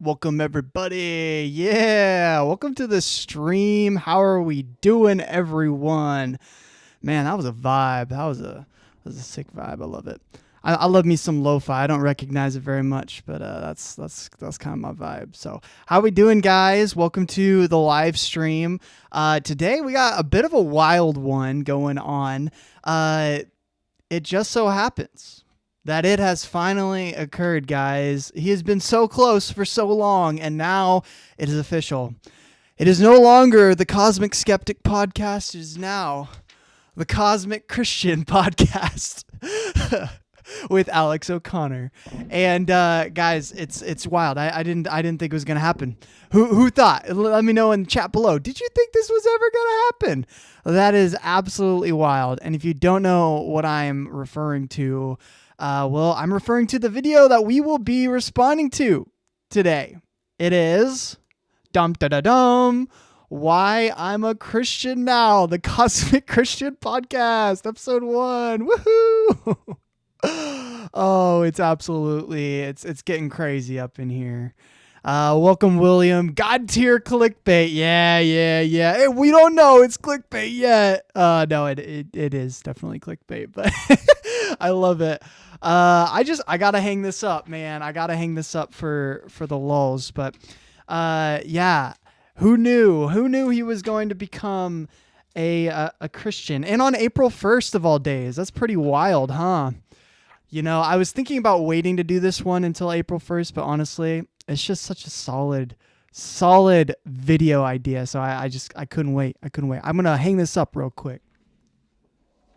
Welcome everybody. Yeah, welcome to the stream. How are we doing, everyone? Man, that was a vibe. That was a sick vibe. I love it. I love me some lo-fi. I don't recognize it very much, but that's kind of my vibe. So, how we doing, guys? Welcome to the live stream. Today we got a bit of a wild one going on. It just so happens that it has finally occurred, guys. He has been so close for so long, and now it is official. It is no longer the Cosmic Skeptic podcast. It is now the Cosmic Christian podcast with Alex O'Connor. And guys, it's wild. I didn't think it was gonna happen. Who thought? Let me know in the chat below. Did you think this was ever gonna happen? That is absolutely wild. And if you don't know what I'm referring to, well, I'm referring to the video that we will be responding to today. It is Why I'm a Christian Now, the Cosmic Christian Podcast, episode 1. Woohoo! Oh, it's getting crazy up in here. Welcome, William. God tier clickbait. Yeah. Hey, we don't know it's clickbait yet. No, it is definitely clickbait, but I love it. I gotta hang this up, man. I gotta hang this up for the lulz. But yeah, who knew he was going to become a Christian, and on April 1st of all days? That's pretty wild, huh? You know, I was thinking about waiting to do this one until April 1st, but honestly, it's just such a solid video idea. So I couldn't wait. I'm gonna hang this up real quick.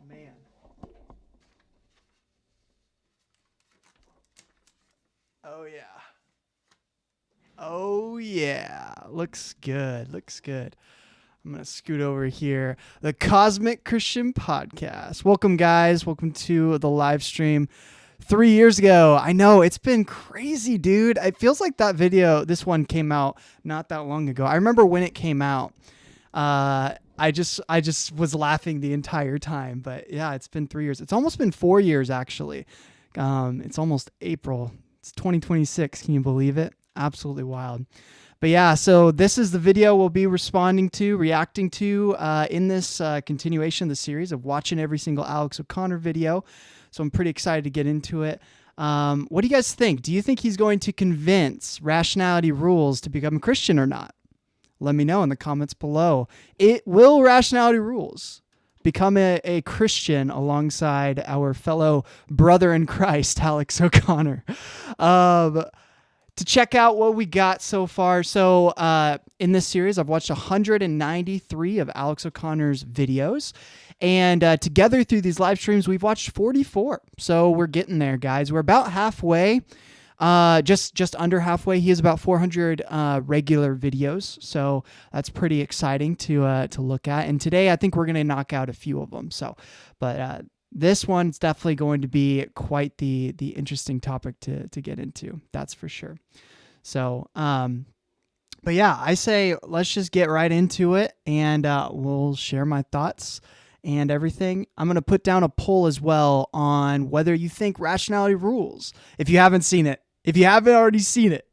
Man. Oh yeah. Looks good. I'm going to scoot over here. The Cosmic Christian Podcast. Welcome, guys. Welcome to the live stream. 3 years ago. I know, it's been crazy, dude. It feels like this one came out not that long ago. I remember when it came out. I just was laughing the entire time. But yeah, it's been 3 years. It's almost been 4 years, actually. It's almost April. It's 2026. Can you believe it? Absolutely wild. But yeah, so this is the video we'll be reacting to in this continuation of the series of watching every single Alex O'Connor video. So I'm pretty excited to get into it. What do you guys think? Do you think he's going to convince Rationality Rules to become a Christian or not? Let me know in the comments below. Will Rationality Rules become a Christian alongside our fellow brother in Christ, Alex O'Connor? To check out what we got so far. So in this series, I've watched 193 of Alex O'Connor's videos. And together through these live streams, we've watched 44. So we're getting there, guys. We're about halfway, just under halfway. He has about 400 regular videos. So that's pretty exciting to look at. And today, I think we're going to knock out a few of them. But this one's definitely going to be quite the interesting topic to get into. That's for sure. So, but yeah, I say let's just get right into it, and we'll share my thoughts and everything. I'm going to put down a poll as well on whether you think Rationality Rules. If you haven't seen it, if you haven't already seen it,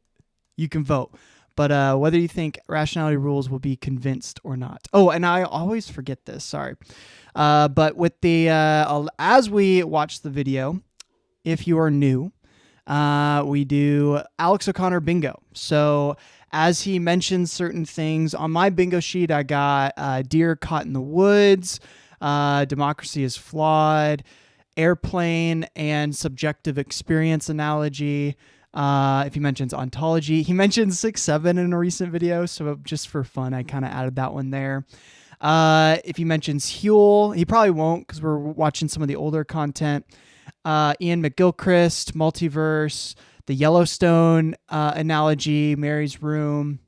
you can vote. But whether you think Rationality Rules will be convinced or not. Oh, and I always forget this. Sorry. But with the as we watch the video, if you are new, we do Alex O'Connor bingo. So as he mentions certain things on my bingo sheet, I got deer caught in the woods, democracy is flawed, airplane and subjective experience analogy. If he mentions ontology, he mentioned 6-7 in a recent video. So just for fun, I kind of added that one there. If he mentions Huel, he probably won't because we're watching some of the older content. Ian McGilchrist, multiverse, the Yellowstone analogy, Mary's Room.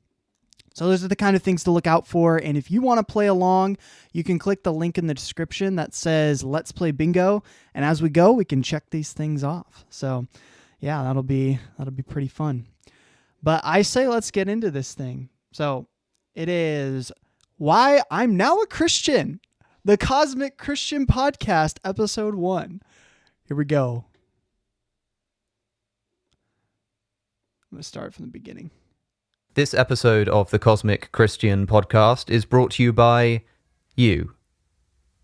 So those are the kind of things to look out for. And if you want to play along, you can click the link in the description that says Let's Play Bingo. And as we go, we can check these things off. So yeah, that'll be pretty fun. But I say let's get into this thing. So it is Why I'm Now a Christian, the Cosmic Christian Podcast, episode 1. Here we go. I'm going to start from the beginning. This episode of the Cosmic Christian Podcast is brought to you by you.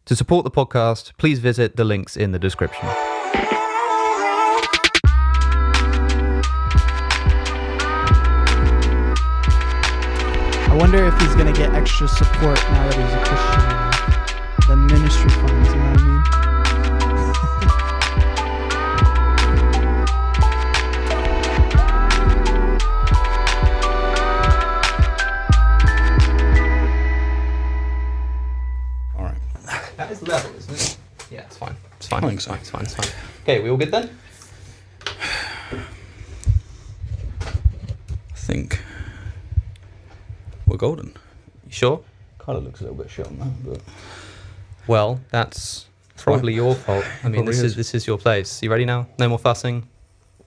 To support the podcast, please visit the links in the description. I wonder if he's going to get extra support now that he's a Christian. The ministry funds, you know what I mean? All right. That is level, isn't it? Yeah, it's fine. It's fine. I think so. It's fine. It's fine. Okay, we all good then? I think we're golden. You sure? Kind of looks a little bit shit on that, but Well, that's probably your fault. I mean, Probably is. this is your place. You ready now? No more fussing.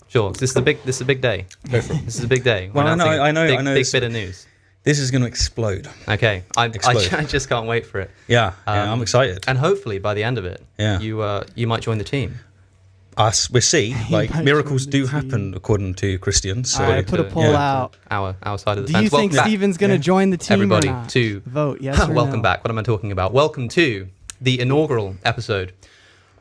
Sure. This is a big day. go for it. This is a big day. Well, We're announcing I know. Big It's- bit of news. This is going to explode. Okay, I Explode. just can't wait for it. Yeah, I'm excited. And hopefully by the end of it, Yeah. you might join the team. We'll see. Like might miracles join the do team. happen according to Christians. So All right, put a poll yeah. out. Our side of the Do fence. you think Welcome back, Stephen's going to join the team everybody, or not? to Vote, yes or welcome no? back. What am I talking about? Welcome to the inaugural episode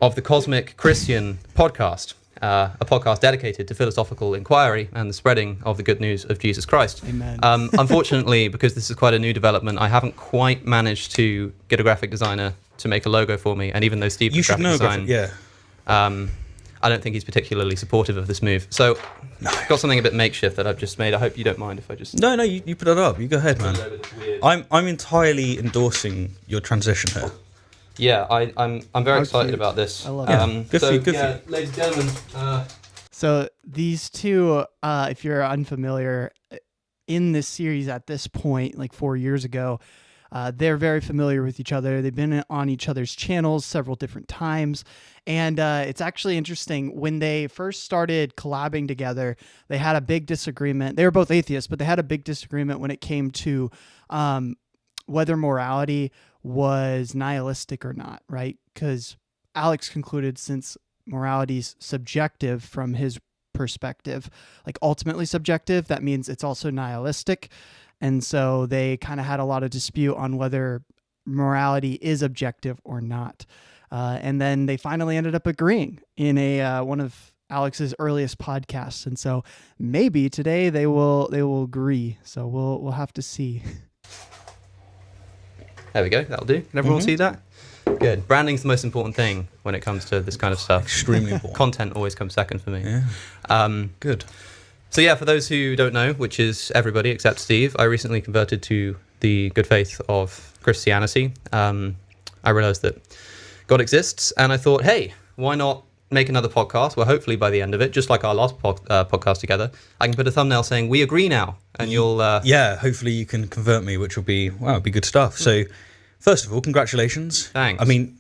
of the Cosmic Christian Podcast, a podcast dedicated to philosophical inquiry and the spreading of the good news of Jesus Christ. Amen. Unfortunately, because this is quite a new development, I haven't quite managed to get a graphic designer to make a logo for me. And even though Steve You does should know. graphic design, I don't think he's particularly supportive of this move. So, I've got something a bit makeshift that I've just made. I hope you don't mind if I just... No, you put it up. You go ahead, man. put it over this weird- I'm entirely endorsing your transition here. Yeah, I'm very How excited cute. about this. I love it. Good for you, good for you. Ladies and gentlemen, So these two, if you're unfamiliar, in this series at this point, like 4 years ago, they're very familiar with each other. They've been on each other's channels several different times. And it's actually interesting. When they first started collabing together, they had a big disagreement. They were both atheists, but they had a big disagreement when it came to whether morality was nihilistic or not, right? Because Alex concluded since morality's subjective from his perspective, like ultimately subjective, that means it's also nihilistic. And so they kind of had a lot of dispute on whether morality is objective or not. And then they finally ended up agreeing in a one of Alex's earliest podcasts. And so maybe today they will agree. So we'll have to see. there we go. That'll do. Can everyone see that? Good. Branding's the most important thing when it comes to this kind of stuff. Extremely important. Content always comes second for me. Yeah. Good. So yeah, for those who don't know, which is everybody except Steve, I recently converted to the good faith of Christianity. I realized that God exists, and I thought, hey, why not make another podcast where hopefully by the end of it, just like our last podcast together, I can put a thumbnail saying, we agree now, and you'll... Yeah, hopefully you can convert me, which will be, it'd be good stuff. So, first of all, congratulations. Thanks. I mean,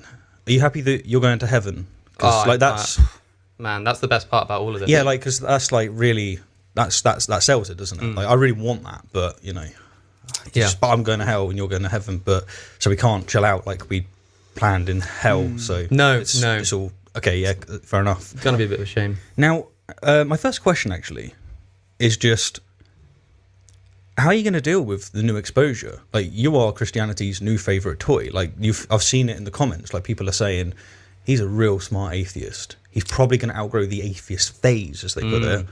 are you happy that you're going to heaven? Because, that's... man, that's the best part about all of this. Yeah, like, because that's, like, really... That sells it, doesn't it? Like, I really want that, but, but I'm going to hell and you're going to heaven, but... So we can't chill out like we planned in hell, so... No. It's all... Okay, yeah, fair enough. It's going to be a bit of a shame. Now, my first question, actually, is just... How are you going to deal with the new exposure? Like, you are Christianity's new favourite toy. Like, I've seen it in the comments. Like, people are saying, he's a real smart atheist. He's probably going to outgrow the atheist phase, as they put it.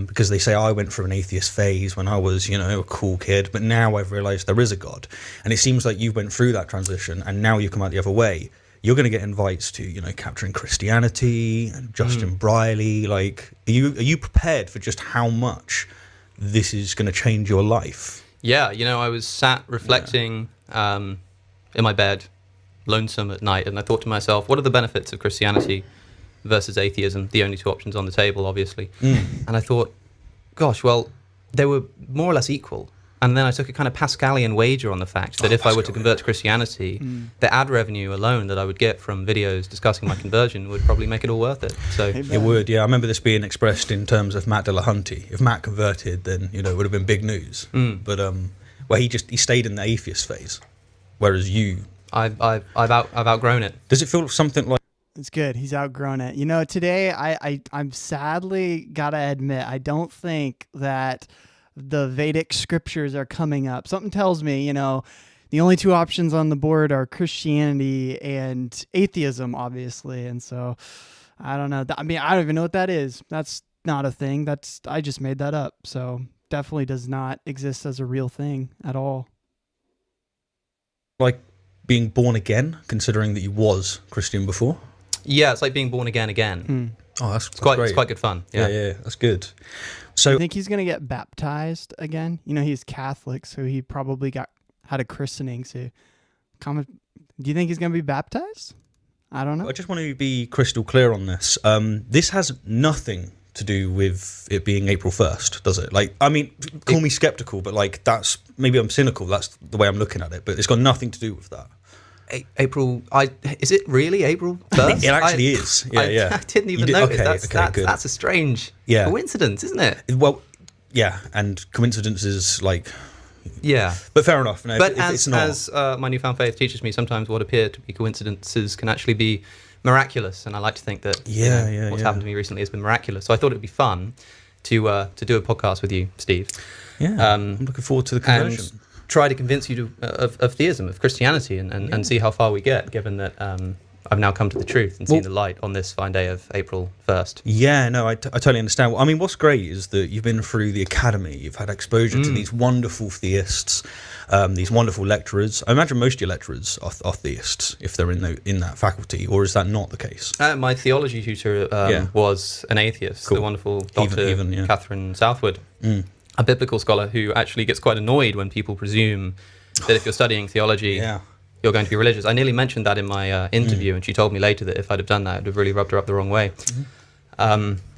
Because they say, I went through an atheist phase when I was, a cool kid, but now I've realised there is a God. And it seems like you went through that transition, and now you come out the other way. You're going to get invites to, Capturing Christianity and Justin Briley. Like, are you prepared for just how much this is going to change your life? Yeah, I was sat reflecting in my bed, lonesome at night, and I thought to myself, what are the benefits of Christianity versus atheism? The only two options on the table, obviously. And I thought, gosh, well, they were more or less equal. And then I took a kind of Pascalian wager on the fact that if I were to convert to Christianity, the ad revenue alone that I would get from videos discussing my conversion would probably make it all worth it. So It would, yeah. I remember this being expressed in terms of Matt Delahunty. If Matt converted, then, it would have been big news. But he stayed in the atheist phase, whereas you... I've outgrown it. Does it feel something like... It's good. He's outgrown it. Today I'm sadly gotta admit, I don't think that the Vedic scriptures are coming up. Something tells me, you know, the only two options on the board are Christianity and atheism, obviously. And so I don't know. I mean, I don't even know what that is. That's not a thing. I just made that up. So definitely does not exist as a real thing at all. Like being born again, considering that you was Christian before. Yeah, it's like being born again. Oh, that's It's great. quite good fun. Yeah. Yeah, that's good. So You think he's going to get baptized again? You know, he's Catholic, so he probably had a christening. So do you think he's going to be baptized? I don't know. I just want to be crystal clear on this. This has nothing to do with it being April 1st, does it? Like, I mean, call me skeptical, but like maybe I'm cynical. That's the way I'm looking at it, but it's got nothing to do with that. April. Is it really April 1st? It actually is. Yeah. I didn't even notice. Okay, good. That's a strange coincidence, isn't it? Well, yeah, and coincidences like. Yeah. But fair enough. No, but if it's not. as my newfound faith teaches me, sometimes what appear to be coincidences can actually be miraculous, and I like to think that what's happened to me recently has been miraculous. So I thought it would be fun to do a podcast with you, Steve. Yeah, I'm looking forward to the conversion. And try to convince you of theism, of Christianity, and see how far we get, given that I've now come to the truth and seen the light on this fine day of April 1st. Yeah, no, I totally understand. I mean, what's great is that you've been through the academy, you've had exposure to these wonderful theists, these wonderful lecturers. I imagine most of your lecturers are theists, if they're in that faculty, or is that not the case? My theology tutor was an atheist, the wonderful Dr. Catherine Southwood, a biblical scholar who actually gets quite annoyed when people presume that if you're studying theology, you're going to be religious. I nearly mentioned that in my interview, and she told me later that if I'd have done that, it would have really rubbed her up the wrong way.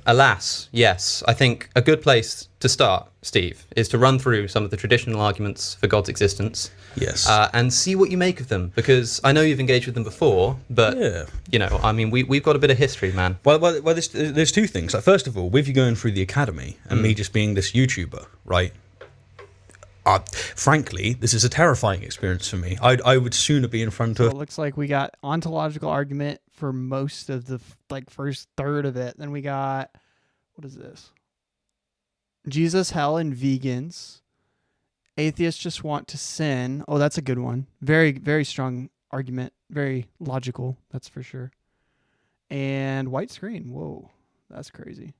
Alas, yes, I think a good place to start, Steve, is to run through some of the traditional arguments for God's existence. Yes. And see what you make of them, because I know you've engaged with them before, but, you know, I mean, we've got a bit of history, man. Well, there's two things. Like, first of all, with you going through the academy and me just being this YouTuber, right? Frankly, this is a terrifying experience for me. I would sooner be in front of... So it looks like we got ontological argument for most of the first third of it. Then we got, what is this? Jesus, hell, and vegans. Atheists just want to sin. Oh, that's a good one. Very, very strong argument. Very logical, that's for sure. And white screen. Whoa, that's crazy.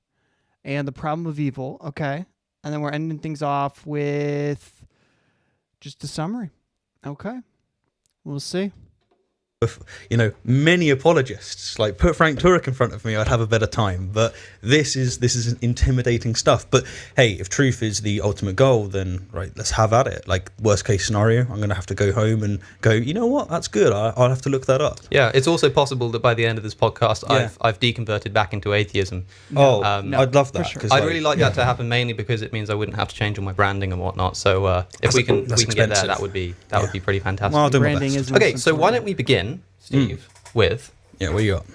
And the problem of evil. Okay. And then we're ending things off with just a summary. Okay. We'll see. You know, many apologists, like put Frank Turek in front of me, I'd have a better time. But this is intimidating stuff. But hey, if truth is the ultimate goal, then right, let's have at it. Like worst case scenario, I'm going to have to go home and go, you know what, that's good. I'll have to look that up. Yeah, it's also possible that by the end of this podcast, I've deconverted back into atheism. No, I'd love that. Sure. I'd really like that to happen, mainly because it means I wouldn't have to change all my branding and whatnot. So if we can get there, that would be pretty fantastic. Well, I'll do my Branding best. is Okay, so why don't we begin, Steve, with what you got?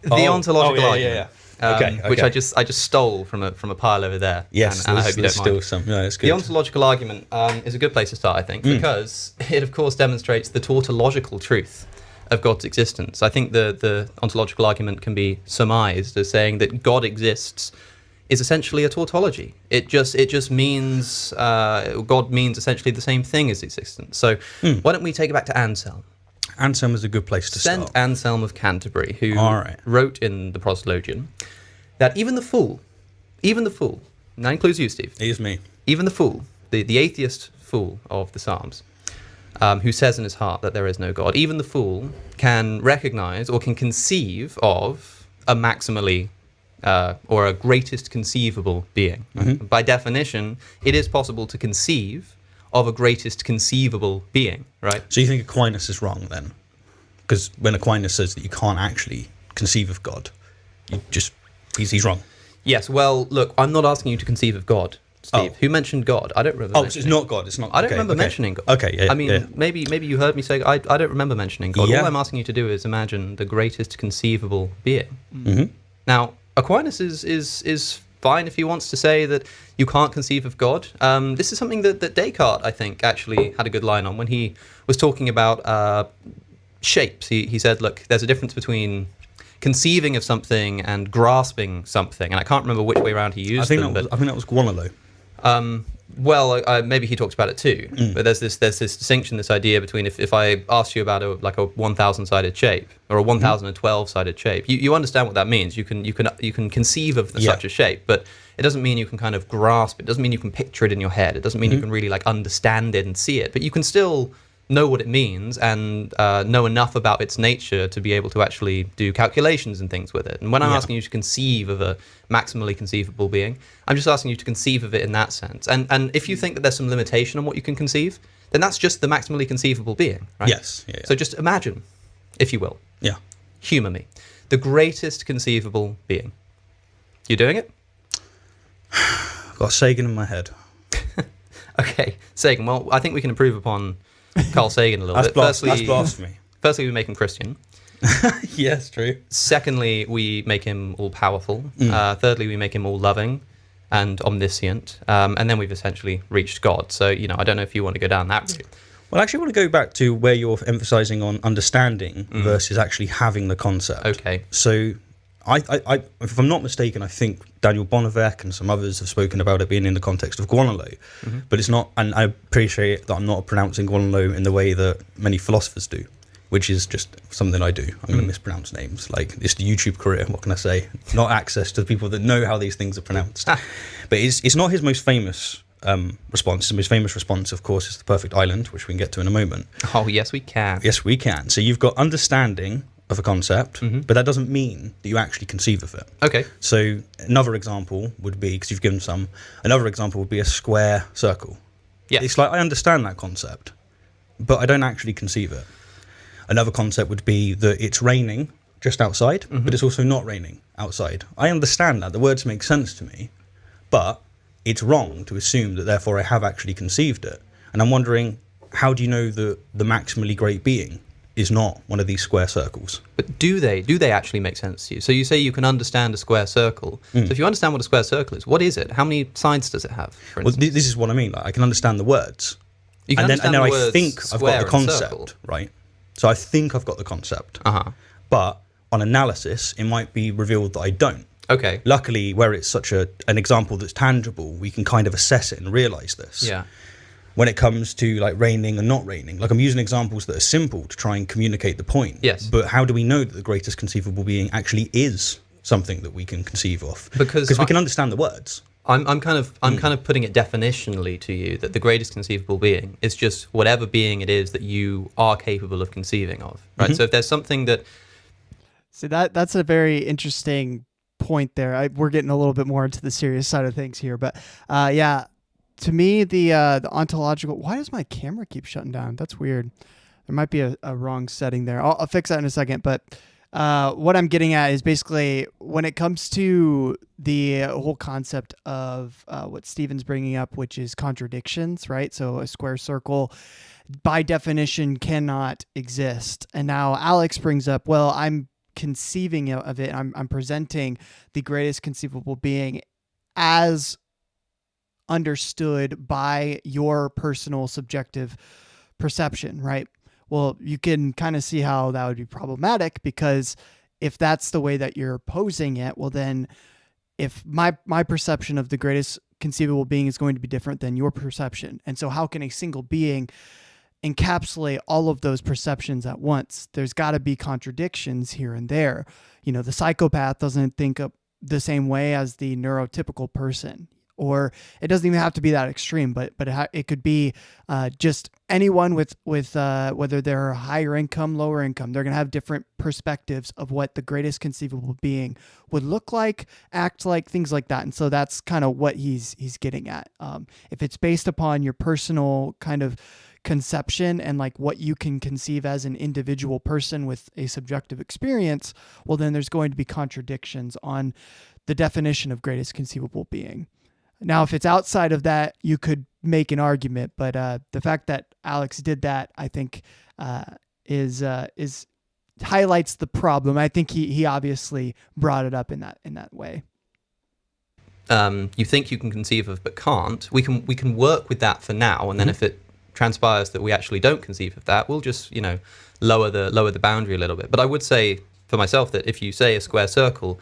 the ontological argument. Okay. Which I just stole from a pile over there. Yes, and I hope you don't mind. Some. No, it's good. The ontological argument is a good place to start, I think, because it, of course, demonstrates the tautological truth of God's existence. I think the ontological argument can be surmised as saying that God exists is essentially a tautology. It just means God means essentially the same thing as existence. So why don't we take it back to Anselm? Anselm is a good place to Saint start. Anselm of Canterbury, who All wrote in the Proslogion that even the fool, and that includes you, Steve. It is me. Even the fool, the atheist fool of the Psalms, who says in his heart that there is no God, even the fool can recognize or can conceive of a maximally or a greatest conceivable being. Mm-hmm. By definition, it is possible to conceive of a greatest conceivable being, right? So you think Aquinas is wrong then? Because when Aquinas says that you can't actually conceive of God, he's wrong. Yes, well, look, I'm not asking you to conceive of God, Steve. Oh. Who mentioned God? I don't remember. Oh, so it's not God. It's not. I don't remember mentioning God. Okay, yeah. I mean, maybe you heard me say. I don't remember mentioning God. Yeah. All I'm asking you to do is imagine the greatest conceivable being. Mm-hmm. Now, Aquinas is fine if he wants to say that you can't conceive of God. This is something that Descartes, I think, actually had a good line on when he was talking about shapes. He said, look, there's a difference between conceiving of something and grasping something. And I can't remember which way around he used them. I think that was Guanalo. Well, maybe he talks about it too. But there's this distinction, this idea between if I ask you about a 1,000-sided shape or a 1,012-sided shape, you understand what that means. You can conceive of such a shape, but it doesn't mean you can kind of grasp it. It doesn't mean you can picture it in your head. It doesn't mean you can really like understand it and see it. But you can still know what it means and know enough about its nature to be able to actually do calculations and things with it. And when I'm asking you to conceive of a maximally conceivable being, I'm just asking you to conceive of it in that sense. And if you think that there's some limitation on what you can conceive, then that's just the maximally conceivable being, right? Yes. Yeah. So just imagine, if you will. Yeah. Humor me. The greatest conceivable being. You doing it? I've got Sagan in my head. Okay, Sagan. Well, I think we can improve upon Carl Sagan a little bit. That's blasphemy. Firstly, we make him Christian. Yes, true. Secondly, we make him all-powerful. Thirdly, we make him all-loving and omniscient. And then we've essentially reached God. So, I don't know if you want to go down that route. Well, I actually want to go back to where you're emphasizing on understanding versus actually having the concept. Okay. So, I, if I'm not mistaken, I think Daniel Bonavec and some others have spoken about it being in the context of Guanalo, but it's not. And I appreciate that I'm not pronouncing Guanalo in the way that many philosophers do, which is just something I do. I'm going to mispronounce names. Like, it's the YouTube career. What can I say? Not access to the people that know how these things are pronounced. But it's not his most famous response. His most famous response, of course, is the perfect island, which we can get to in a moment. Oh, yes, we can. Yes, we can. So you've got understanding of a concept, but that doesn't mean that you actually conceive of it. Okay. So another example would be, because you've given some, another example would be a square circle. Yeah. It's like, I understand that concept, but I don't actually conceive it. Another concept would be that it's raining just outside, but it's also not raining outside. I understand that. The words make sense to me, but it's wrong to assume that therefore I have actually conceived it. And I'm wondering, how do you know that the maximally great being is not one of these square circles? But do they actually make sense to you? So you say you can understand a square circle. So if you understand what a square circle is, what is it? How many sides does it have, for Well, instance? this is what I mean. Like, I can understand the words. You can and then understand the I words think I've got the square and circle. concept, right? So I think I've got the concept. But on analysis, it might be revealed that I don't. Okay. Luckily, where it's such an example that's tangible, we can kind of assess it and realize this. Yeah. When it comes to like raining and not raining, like I'm using examples that are simple to try and communicate the point. Yes. But how do we know that the greatest conceivable being actually is something that we can conceive of? Because we can understand the words. I'm kind of putting it definitionally to you that the greatest conceivable being is just whatever being it is that you are capable of conceiving of, right? So if there's something that... See, that's a very interesting point there. We're getting a little bit more into the serious side of things here, but yeah, to me, the ontological... Why does my camera keep shutting down? That's weird. There might be a wrong setting there. I'll fix that in a second, but what I'm getting at is basically when it comes to the whole concept of what Stephen's bringing up, which is contradictions, right? So a square circle by definition cannot exist. And now Alex brings up, well, I'm conceiving of it. I'm presenting the greatest conceivable being as understood by your personal subjective perception, right? Well, you can kind of see how that would be problematic, because if that's the way that you're posing it, well, then if my perception of the greatest conceivable being is going to be different than your perception, and so how can a single being encapsulate all of those perceptions at once? There's got to be contradictions here and there. The psychopath doesn't think of the same way as the neurotypical person. Or it doesn't even have to be that extreme, but it could be just anyone with whether they're higher income, lower income. They're going to have different perspectives of what the greatest conceivable being would look like, act like, things like that. And so that's kind of what he's getting at. If it's based upon your personal kind of conception and like what you can conceive as an individual person with a subjective experience, well, then there's going to be contradictions on the definition of greatest conceivable being. Now, if it's outside of that, you could make an argument, but the fact that Alex did that, I think, is highlights the problem. I think he obviously brought it up in that way. You think you can conceive of but can't. We can work with that for now, and then if it transpires that we actually don't conceive of that, we'll just lower the boundary a little bit. But I would say, for myself that if you say a square circle,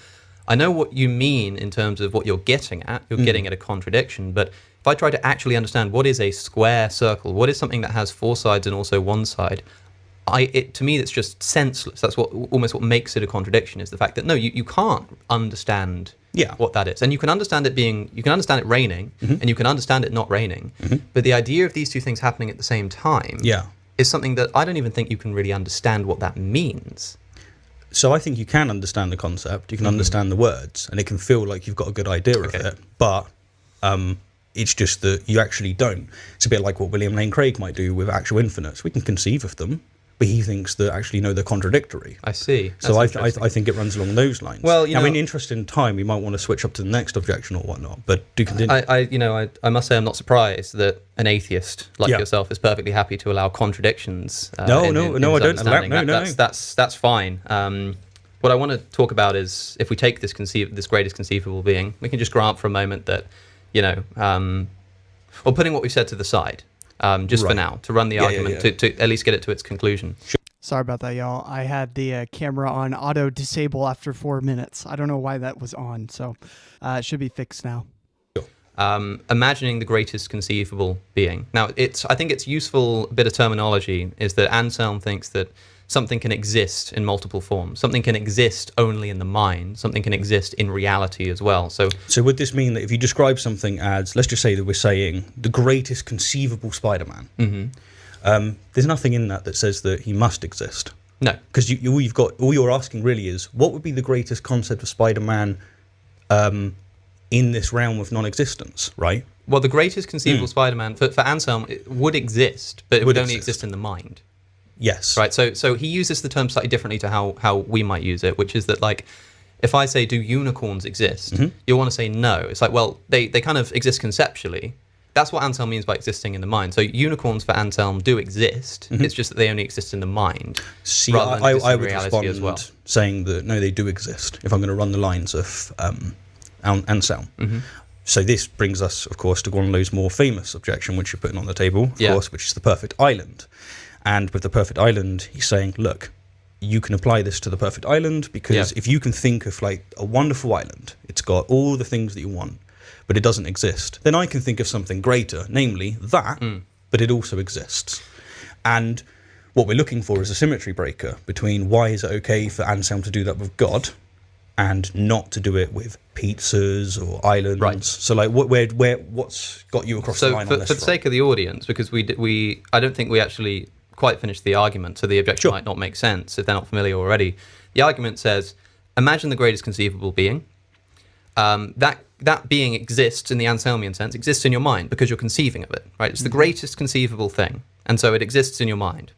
I know what you mean in terms of what you're getting at. You're getting at a contradiction. But if I try to actually understand what is a square circle, what is something that has four sides and also one side, to me, it's just senseless. That's almost what makes it a contradiction, is the fact that no, you can't understand what that is. And you can understand it raining, and you can understand it not raining. But the idea of these two things happening at the same time is something that I don't even think you can really understand what that means. So I think you can understand the concept, you can understand the words, and it can feel like you've got a good idea of it, but it's just that you actually don't. It's a bit like what William Lane Craig might do with actual infinites. We can conceive of them, but he thinks that actually, no, they're contradictory. I see. So I think it runs along those lines. Well, I mean, interest in time, you might want to switch up to the next objection or whatnot, but do continue. I must say I'm not surprised that an atheist like yourself is perfectly happy to allow contradictions. No, I don't allow. That's fine. What I want to talk about is if we take this greatest conceivable being, we can just grant for a moment that, or putting what we've said to the side. For now, to run the argument, to at least get it to its conclusion. Sorry about that, y'all. I had the camera on auto disable after 4 minutes. I don't know why that was on, so it should be fixed now. Imagining the greatest conceivable being. Now, I think it's useful bit of terminology is that Anselm thinks that something can exist in multiple forms. Something can exist only in the mind. Something can exist in reality as well. So would this mean that if you describe something as, let's just say that we're saying the greatest conceivable Spider-Man, there's nothing in that says that he must exist? No. Because all you're asking really is, what would be the greatest concept of Spider-Man in this realm of non-existence, right? Well, the greatest conceivable Spider-Man, for Anselm, it would exist, but it would only exist in the mind. Yes. Right. So he uses the term slightly differently to how we might use it, which is that, like, if I say, do unicorns exist? You'll want to say no. It's like, well, they kind of exist conceptually. That's what Anselm means by existing in the mind. So unicorns for Anselm do exist. It's just that they only exist in the mind. See, I would respond as well, saying that no, they do exist, if I'm going to run the lines of Anselm. So this brings us, of course, to one of those more famous objection which you're putting on the table, of course, which is the perfect island. And with the perfect island, he's saying, look, you can apply this to the perfect island because if you can think of like a wonderful island, it's got all the things that you want, but it doesn't exist, then I can think of something greater, namely that, but it also exists. And what we're looking for is a symmetry breaker between why is it okay for Anselm to do that with God and not to do it with pizzas or islands. Right. So like what's got you across the line on this? For the sake of the audience, because I don't think we actually quite finished the argument, so the objection might not make sense if they're not familiar already. The argument says, imagine the greatest conceivable being. That being exists in the Anselmian sense, exists in your mind because you're conceiving of it, right? It's the greatest conceivable thing, and so it exists in your mind.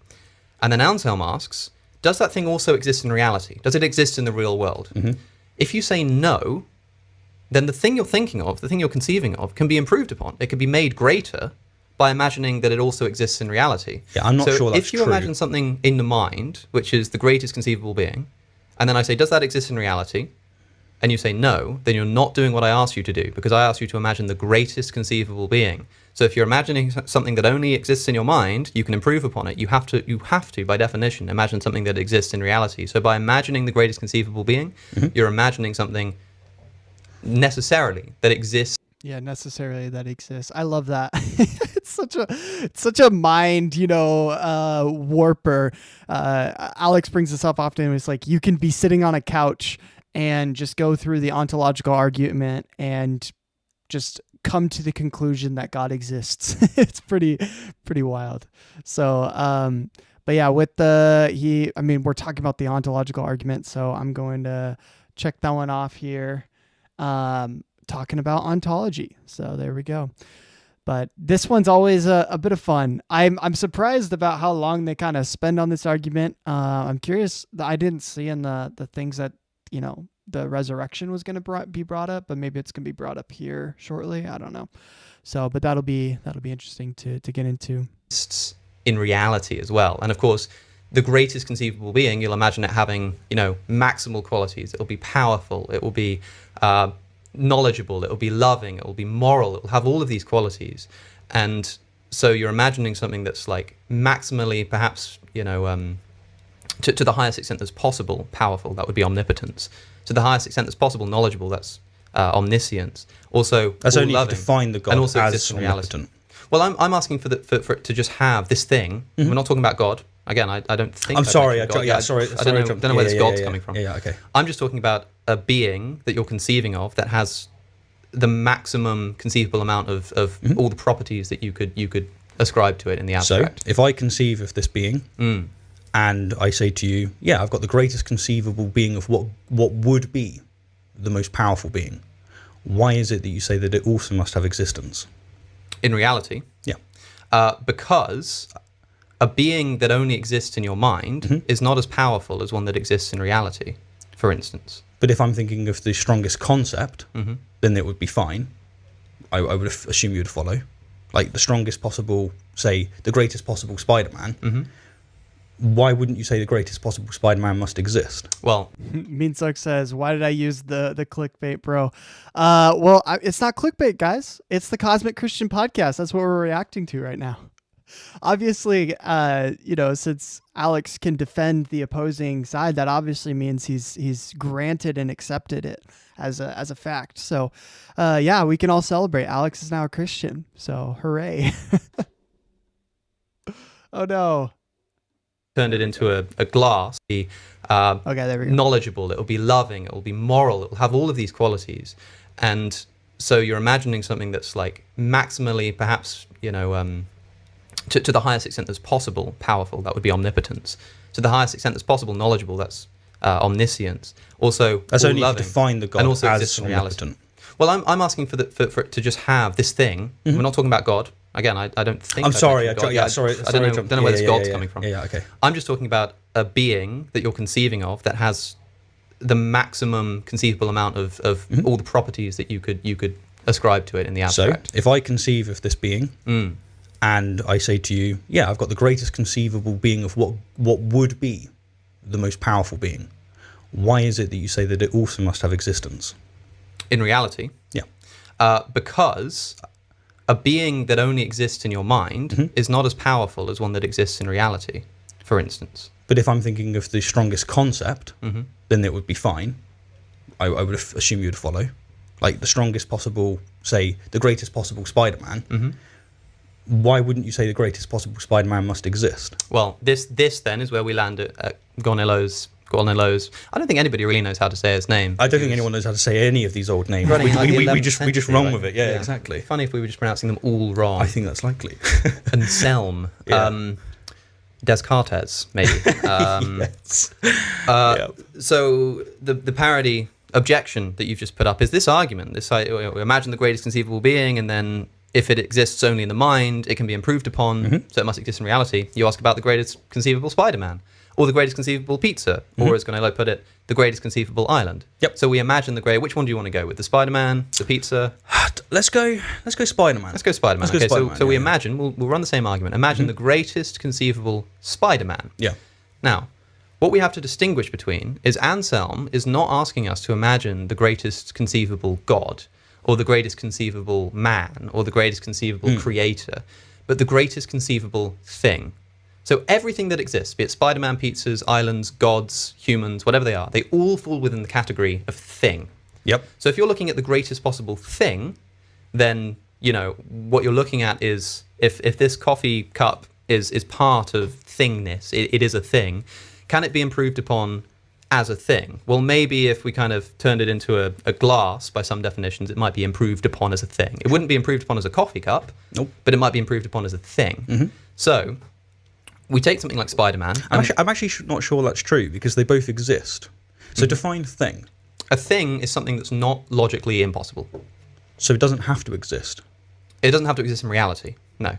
And then Anselm asks, does that thing also exist in reality? Does it exist in the real world? If you say no, then the thing you're thinking of, the thing you're conceiving of, can be improved upon. It can be made greater by imagining that it also exists in reality. Yeah, I'm not sure that's true. If you imagine something in the mind, which is the greatest conceivable being, and then I say, does that exist in reality? And you say no, then you're not doing what I asked you to do, because I asked you to imagine the greatest conceivable being. So if you're imagining something that only exists in your mind, you can improve upon it. You have to, by definition, imagine something that exists in reality. So by imagining the greatest conceivable being, you're imagining something necessarily that exists. Yeah, necessarily that exists. I love that. It's such a mind, warper. Alex brings this up often. It's like you can be sitting on a couch and just go through the ontological argument and just come to the conclusion that God exists. It's pretty wild. So, but yeah, we're talking about the ontological argument, so I'm going to check that one off here. Talking about ontology. So there we go. But this one's always a bit of fun. I'm surprised about how long they kind of spend on this argument. I'm curious. I didn't see in the things that, the resurrection was going to be brought up, but maybe it's going to be brought up here shortly. I don't know. So, but that'll be interesting to get into. In reality as well. And of course, the greatest conceivable being, you'll imagine it having, maximal qualities. It'll be powerful. It will be knowledgeable. It will be loving. It will be moral. It will have all of these qualities. And so you're imagining something that's like maximally, perhaps, to the highest extent that's possible, powerful, that would be omnipotence. To the highest extent that's possible, knowledgeable, that's omniscience. Also, that's only loving, to define the God and also as exists in reality. omnipotent. Well, I'm asking for it to just have this thing. We're not talking about God. Again, I don't think. I'm sorry. God. Sorry. I don't know where this God's coming from. Yeah. Okay. I'm just talking about a being that you're conceiving of that has the maximum conceivable amount of all the properties that you could ascribe to it in the abstract. So, if I conceive of this being, and I say to you, yeah, I've got the greatest conceivable being of what would be the most powerful being, why is it that you say that it also must have existence? In reality, because a being that only exists in your mind is not as powerful as one that exists in reality, for instance. But if I'm thinking of the strongest concept, then it would be fine. I would assume you'd follow. Like the strongest possible, say, the greatest possible Spider-Man. Why wouldn't you say the greatest possible Spider-Man must exist? Well, Meansuck says, why did I use the clickbait, bro? It's not clickbait, guys. It's the Cosmic Christian Podcast. That's what we're reacting to right now. Obviously, since Alex can defend the opposing side, that obviously means he's granted and accepted it as a fact. So, we can all celebrate. Alex is now a Christian. So, hooray. Oh, no. Turned it into a glass, be okay, there we go. knowledgeable, it will be loving, it will be moral, it will have all of these qualities. And so you're imagining something that's like maximally, perhaps, to the highest extent that's possible, powerful, that would be omnipotence. To the highest extent that's possible, knowledgeable, that's omniscience. Also, that's only loving, to define the God and also as exists in reality. omnipotent. Well, I'm asking for it to just have this thing. We're not talking about God. Again, I don't think. I'm sorry. God. Sorry. I don't know where this God's coming from. Yeah. Okay. I'm just talking about a being that you're conceiving of that has the maximum conceivable amount of all the properties that you could ascribe to it in the abstract. So, if I conceive of this being, and I say to you, yeah, I've got the greatest conceivable being of what would be the most powerful being, why is it that you say that it also must have existence? In reality, because a being that only exists in your mind is not as powerful as one that exists in reality, for instance. But if I'm thinking of the strongest concept, then it would be fine. I would assume you'd follow. Like the strongest possible, say, the greatest possible Spider-Man. Why wouldn't you say the greatest possible Spider-Man must exist? Well, this then is where we land at Gornelo's. I don't think anybody really knows how to say his name. I don't think anyone knows how to say any of these old names. We just run with it. Yeah, exactly. Funny if we were just pronouncing them all wrong. I think that's likely. Anselm. Descartes, maybe. Yes. So the parody objection that you've just put up is this argument. Imagine the greatest conceivable being, and then if it exists only in the mind, it can be improved upon, so it must exist in reality. You ask about the greatest conceivable Spider-Man, or the greatest conceivable pizza, or as Gonello put it, the greatest conceivable island. Yep. So we imagine which one do you want to go with? The Spider-Man, the pizza? Let's go Spider-Man. Let's go Spider-Man. Let's go Spider-Man, so we imagine, we'll run the same argument. Imagine the greatest conceivable Spider-Man. Yeah. Now, what we have to distinguish between is Anselm is not asking us to imagine the greatest conceivable God, or the greatest conceivable man, or the greatest conceivable creator, but the greatest conceivable thing. So everything that exists, be it Spider-Man, pizzas, islands, gods, humans, whatever they are, they all fall within the category of thing. Yep. So if you're looking at the greatest possible thing, then, what you're looking at is if this coffee cup is part of thingness, it is a thing, can it be improved upon as a thing? Well, maybe if we kind of turned it into a glass, by some definitions, it might be improved upon as a thing. It wouldn't be improved upon as a coffee cup, but it might be improved upon as a thing. So we take something like Spider-Man. I'm actually not sure that's true, because they both exist. So define thing. A thing is something that's not logically impossible. So it doesn't have to exist. It doesn't have to exist in reality, no.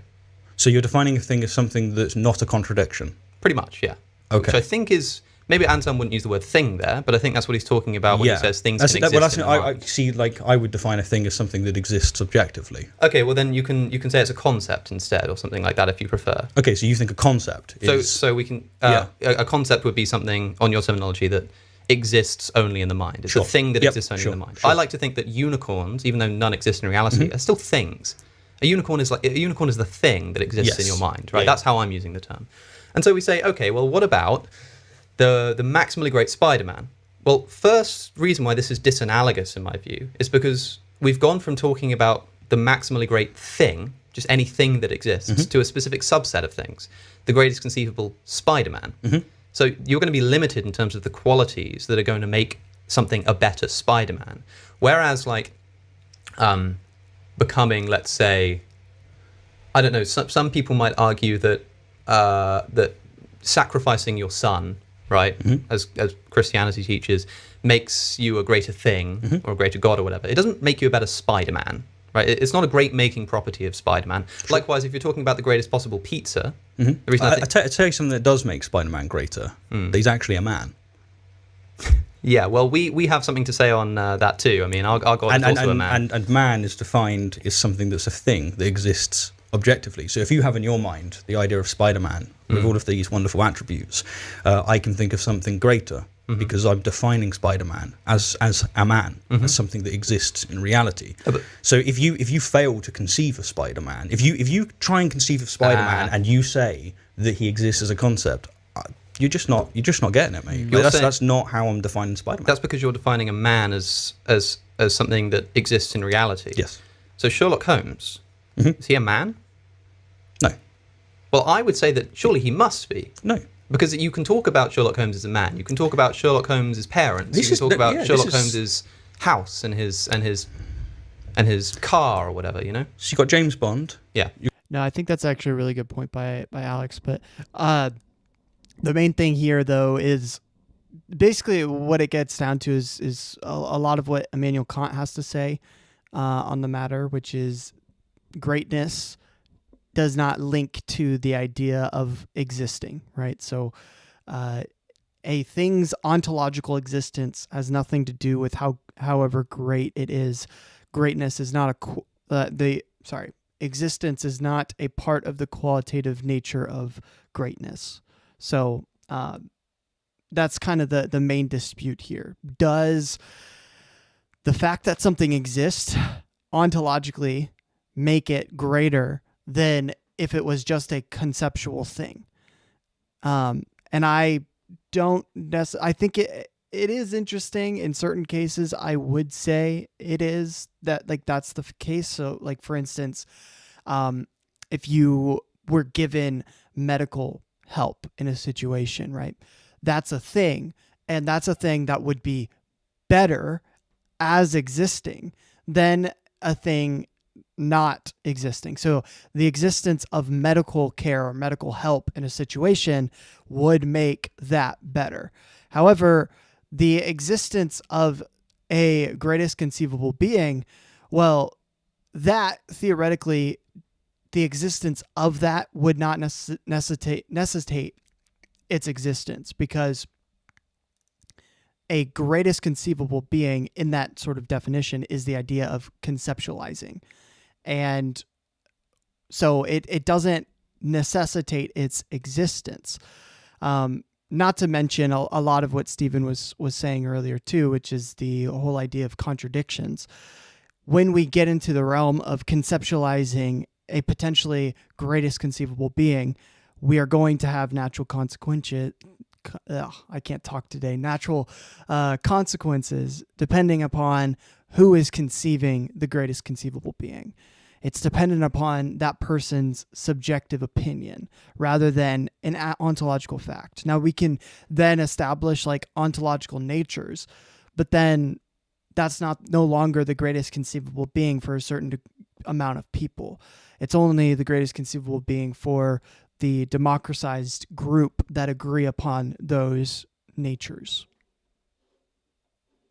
So you're defining a thing as something that's not a contradiction. Pretty much, yeah. Okay. Which I think is, maybe Anselm wouldn't use the word thing there, but I think that's what he's talking about when he says things can exist in the mind. I see, like, I would define a thing as something that exists objectively. Okay, well then you can say it's a concept instead, or something like that if you prefer. Okay, so you think a concept is... So we can... A concept would be something, on your terminology, that exists only in the mind. It's a thing that exists only in the mind. I like to think that unicorns, even though none exist in reality, are still things. A unicorn is the thing that exists in your mind, right? That's how I'm using the term. And so we say, okay, well, what about the maximally great Spider-Man. Well, first reason why this is disanalogous in my view is because we've gone from talking about the maximally great thing, just anything that exists, to a specific subset of things, the greatest conceivable Spider-Man. So you're going to be limited in terms of the qualities that are going to make something a better Spider-Man. Whereas, like, becoming, let's say, I don't know, some people might argue that that sacrificing your son, right, as Christianity teaches, makes you a greater thing or a greater god or whatever. It doesn't make you a better Spider-Man, right? It's not a great making property of Spider-Man. Likewise, if you're talking about the greatest possible pizza, the reason I tell you something that does make Spider-Man greater. That he's actually a man. Yeah, well, we have something to say on that too. I mean, our God is also a man. And man is defined as something that's a thing that exists objectively. So if you have in your mind the idea of Spider-Man with all of these wonderful attributes, I can think of something greater because I'm defining Spider-Man as a man, as something that exists in reality. So if you fail to conceive of Spider-Man, if you try and conceive of Spider-Man and you say that he exists as a concept, you're just not getting it, mate. That's not how I'm defining Spider-Man. That's because you're defining a man as something that exists in reality. Yes. So Sherlock Holmes, is he a man? No. Well, I would say that surely he must be. No. Because you can talk about Sherlock Holmes as a man. You can talk about Sherlock Holmes' parents. You can talk about Sherlock Holmes' house and his car or whatever, you know? So you got James Bond. Yeah. No, I think that's actually a really good point by Alex. But the main thing here, though, is basically what it gets down to is a lot of what Immanuel Kant has to say on the matter, which is greatness does not link to the idea of existing, right? So a thing's ontological existence has nothing to do with however great it is. Greatness is not existence is not a part of the qualitative nature of greatness. So that's kind of the main dispute here. Does the fact that something exists ontologically make it greater than if it was just a conceptual thing? And I don't necessarily, I think it is interesting in certain cases. I would say it is that, like, that's the case. So, like, for instance, if you were given medical help in a situation, right? That's a thing. And that's a thing that would be better as existing than a thing not existing. So the existence of medical care or medical help in a situation would make that better. However, the existence of a greatest conceivable being, well, that theoretically, the existence of that would not necessitate its existence, because a greatest conceivable being in that sort of definition is the idea of conceptualizing. And so it doesn't necessitate its existence. Not to mention a lot of what Stephen was saying earlier too, which is the whole idea of contradictions. When we get into the realm of conceptualizing a potentially greatest conceivable being, we are going to have natural consequences. I can't talk today. Natural consequences depending upon who is conceiving the greatest conceivable being. It's dependent upon that person's subjective opinion rather than an ontological fact. Now, we can then establish like ontological natures, but then that's no longer the greatest conceivable being for a certain amount of people. It's only the greatest conceivable being for the democratized group that agree upon those natures.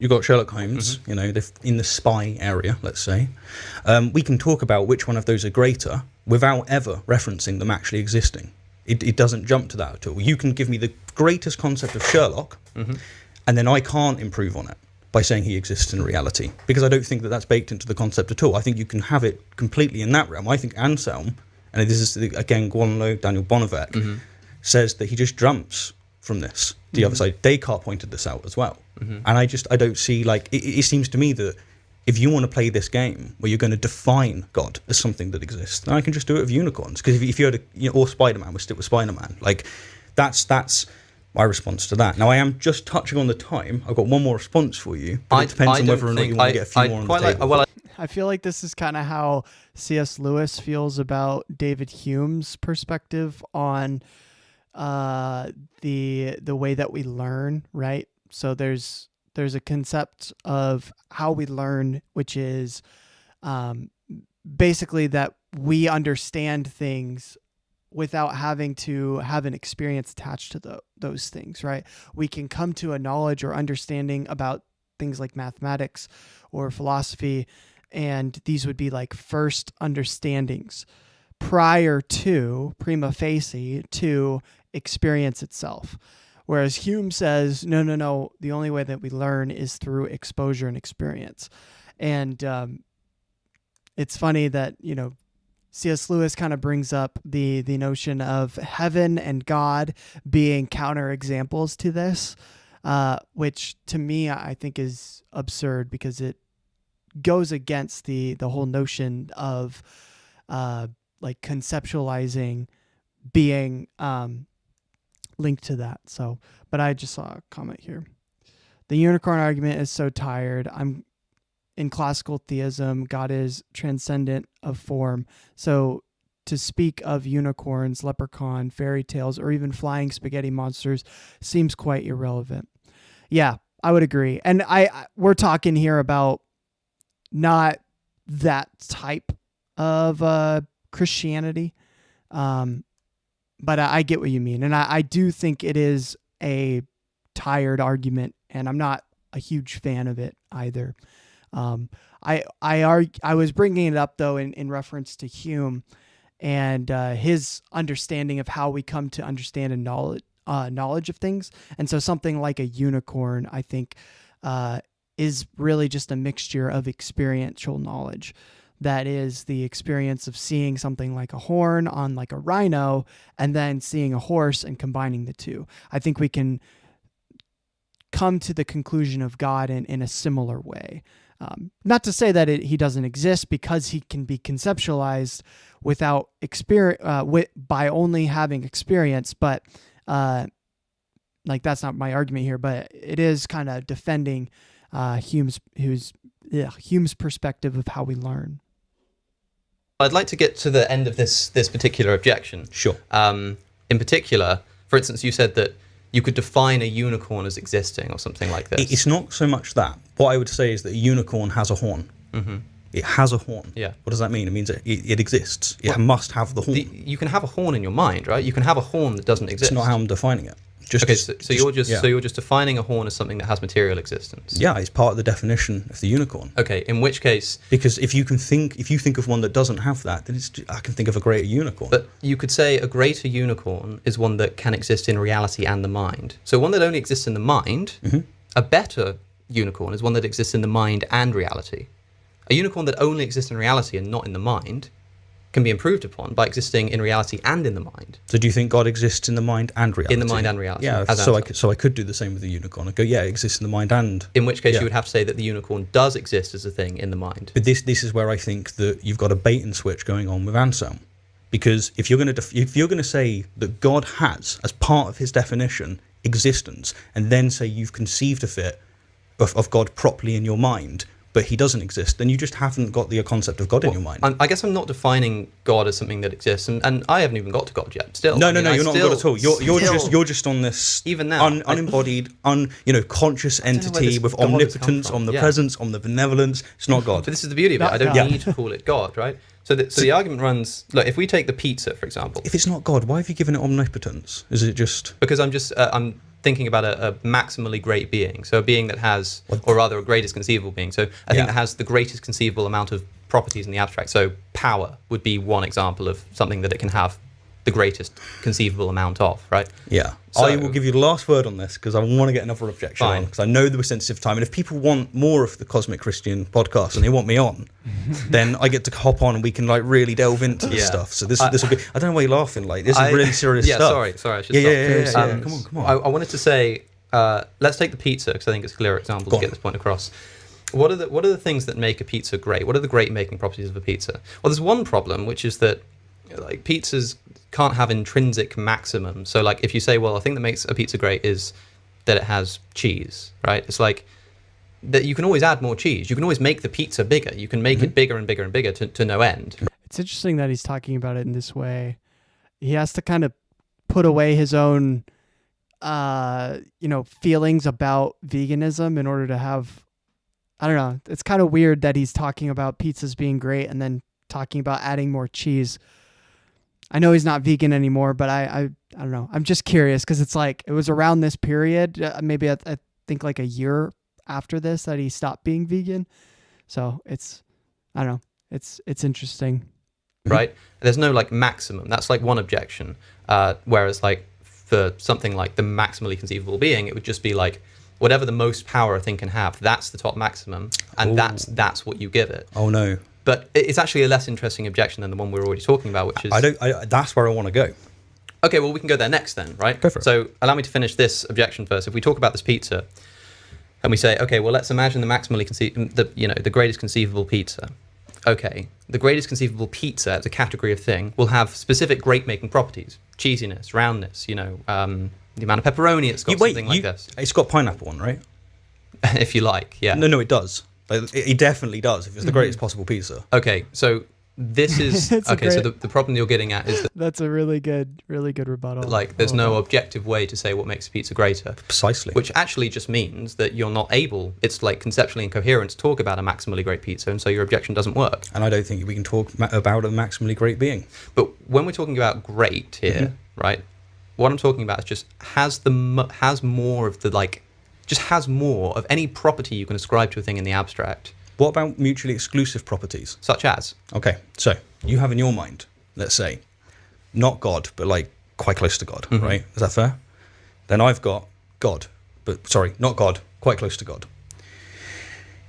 You've got Sherlock Holmes, you know, in the spy area, let's say. We can talk about which one of those are greater without ever referencing them actually existing. It doesn't jump to that at all. You can give me the greatest concept of Sherlock, and then I can't improve on it by saying he exists in reality, because I don't think that that's baked into the concept at all. I think you can have it completely in that realm. I think Anselm, and this is, again, Guanlo, Daniel Bonnevet, says that he just jumps from this to the other side. Descartes pointed this out as well. And I don't see, like, it seems to me that if you want to play this game where you're going to define God as something that exists, then I can just do it with unicorns. Because if you had or Spider-Man, we'll stick with Spider-Man. Like, that's my response to that. Now, I am just touching on the time. I've got one more response for you, but it depends on whether or not you want to get a few more on the table. I feel like this is kind of how C.S. Lewis feels about David Hume's perspective on the way that we learn, right? So there's a concept of how we learn, which is basically that we understand things without having to have an experience attached to those things, right? We can come to a knowledge or understanding about things like mathematics or philosophy, and these would be like first understandings prior to, prima facie, to experience itself. Whereas Hume says, no, the only way that we learn is through exposure and experience. And it's funny that, C.S. Lewis kind of brings up the notion of heaven and God being counterexamples to this, which to me I think is absurd because it goes against the whole notion of like conceptualizing being linked to that. So, but I just saw a comment here. The unicorn argument is so tired. I'm in classical theism, God is transcendent of form. So to speak of unicorns, leprechaun, fairy tales, or even flying spaghetti monsters seems quite irrelevant. Yeah, I would agree. And we're talking here about not that type of Christianity. But I get what you mean. And I do think it is a tired argument, and I'm not a huge fan of it either. I was bringing it up though in reference to Hume and his understanding of how we come to understand and knowledge of things. And so something like a unicorn, I think, is really just a mixture of experiential knowledge. That is the experience of seeing something like a horn on like a rhino and then seeing a horse and combining the two. I think we can come to the conclusion of God in a similar way. Not to say that he doesn't exist, because he can be conceptualized without experience, by only having experience, but like that's not my argument here, but it is kind of defending Hume's perspective of how we learn. I'd like to get to the end of this particular objection. Sure. In particular, for instance, you said that you could define a unicorn as existing or something like this. It's not so much that. What I would say is that a unicorn has a horn. Mm-hmm. It has a horn. Yeah. What does that mean? It means it exists. It must have the horn. You can have a horn in your mind, right? You can have a horn that doesn't exist. It's not how I'm defining it. So you're just defining a horn as something that has material existence. Yeah, it's part of the definition of the unicorn. Okay, in which case, because if you think of one that doesn't have that, then I can think of a greater unicorn. But you could say a greater unicorn is one that can exist in reality and the mind. So one that only exists in the mind, mm-hmm. A better unicorn is one that exists in the mind and reality. A unicorn that only exists in reality and not in the mind can be improved upon by existing in reality and in the mind. So do you think God exists in the mind and reality? In the mind and reality. Yeah, so I could do the same with the unicorn. I'd go, yeah, it exists in the mind and... In which case you would have to say that the unicorn does exist as a thing in the mind. But this is where I think that you've got a bait and switch going on with Anselm. Because if you're going to say that God has, as part of his definition, existence, and then say you've conceived of it, of God properly in your mind, but he doesn't exist, then you just haven't got the concept of God in your mind. I guess I'm not defining God as something that exists, and I haven't even got to God yet. Still, no, you're not God at all. You're just on this even now unembodied, conscious entity with omnipotence, omnipresence, omnibenevolence. It's not God. But this is the beauty of it. I don't need to call it God, right? So the argument runs. Look, if we take the pizza, for example, if it's not God, why have you given it omnipotence? Is it just because I'm thinking about a maximally great being, so a being that has, or rather a greatest conceivable being, so I think that has the greatest conceivable amount of properties in the abstract. So power would be one example of something that it can have the greatest conceivable amount of, right? Yeah. So, I will give you the last word on this because I want to get another objection on, because I know that we're sensitive time, and if people want more of the Cosmic Christian podcast and they want me on, then I get to hop on and we can really delve into this stuff. So this will be. I don't know why you're laughing. This is really serious stuff. Sorry. I should stop. Yeah. Come on. I wanted to say, let's take the pizza because I think it's a clear example to get this point across. What are the things that make a pizza great? What are the great making properties of a pizza? Well, there's one problem, which is that pizzas can't have intrinsic maximum. So like if you say, well, I think that makes a pizza great is that it has cheese, right? It's like that you can always add more cheese. You can always make the pizza bigger. You can make it bigger and bigger and bigger to no end. It's interesting that he's talking about it in this way. He has to kind of put away his own, feelings about veganism in order to have, I don't know. It's kind of weird that he's talking about pizzas being great and then talking about adding more cheese. I know he's not vegan anymore, but I don't know. I'm just curious because it's like it was around this period, maybe I think like a year after this that he stopped being vegan. So I don't know. It's interesting. Right? There's no like maximum. That's like one objection. Whereas like for something like the maximally conceivable being, it would just be like whatever the most power a thing can have, that's the top maximum, and that's what you give it. Oh no. But it's actually a less interesting objection than the one we were already talking about, which is... That's where I want to go. Okay, well, we can go there next then, right? Go for it. So allow me to finish this objection first. If we talk about this pizza, and we say, okay, well, let's imagine the greatest conceivable pizza. Okay, the greatest conceivable pizza as a category of thing will have specific great-making properties. Cheesiness, roundness, the amount of pepperoni it's got, something like this. It's got pineapple on, right? If you like, yeah. No, it does. Like, it definitely does. If it's the greatest possible pizza. Okay, so this is okay. So the problem you're getting at is that that's a really good rebuttal. Like, there's no objective way to say what makes a pizza greater. Precisely. Which actually just means that you're not able. It's like conceptually incoherent to talk about a maximally great pizza, and so your objection doesn't work. And I don't think we can talk about a maximally great being. But when we're talking about great here, right? What I'm talking about is just has more of any property you can ascribe to a thing in the abstract. What about mutually exclusive properties? Such as? Okay, so you have in your mind, let's say, not God, but like quite close to God, right? Is that fair? Then I've got God, not God, quite close to God.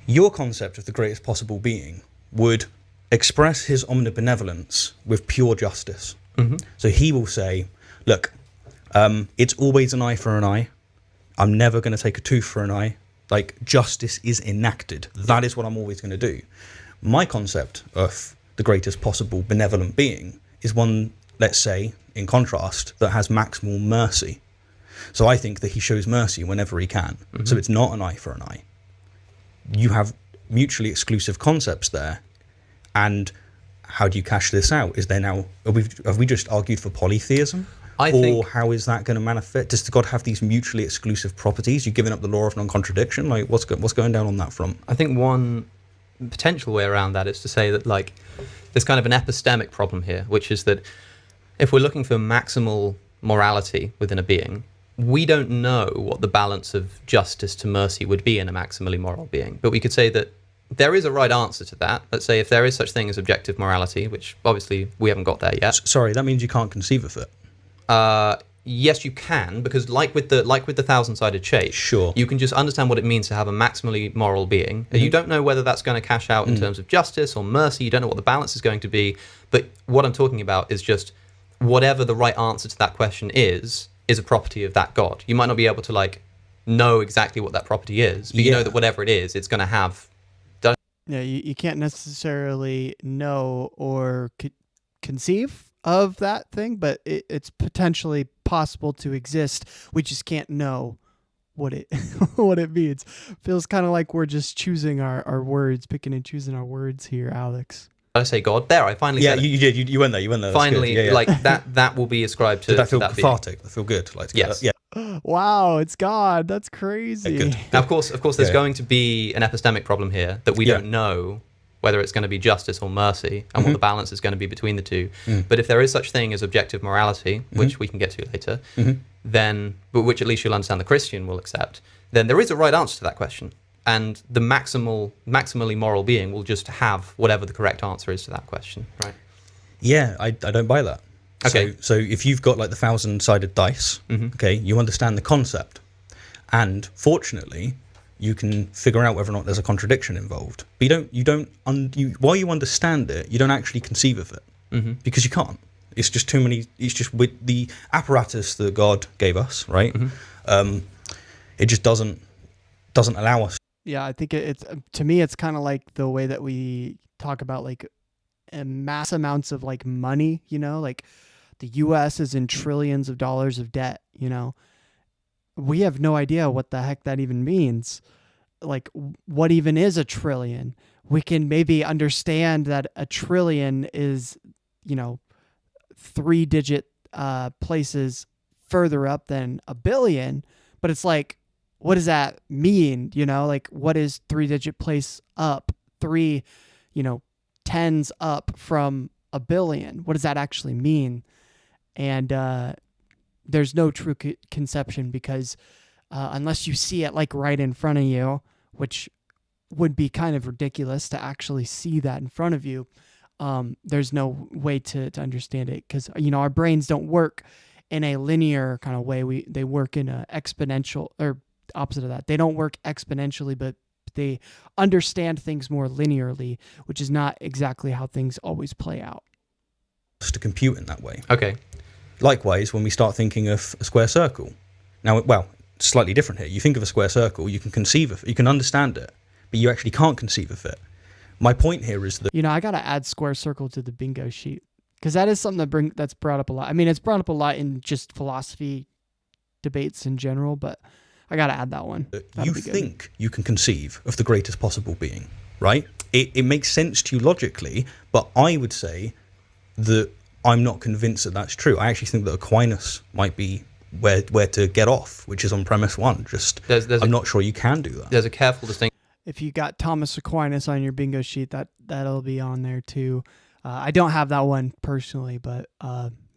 Your concept of the greatest possible being would express his omnibenevolence with pure justice. So he will say, look, it's always an eye for an eye. I'm never going to take a tooth for an eye. Like, justice is enacted. That is what I'm always going to do. My concept of the greatest possible benevolent being is one, let's say, in contrast, that has maximal mercy. So I think that he shows mercy whenever he can. So it's not an eye for an eye. You have mutually exclusive concepts there. And how do you cash this out? Is there now, have we just argued for polytheism? How is that going to manifest? Does God have these mutually exclusive properties? You've given up the law of non-contradiction? Like, what's going down on that front? I think one potential way around that is to say that, like, there's kind of an epistemic problem here, which is that if we're looking for maximal morality within a being, we don't know what the balance of justice to mercy would be in a maximally moral being. But we could say that there is a right answer to that. Let's say if there is such thing as objective morality, which obviously we haven't got there yet. Sorry, that means you can't conceive of it. Yes, you can, because like with the thousand-sided shape, sure, you can just understand what it means to have a maximally moral being. You don't know whether that's going to cash out in terms of justice or mercy. You don't know what the balance is going to be. But what I'm talking about is just whatever the right answer to that question is a property of that God. You might not be able to like know exactly what that property is, but you know that whatever it is, it's going to have. Yeah, you can't necessarily know or conceive of that thing, but it's potentially possible to exist. We just can't know what it what it means. Feels kind of like we're just choosing our words, picking and choosing our words here, Alex. I say God. There, I finally said it. You did. You went there. Finally, like that will be ascribed to. Did that feel that cathartic? That feel good? Like, yes. Yeah. Wow, it's God. That's crazy. Good. Now, of course, there's going to be an epistemic problem here that we don't know whether it's going to be justice or mercy and what the balance is going to be between the two. But if there is such thing as objective morality, which we can get to later, then, but which at least you'll understand the Christian will accept, then there is a right answer to that question. And the maximally moral being will just have whatever the correct answer is to that question, right? Yeah, I don't buy that. Okay. So if you've got like the thousand-sided dice, okay, you understand the concept. And fortunately, you can figure out whether or not there's a contradiction involved. But while you understand it, you don't actually conceive of it because you can't. It's just too many. It's just with the apparatus that God gave us, right? It just doesn't allow us. Yeah, I think it's to me, it's kind of like the way that we talk about like mass amounts of like money. Like the U.S. is in trillions of dollars of debt. We have no idea what the heck that even means. Like, what even is a trillion? We can maybe understand that a trillion is, 3-digit places further up than a billion, but it's like, what does that mean? Like, what is 3-digit place up? 3, tens up from a billion. What does that actually mean? And there's no true conception, because unless you see it like right in front of you, which would be kind of ridiculous to actually see that in front of you, there's no way to understand it, because our brains don't work in a linear kind of way. They work in a exponential, or opposite of that. They don't work exponentially, but they understand things more linearly, which is not exactly how things always play out. To compute in that way. Okay. Likewise, when we start thinking of a square circle, now, well, it's slightly different here. You think of a square circle, you can conceive of it, you can understand it, but you actually can't conceive of it. My point here is that I gotta add square circle to the bingo sheet, because that is something that's brought up a lot. I mean, it's brought up a lot in just philosophy debates in general, but I gotta add that one. You think you can conceive of the greatest possible being, right? It makes sense to you logically, but I would say that I'm not convinced that that's true. I actually think that Aquinas might be where to get off, which is on premise one. I'm not sure you can do that. There's a careful distinction. If you got Thomas Aquinas on your bingo sheet, that'll be on there too. I don't have that one personally, but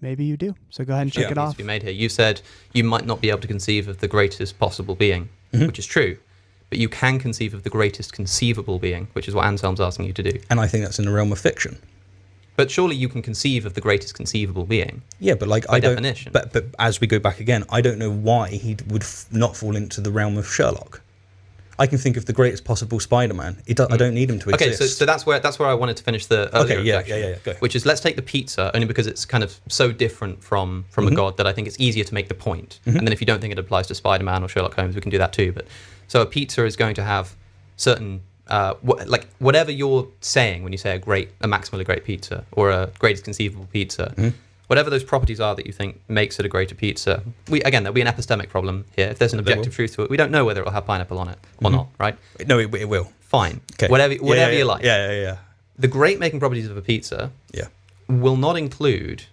maybe you do. So go ahead and check it off. To be made here. You said you might not be able to conceive of the greatest possible being, which is true, but you can conceive of the greatest conceivable being, which is what Anselm's asking you to do. And I think that's in the realm of fiction. But surely you can conceive of the greatest conceivable being. Yeah, but by definition. But as we go back again, I don't know why he would not fall into the realm of Sherlock. I can think of the greatest possible Spider-Man. I don't need him to exist. Okay, so that's where I wanted to finish the earlier objection. Go. Which is, let's take the pizza, only because it's kind of so different from a god that I think it's easier to make the point. And then if you don't think it applies to Spider-Man or Sherlock Holmes, we can do that too. But so a pizza is going to have certain whatever you're saying when you say a maximally great pizza or a greatest conceivable pizza. Whatever those properties are that you think makes it a greater pizza, there'll be an epistemic problem here. If there's an objective truth to it, we don't know whether it'll have pineapple on it or not, right? No, it will. Fine. Okay. Whatever you like. Yeah. The great making properties of a pizza will not include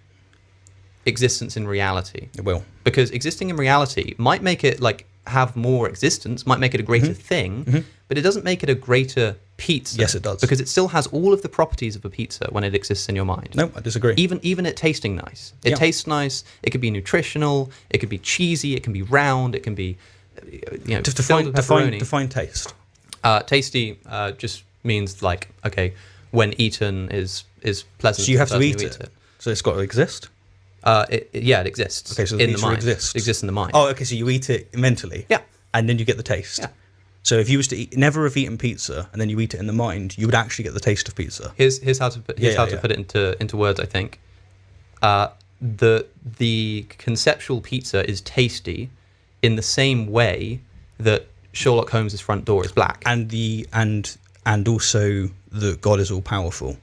existence in reality. It will. Because existing in reality might make it have more existence, might make it a greater thing, but it doesn't make it a greater pizza. Yes, it does. Because it still has all of the properties of a pizza when it exists in your mind. No, I disagree. Even it tasting nice. It tastes nice. It could be nutritional. It could be cheesy. It can be round. It can be, filled with pepperoni. Define taste. Tasty just means when eaten is pleasant. So you have to eat it. So it's got to exist. It exists. Okay, so in the mind. Exists. It exists in the mind. Oh, okay. So you eat it mentally. Yeah. And then you get the taste. Yeah. So if you was to never have eaten pizza and then you eat it in the mind, you would actually get the taste of pizza. Here's how to put it into words. I think the conceptual pizza is tasty in the same way that Sherlock Holmes' front door is black, and also that God is all powerful.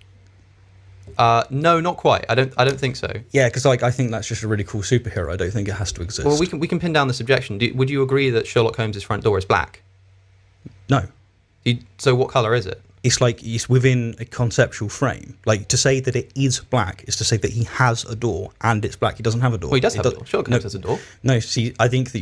No, not quite. I don't think so. Yeah, because I think that's just a really cool superhero. I don't think it has to exist. Well, we can pin down this objection. Would you agree that Sherlock Holmes' front door is black? No. So what color is it? It's within a conceptual frame. To say that it is black is to say that he has a door and it's black. He doesn't have a door. Well, he does have a door. Sherlock Holmes has a door. No, see, I think that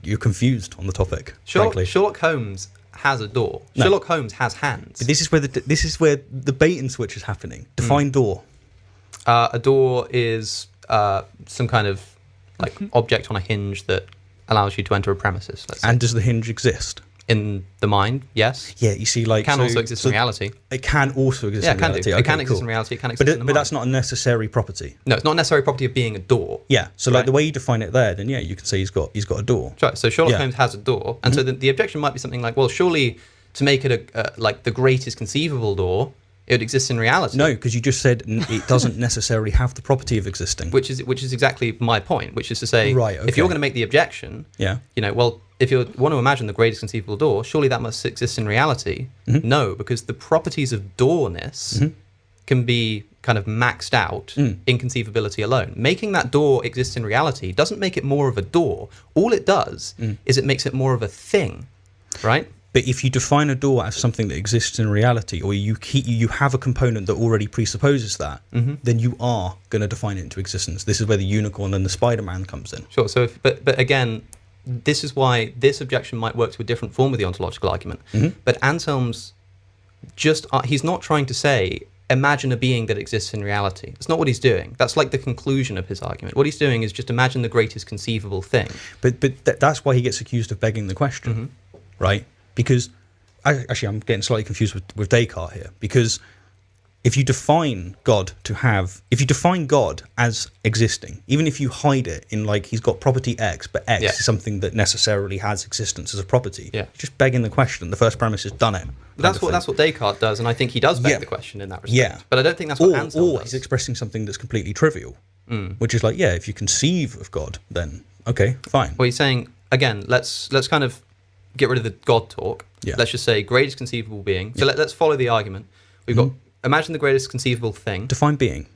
you're confused on the topic. Sherlock Holmes has a door. No. Sherlock Holmes has hands. This is where the bait and switch is happening. Define door. A door is some kind of object on a hinge that allows you to enter a premises. Let's say. And does the hinge exist? In the mind, yes. Yeah, you see, it can also exist in reality. It can also exist in reality. It can exist in reality. It can exist in the mind. But that's not a necessary property. No, it's not a necessary property of being a door. Yeah, so the way you define it there, then you can say he's got a door. Right. So Sherlock Holmes has a door, and so the objection might be something like, well, surely to make it the greatest conceivable door, it would exist in reality. No, because you just said it doesn't necessarily have the property of existing. Which is exactly my point, which is to say, right, okay. If you're going to make the objection, if you want to imagine the greatest conceivable door, surely that must exist in reality. No, because the properties of doorness can be kind of maxed out inconceivability alone. Making that door exist in reality doesn't make it more of a door. All it does is it makes it more of a thing, right? But if you define a door as something that exists in reality, or you have a component that already presupposes that, then you are going to define it into existence. This is where the unicorn and the Spider-Man comes in. Sure. So, but again, this is why this objection might work to a different form of the ontological argument. But Anselm's he's not trying to say, imagine a being that exists in reality. That's not what he's doing. That's like the conclusion of his argument. What he's doing is just imagine the greatest conceivable thing. But that's why he gets accused of begging the question, right? Because, actually, I'm getting slightly confused with Descartes here, because if you define God as existing, even if you hide it in, like, he's got property X, but X is something that necessarily has existence as a property, you're just begging the question. The first premise is done it. That's what Descartes does, and I think he does beg the question in that respect. Yeah. But I don't think that's what Anselm does. Or he's expressing something that's completely trivial, which is like, if you conceive of God, then okay, fine. Well, he's saying, again, let's kind of get rid of the God talk. Let's just say greatest conceivable being. So let's follow the argument. We've got imagine the greatest conceivable thing. Define being.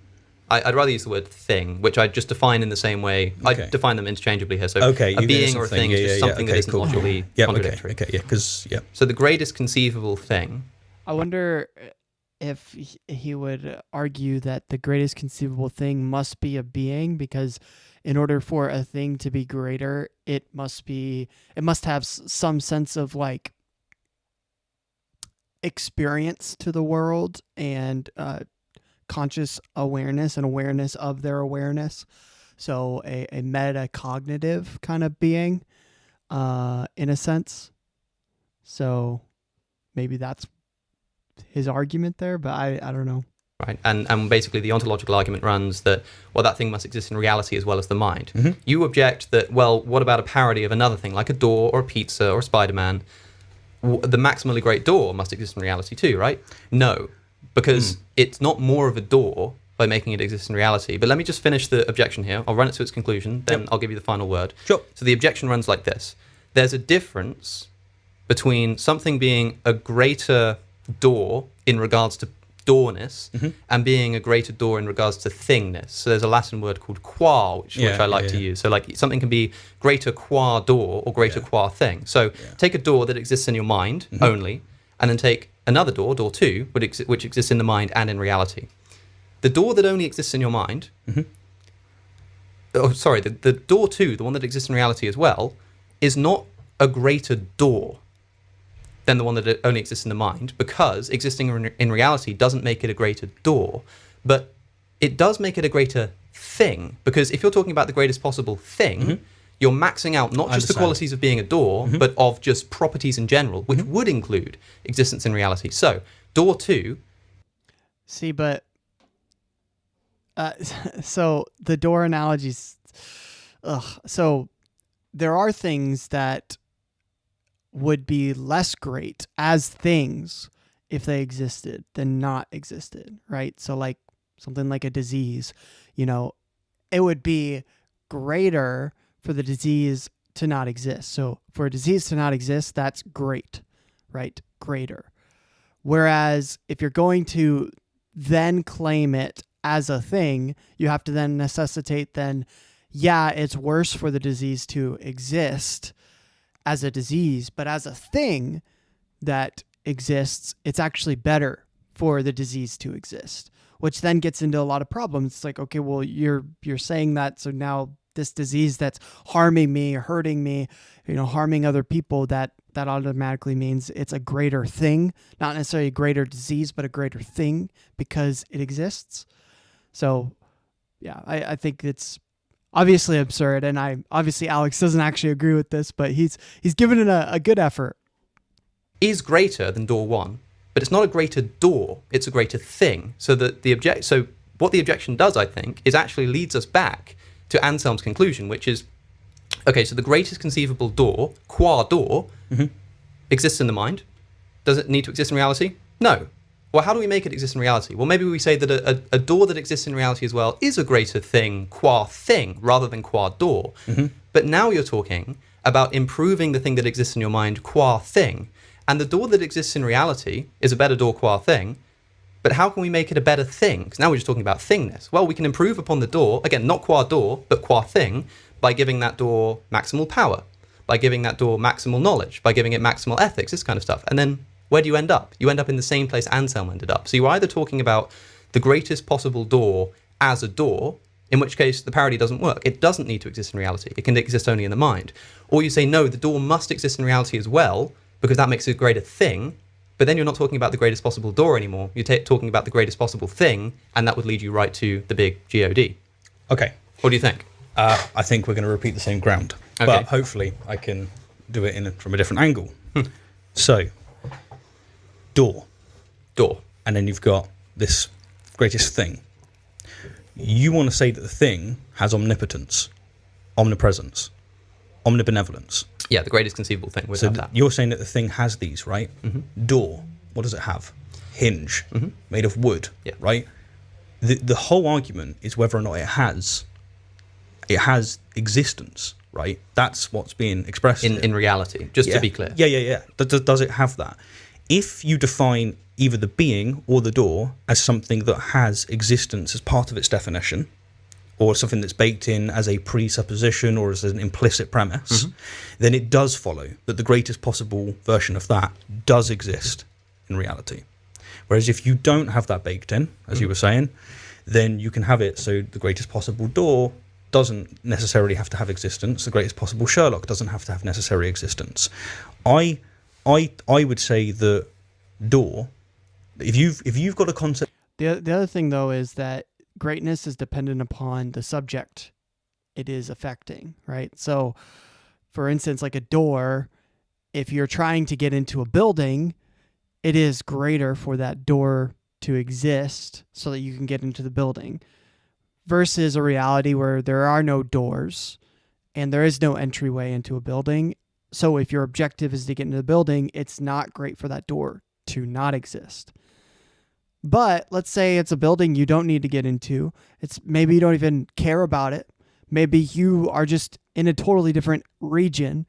I'd rather use the word thing, which I just define in the same way. I define them interchangeably here. So a being or a thing is just something that isn't logically contradictory. So the greatest conceivable thing. I wonder if he would argue that the greatest conceivable thing must be a being, because in order for a thing to be greater, it must have some sense of like experience to the world and conscious awareness and awareness of their awareness. So a metacognitive kind of being, in a sense. So maybe that's his argument there, but I don't know. Right, and basically the ontological argument runs that, well, that thing must exist in reality as well as the mind. You object that, well, what about a parody of another thing, like a door or a pizza or a Spider-Man? The maximally great door must exist in reality too, right? No, because it's not more of a door by making it exist in reality. But let me just finish the objection here. I'll run it to its conclusion, then I'll give you the final word. Sure. So the objection runs like this. There's a difference between something being a greater door in regards to doorness and being a greater door in regards to thingness. So there's a Latin word called qua, which I like to use. So like something can be greater qua door or greater qua thing. So take a door that exists in your mind only, and then take another door, door two, which exists in the mind and in reality. The door that only exists in your mind, the door two, the one that exists in reality as well, is not a greater door than the one that only exists in the mind, because existing in reality doesn't make it a greater door, but it does make it a greater thing. Because if you're talking about the greatest possible thing, you're maxing out not just the qualities of being a door, but of just properties in general, which would include existence in reality. So, door two. See, but so the door analogies. So there are things that would be less great as things if they existed than not existed, right? So like something like a disease, it would be greater for the disease to not exist. So for a disease to not exist, that's great, right? Greater. Whereas if you're going to then claim it as a thing, you have to then necessitate it's worse for the disease to exist as a disease, but as a thing that exists, it's actually better for the disease to exist, which then gets into a lot of problems. It's like, okay, well, you're saying that, so now this disease that's harming me, hurting me, harming other people, that automatically means it's a greater thing, not necessarily a greater disease, but a greater thing because it exists. So yeah, I think it's obviously absurd, and obviously Alex doesn't actually agree with this, but he's given it a good effort. Is greater than door one, but it's not a greater door, it's a greater thing. So so what the objection does, I think, is actually leads us back to Anselm's conclusion, which is, okay, so the greatest conceivable door, qua door, exists in the mind. Does it need to exist in reality? No. Well, how do we make it exist in reality? Well, maybe we say that a door that exists in reality as well is a greater thing, qua thing, rather than qua door. But now you're talking about improving the thing that exists in your mind, qua thing. And the door that exists in reality is a better door, qua thing. But how can we make it a better thing? Because now we're just talking about thingness. Well, we can improve upon the door, again, not qua door, but qua thing, by giving that door maximal power, by giving that door maximal knowledge, by giving it maximal ethics, this kind of stuff. And then where do you end up? You end up in the same place Anselm ended up. So you're either talking about the greatest possible door as a door, in which case the parody doesn't work. It doesn't need to exist in reality. It can exist only in the mind. Or you say, no, the door must exist in reality as well, because that makes it a greater thing. But then you're not talking about the greatest possible door anymore. You're talking about the greatest possible thing, and that would lead you right to the big God. Okay. What do you think? I think we're going to repeat the same ground, Okay. but hopefully I can do it from a different angle. So, door, and then you've got this greatest thing. You want to say that the thing has omnipotence, omnipresence, omnibenevolence. Yeah, the greatest conceivable thing would So have that. you're saying that the thing has these, right? Door, what does it have? Hinge, made of wood, Yeah. right? The whole argument is whether or not it has existence, right? That's what's being expressed In reality, just to be clear. Yeah. Does it have that? If you define either the being or the door as something that has existence as part of its definition, or something that's baked in as a presupposition or as an implicit premise, then it does follow that the greatest possible version of that does exist in reality. Whereas if you don't have that baked in, as you were saying, then you can have it so the greatest possible door doesn't necessarily have to have existence. The greatest possible Sherlock doesn't have to have necessary existence. I would say the door, if you've got a concept. The other thing though is that greatness is dependent upon the subject it is affecting, right? So, for instance, like a door, if you're trying to get into a building, it is greater for that door to exist so that you can get into the building, versus a reality where there are no doors and there is no entryway into a building. So if your objective is to get into the building, it's not great for that door to not exist. But let's say it's a building you don't need to get into. Maybe you don't even care about it. Maybe you are just in a totally different region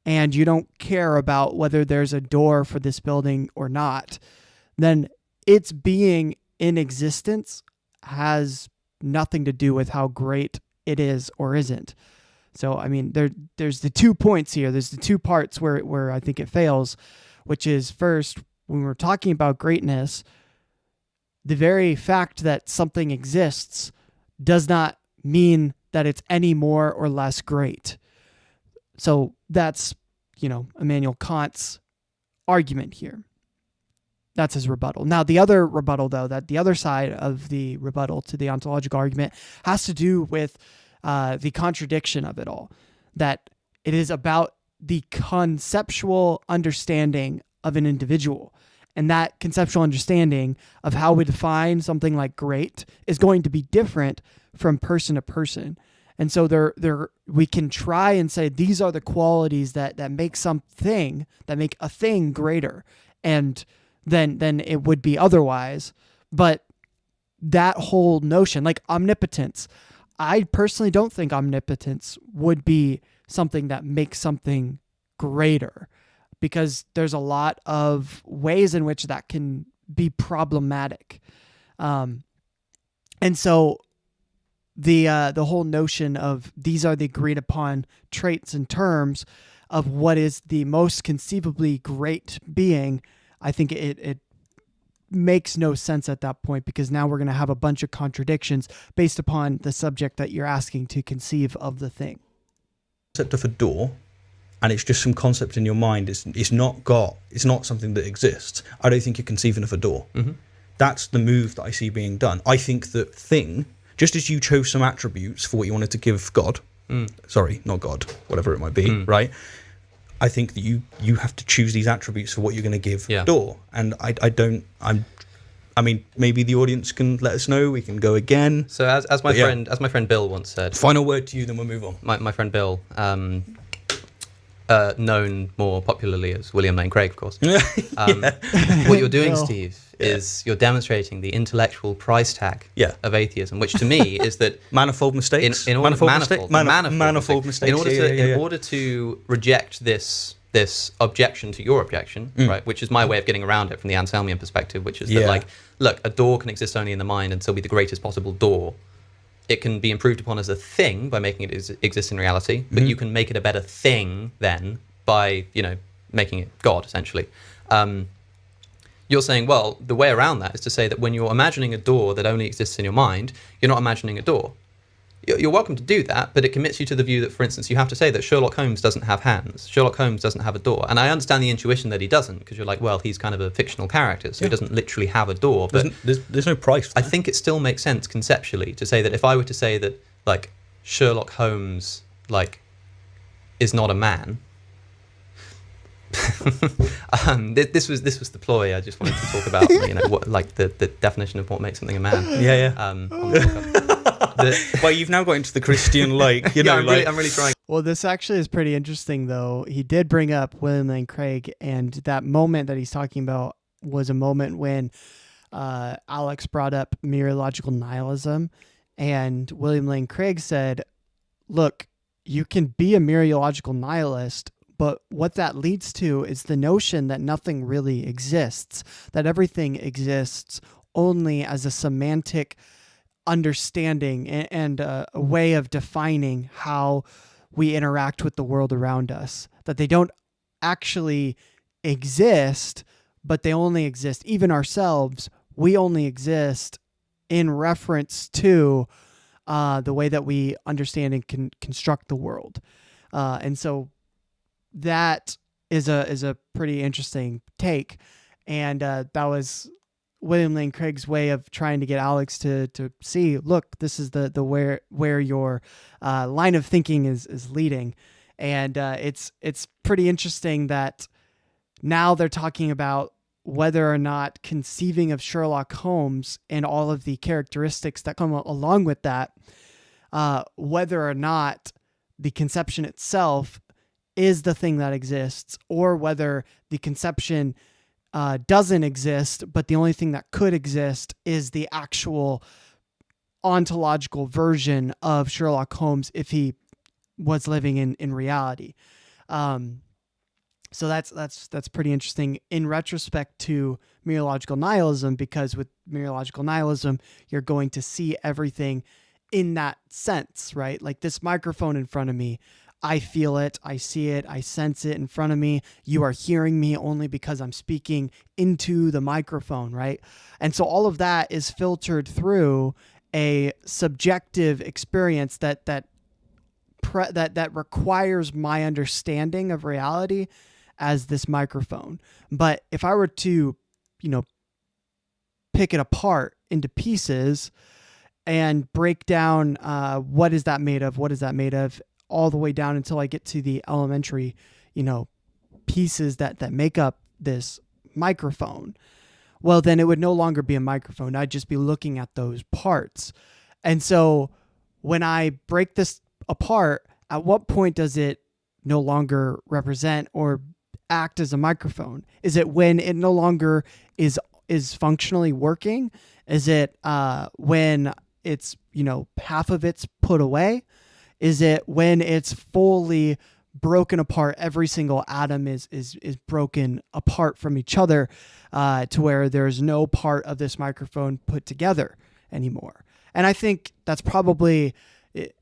and you don't care about whether there's a door for this building or not. Then its being in existence has nothing to do with how great it is or isn't. So, I mean, there's the 2 points here. There's the 2 parts where I think it fails, which is first, when we're talking about greatness, the very fact that something exists does not mean that it's any more or less great. So that's, Immanuel Kant's argument here. That's his rebuttal. Now, the other rebuttal, though, that the other side of the rebuttal to the ontological argument has to do with the contradiction of it all, that it is about the conceptual understanding of an individual. And that conceptual understanding of how we define something like great is going to be different from person to person. And so we can try and say these are the qualities that make a thing greater, and then it would be otherwise. But that whole notion, like omnipotence, I personally don't think omnipotence would be something that makes something greater, because there's a lot of ways in which that can be problematic. And so the whole notion of these are the agreed upon traits and terms of what is the most conceivably great being, I think it makes no sense at that point, because now we're going to have a bunch of contradictions based upon the subject that you're asking to conceive of the thing. Concept of a door, and it's just some concept in your mind. It's not something that exists. I don't think you're conceiving of a door. That's the move that I see being done. I think that thing, just as you chose some attributes for what you wanted to give God, sorry, not God, whatever it might be, right? I think that you have to choose these attributes for what you're going to give door. And I mean, maybe the audience can let us know. We can go again. So as my friend Bill once said. Final word to you, then we'll move on. My friend Bill, known more popularly as William Lane Craig, of course. What you're doing, Steve, is you're demonstrating the intellectual price tag of atheism, which to me is that manifold mistakes. Manifold mistakes. In order to reject this this objection to your objection, right? Which is my way of getting around it from the Anselmian perspective, which is that, like, look, a door can exist only in the mind and still be the greatest possible door. It can be improved upon as a thing by making it exist in reality, but you can make it a better thing then by, you know, making it God, essentially. You're saying, well, the way around that is to say that when you're imagining a door that only exists in your mind, you're not imagining a door. You're welcome to do that, but it commits you to the view that, for instance, you have to say that Sherlock Holmes doesn't have hands. Sherlock Holmes doesn't have a door. And I understand the intuition that he doesn't, because you're like, well, he's kind of a fictional character, so he doesn't literally have a door. But there's no price for that. I think it still makes sense conceptually to say that if I were to say that, like, Sherlock Holmes, like, is not a man... this was the ploy. I just wanted to talk about, you know, what, like, the definition of what makes something a man. Well, you've now got into the Christian, like, you know, I'm really trying. Well, this actually is pretty interesting, though. He did bring up William Lane Craig, and that moment that he's talking about was a moment when Alex brought up mereological nihilism, and William Lane Craig said, look, you can be a mereological nihilist, but what that leads to is the notion that nothing really exists, that everything exists only as a semantic understanding and a way of defining how we interact with the world around us, that they don't actually exist, but they only exist, even ourselves, we only exist in reference to the way that we understand and can construct the world. And so that is a pretty interesting take. And that was William Lane Craig's way of trying to get Alex to see, look, this is the where your line of thinking is leading. And it's pretty interesting that now they're talking about whether or not conceiving of Sherlock Holmes and all of the characteristics that come along with that, whether or not the conception itself is the thing that exists, or whether the conception doesn't exist, but the only thing that could exist is the actual ontological version of Sherlock Holmes if he was living in reality. So that's pretty interesting in retrospect to mereological nihilism, because with mereological nihilism, you're going to see everything in that sense, right? Like this microphone in front of me, I feel it, I see it, I sense it in front of me. You are hearing me only because I'm speaking into the microphone, right? And so all of that is filtered through a subjective experience that requires my understanding of reality as this microphone. But if I were to, pick it apart into pieces and break down what is that made of, all the way down until I get to the elementary, pieces that make up this microphone, well, then it would no longer be a microphone. I'd just be looking at those parts. And so when I break this apart, at what point does it no longer represent or act as a microphone? Is it when it no longer is functionally working? Is it when it's, half of it's put away? Is it when it's fully broken apart, every single atom is broken apart from each other to where there's no part of this microphone put together anymore? And I think that's probably,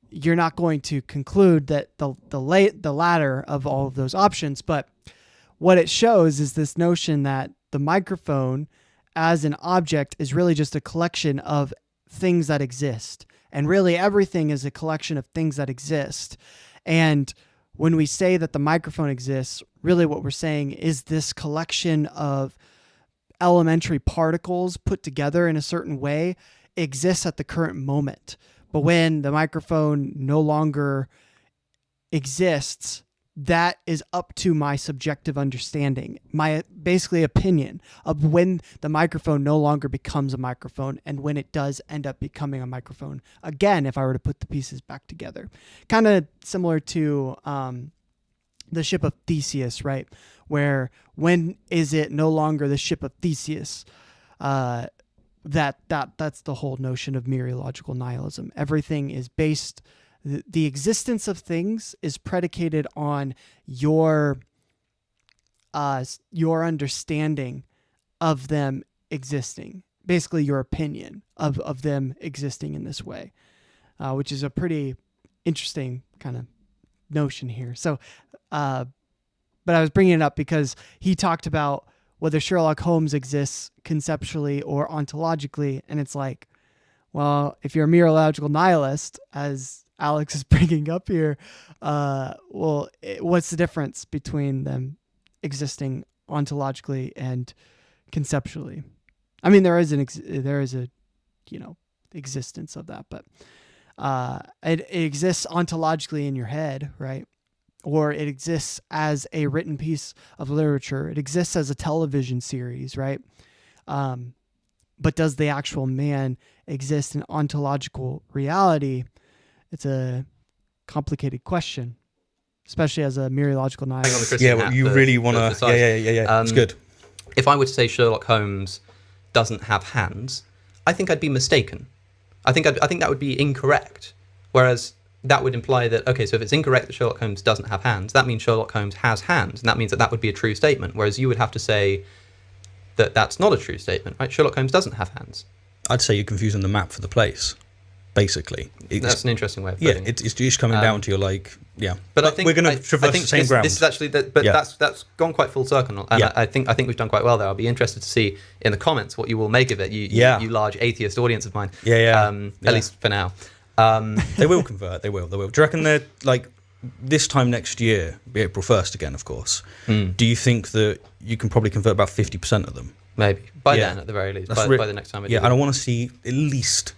you're not going to conclude that the latter of all of those options, but what it shows is this notion that the microphone as an object is really just a collection of things that exist. And really everything is a collection of things that exist. And when we say that the microphone exists, really what we're saying is this collection of elementary particles put together in a certain way exists at the current moment. But when the microphone no longer exists, that is up to my subjective understanding, my basically opinion of when the microphone no longer becomes a microphone and when it does end up becoming a microphone. Again, if I were to put the pieces back together, kind of similar to the ship of Theseus, right? Where when is it no longer the ship of Theseus? That's the whole notion of mereological nihilism. Everything is based. The existence of things is predicated on your your understanding of them existing, basically your opinion of them existing in this way, which is a pretty interesting kind of notion here. So, but I was bringing it up because he talked about whether Sherlock Holmes exists conceptually or ontologically. And it's like, well, if you're a mereological nihilist, as Alex is bringing up here, what's the difference between them existing ontologically and conceptually? I mean, there is a existence of that, but it exists ontologically in your head, right? Or it exists as a written piece of literature. It exists as a television series, right? But does the actual man exist in ontological reality? It's a complicated question, especially as a mereological nihilist. Yeah, well, you really want to... Yeah. It's good. If I were to say Sherlock Holmes doesn't have hands, I think I'd be mistaken. I think that would be incorrect. Whereas that would imply that, okay, so if it's incorrect that Sherlock Holmes doesn't have hands, that means Sherlock Holmes has hands, and that means that would be a true statement. Whereas you would have to say that that's not a true statement, right? Sherlock Holmes doesn't have hands. I'd say you're confusing the map for the place, basically. That's an interesting way of putting it. It's just coming down to your, But I think we're going to traverse the same ground. This is actually, that's gone quite full circle, and I think we've done quite well there. I'll be interested to see in the comments what you will make of it, you large atheist audience of mine. At least for now. They will convert. They will. Do you reckon they're this time next year, be April 1st again, of course? Do you think that you can probably convert about 50% of them? Maybe by then, at the very least. By the next time. And I want to see at least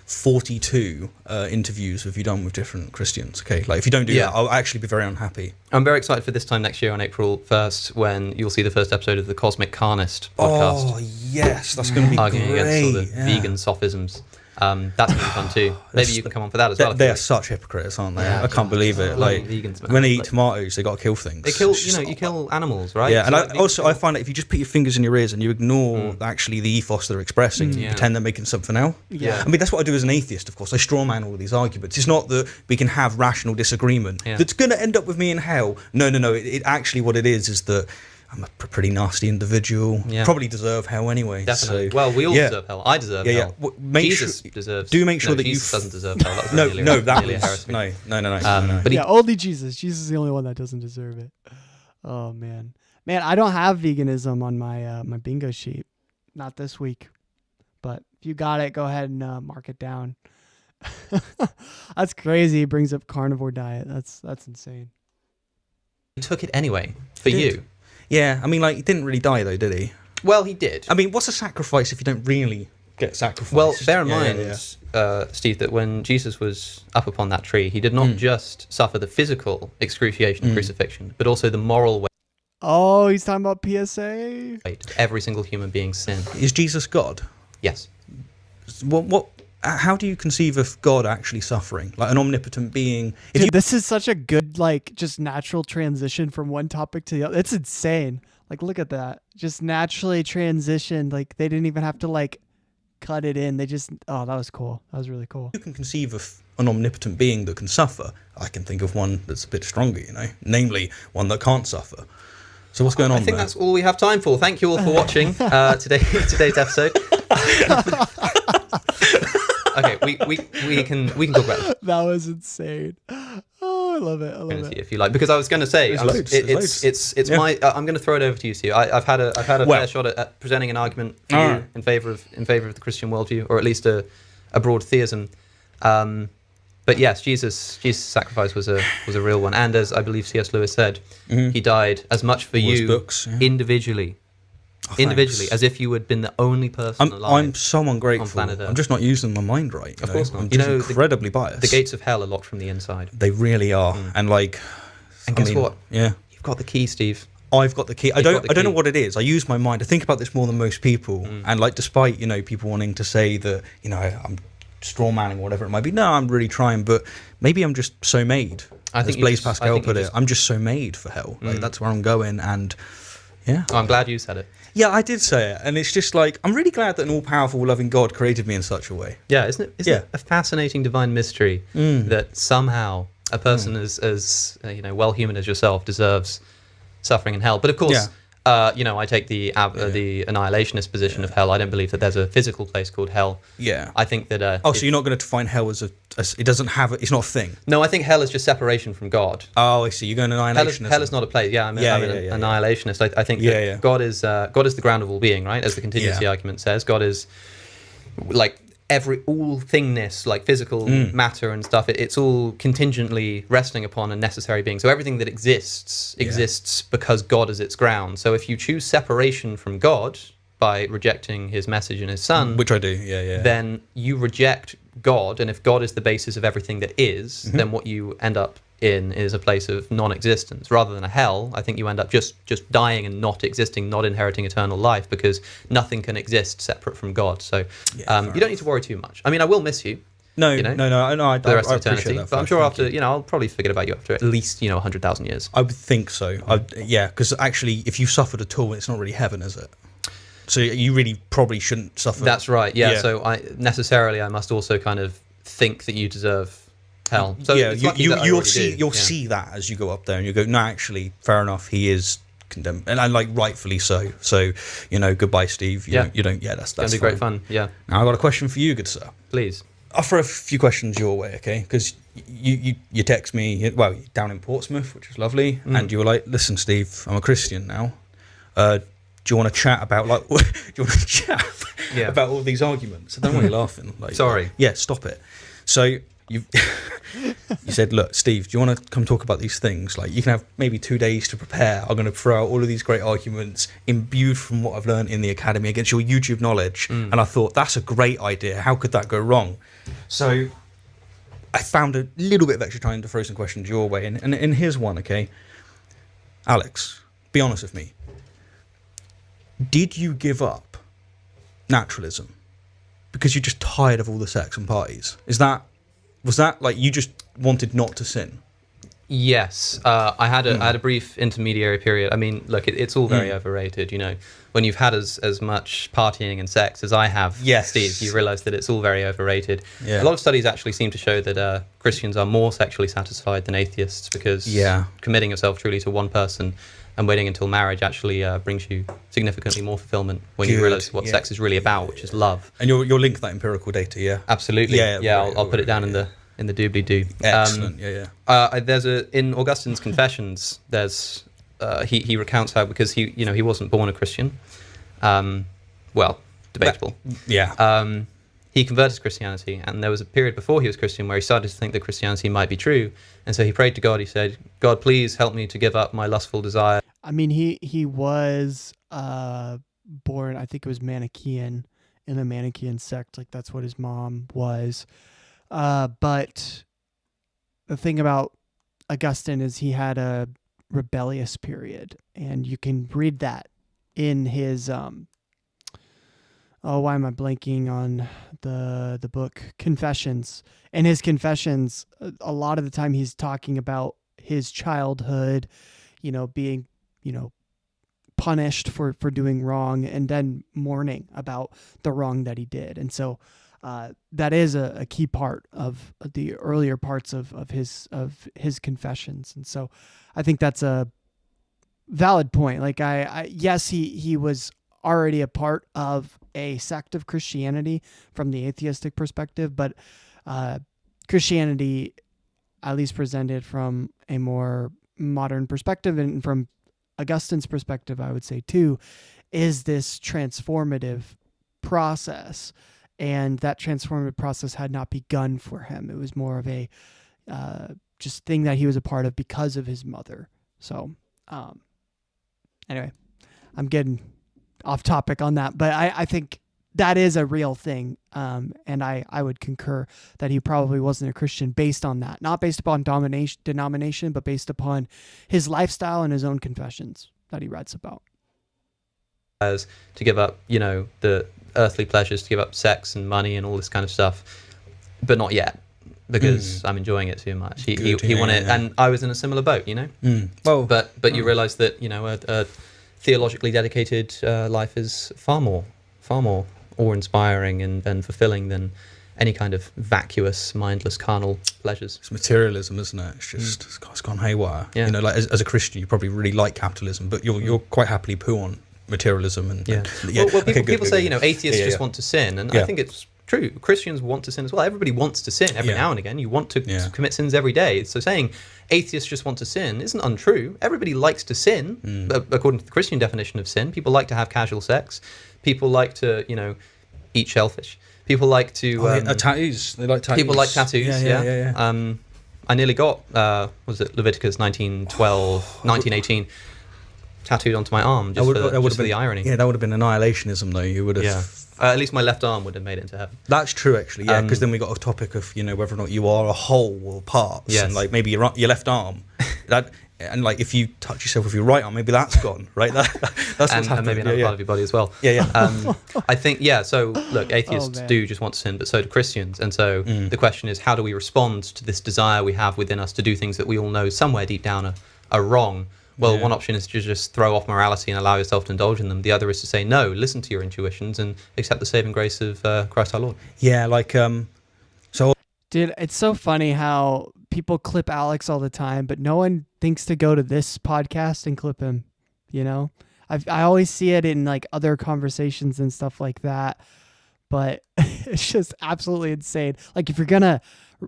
42 interviews have you done with different Christians. Okay, if you don't do that, I'll actually be very unhappy. I'm very excited for this time next year on April 1st when you'll see the first episode of the Cosmic Carnist podcast. Oh yes, that's going to be arguing great. Against all the vegan sophisms. That's going to be fun too. Maybe you can come on for that as well. They are such hypocrites, aren't they? I can't believe it. Vegans, man. When they eat tomatoes, they got to kill things. They kill, you kill animals, right? Yeah, and I find that if you just put your fingers in your ears and you ignore actually the ethos they're expressing, you pretend they're making something else. Yeah. I mean, that's what I do as an atheist, of course. I strawman all these arguments. It's not that we can have rational disagreement that's going to end up with me in hell. No. It actually what it is that I'm a pretty nasty individual. Yeah. Probably deserve hell anyway. Definitely. So, well, we all deserve hell. I deserve hell. Well, Jesus deserves. Do make sure that Jesus doesn't deserve hell. That was no. But only Jesus. Jesus is the only one that doesn't deserve it. Oh man, I don't have veganism on my my bingo sheet. Not this week. But if you got it, go ahead and mark it down. That's crazy. He brings up carnivore diet. That's insane. He took it anyway for you. Yeah, I mean, he didn't really die though, did he? Well, he did. I mean, what's a sacrifice if you don't really get sacrificed? Well, bear in mind, Steve, that when Jesus was up upon that tree, he did not just suffer the physical excruciation of crucifixion, but also the moral weight. Oh, he's talking about PSA? Every single human being's sin. Is Jesus God? Yes. How do you conceive of God actually suffering? Like an omnipotent being? Dude, this is such a good, just natural transition from one topic to the other. It's insane. Look at that. Just naturally transitioned. They didn't even have to, cut it in. They just, that was cool. That was really cool. You can conceive of an omnipotent being that can suffer. I can think of one that's a bit stronger, namely one that can't suffer. So what's going on there? I think that's all we have time for. Thank you all for watching today's episode. Okay, we can talk about it. That was insane. Oh, I love it. If you like, because I was going to say, it's my. I'm going to throw it over to you, Steve. I've had a fair shot at presenting an argument for you in favor of the Christian worldview, or at least a broad theism. But yes, Jesus' sacrifice was a real one, and as I believe C.S. Lewis said, he died as much for you individually. Individually, as if you had been the only person alive. I'm so ungrateful. On planet Earth. I'm just not using my mind right. Of course not. I'm just incredibly biased. The gates of hell are locked from the inside. They really are. And guess what? Yeah. You've got the key, Steve. I've got the key. I don't know what it is. I use my mind. I think about this more than most people. And despite people wanting to say that I'm straw manning or whatever it might be. No, I'm really trying. But maybe I'm just so made. As Blaise Pascal put it, I'm just so made for hell. That's where I'm going. And yeah. I'm glad you said it. Yeah, I did say it, and it's just I'm really glad that an all-powerful, loving God created me in such a way. Yeah, isn't it a fascinating divine mystery that somehow a person as well-human as yourself deserves suffering in hell. But of course, Yeah. I take the annihilationist position of hell. I don't believe that there's a physical place called hell. Yeah. I think that. So you're not going to define hell as it doesn't have it's not a thing. No, I think hell is just separation from God. Oh, I see. You're going annihilationism. Hell is not a place. Yeah, I'm an annihilationist. I think that God is the ground of all being, right? As the contingency argument says, God is like all thingness, like physical matter and stuff. It's all contingently resting upon a necessary being. So everything that exists because God is its ground. So if you choose separation from God by rejecting his message and his son, which I do, then you reject God, and if God is the basis of everything that is, then what you end up in is a place of non-existence rather than a hell. I think you end up just dying and not existing, not inheriting eternal life, because nothing can exist separate from God. So you don't need to worry too much. I mean, I will miss you. No, you know, I the rest of eternity. appreciate that. But I'm sure after, I'll probably forget about you after at least 100,000 years. I would think so. Because actually, if you suffered at all, it's not really heaven, is it? So you really probably shouldn't suffer. That's right. Yeah. So I must also kind of think that you deserve hell. So you'll see that as you go up there, and you go, no, actually, fair enough, he is condemned, and like rightfully so. So goodbye, Steve. You don't. Yeah, that's gonna be great fun. Yeah. Now I got a question for you, good sir. Please. I'll throw a few questions your way, okay? Because you text me, well, down in Portsmouth, which is lovely, and you were like, listen, Steve, I'm a Christian now. Do you want to chat about about all these arguments? I don't want you laughing. Like, sorry. Yeah, stop it. So you said, look, Steve, do you want to come talk about these things? Like, you can have maybe 2 days to prepare. I'm going to throw out all of these great arguments imbued from what I've learned in the academy against your YouTube knowledge. And I thought, that's a great idea. How could that go wrong? So I found a little bit of extra time to throw some questions your way. And here's one, okay? Alex, be honest with me. Did you give up naturalism because you're just tired of all the sex and parties? Was that like you just wanted not to sin? Yes, I had a brief intermediary period. I mean, look, it's all very overrated. When you've had as much partying and sex as I have, Steve, you realise that it's all very overrated. Yeah. A lot of studies actually seem to show that Christians are more sexually satisfied than atheists because committing yourself truly to one person and waiting until marriage actually brings you significantly more fulfillment when you realise what sex is really about, which is love. And you'll link that empirical data, yeah? Absolutely. I'll put it down in the doobly-doo. Excellent. There's in Augustine's Confessions. There's he recounts how, because he wasn't born a Christian. Well, debatable. He converted to Christianity, and there was a period before he was Christian where he started to think that Christianity might be true, and so he prayed to God. He said, God, please help me to give up my lustful desire. I mean, he was born, I think it was Manichaean, in the Manichaean sect, like that's what his mom was. But the thing about Augustine is he had a rebellious period, and you can read that in his why am I blanking on the book Confessions? In his Confessions, a lot of the time he's talking about his childhood, being, punished for doing wrong, and then mourning about the wrong that he did. And so that is a key part of the earlier parts of his Confessions. And so I think that's a valid point. Like yes, he was already a part of a sect of Christianity from the atheistic perspective, but Christianity, at least presented from a more modern perspective, and from Augustine's perspective, I would say too, is this transformative process. And that transformative process had not begun for him. It was more of a just thing that he was a part of because of his mother. So anyway, I'm getting off topic on that, but I think that is a real thing. And I would concur that he probably wasn't a Christian based on that, not based upon denomination, but based upon his lifestyle and his own confessions that he writes about. As to give up, the earthly pleasures, to give up sex and money and all this kind of stuff, but not yet, because I'm enjoying it too much. He wanted, and I was in a similar boat, Well, but you realise that a theologically dedicated life is far more awe-inspiring and fulfilling than any kind of vacuous, mindless, carnal pleasures. It's materialism, isn't it? It's just it's gone haywire. Yeah. You know, like as a Christian, you probably really like capitalism, but you're quite happily poo on materialism. And People say, you know, atheists just want to sin, and I think it's true. Christians want to sin as well. Everybody wants to sin every now and again. You want to commit sins every day. So saying atheists just want to sin isn't untrue. Everybody likes to sin, according to the Christian definition of sin. People like to have casual sex. People like to, you know, eat shellfish. People like to tattoos. They like tattoos. People like tattoos. Yeah. I nearly got was it Leviticus 19:18 tattooed onto my arm just for the irony. Yeah, that would have been annihilationism, though. You would have. Yeah. At least my left arm would have made it into heaven. That's true, actually. Yeah, because then we got a topic of, you know, whether or not you are a whole or parts. Yes. And like maybe your left arm, and like if you touch yourself with your right arm, maybe that's gone, right? That's what's happening. And maybe another part of your body as well. Yeah. I think So look, atheists do just want to sin, but so do Christians. And so the question is, how do we respond to this desire we have within us to do things that we all know somewhere deep down are wrong? Well, one option is to just throw off morality and allow yourself to indulge in them. The other is to say no, listen to your intuitions and accept the saving grace of Christ our Lord. Yeah, like so. Dude, it's so funny how people clip Alex all the time, but no one thinks to go to this podcast and clip him. You know, I always see it in like other conversations and stuff like that, but it's just absolutely insane. Like if you're gonna,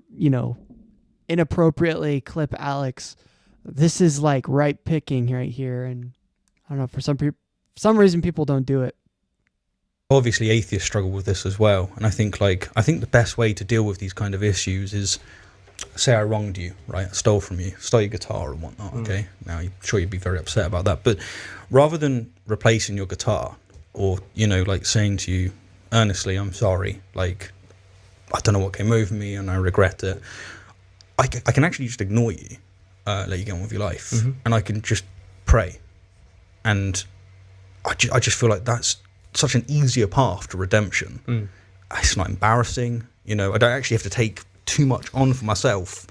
you know, inappropriately clip Alex, this is like right picking right here, and I don't know, for some reason people don't do it. Obviously atheists struggle with this as well, and I think the best way to deal with these kind of issues is, say I wronged you, right? I stole from you, stole your guitar and whatnot. Okay, now I'm sure you'd be very upset about that, but rather than replacing your guitar, or, you know, like saying to you earnestly, I'm sorry, like I don't know what came over me and I regret it, I can actually just ignore you, let you get on with your life, and I can just pray, and I just feel like that's such an easier path to redemption. It's not embarrassing, you know. I don't actually have to take too much on for myself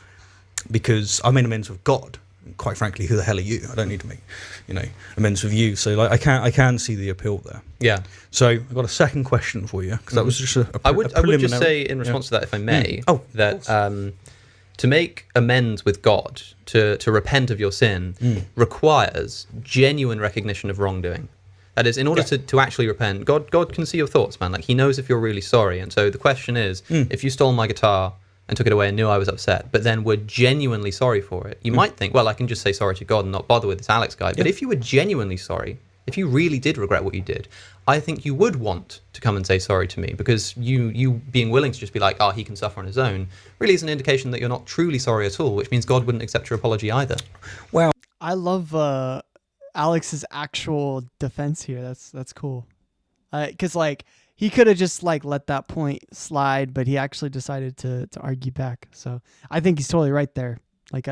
because I made amends with God. And quite frankly, who the hell are you? I don't need to make, you know, amends with you. So like I can see the appeal there. Yeah. So I've got a second question for you, because that was just I would just say in response to that, if I may, that to make amends with God, to repent of your sin, requires genuine recognition of wrongdoing. That is, in order to actually repent, God can see your thoughts, man. Like, he knows if you're really sorry. And so the question is, if you stole my guitar and took it away and knew I was upset, but then were genuinely sorry for it, you might think, well, I can just say sorry to God and not bother with this Alex guy. But if you were genuinely sorry, if you really did regret what you did, I think you would want to come and say sorry to me, because you being willing to just be like, he can suffer on his own, really is an indication that you're not truly sorry at all, which means God wouldn't accept your apology either. Well, I love Alex's actual defense here. That's cool. Because like he could have just like let that point slide, but he actually decided to argue back. So I think he's totally right there. Like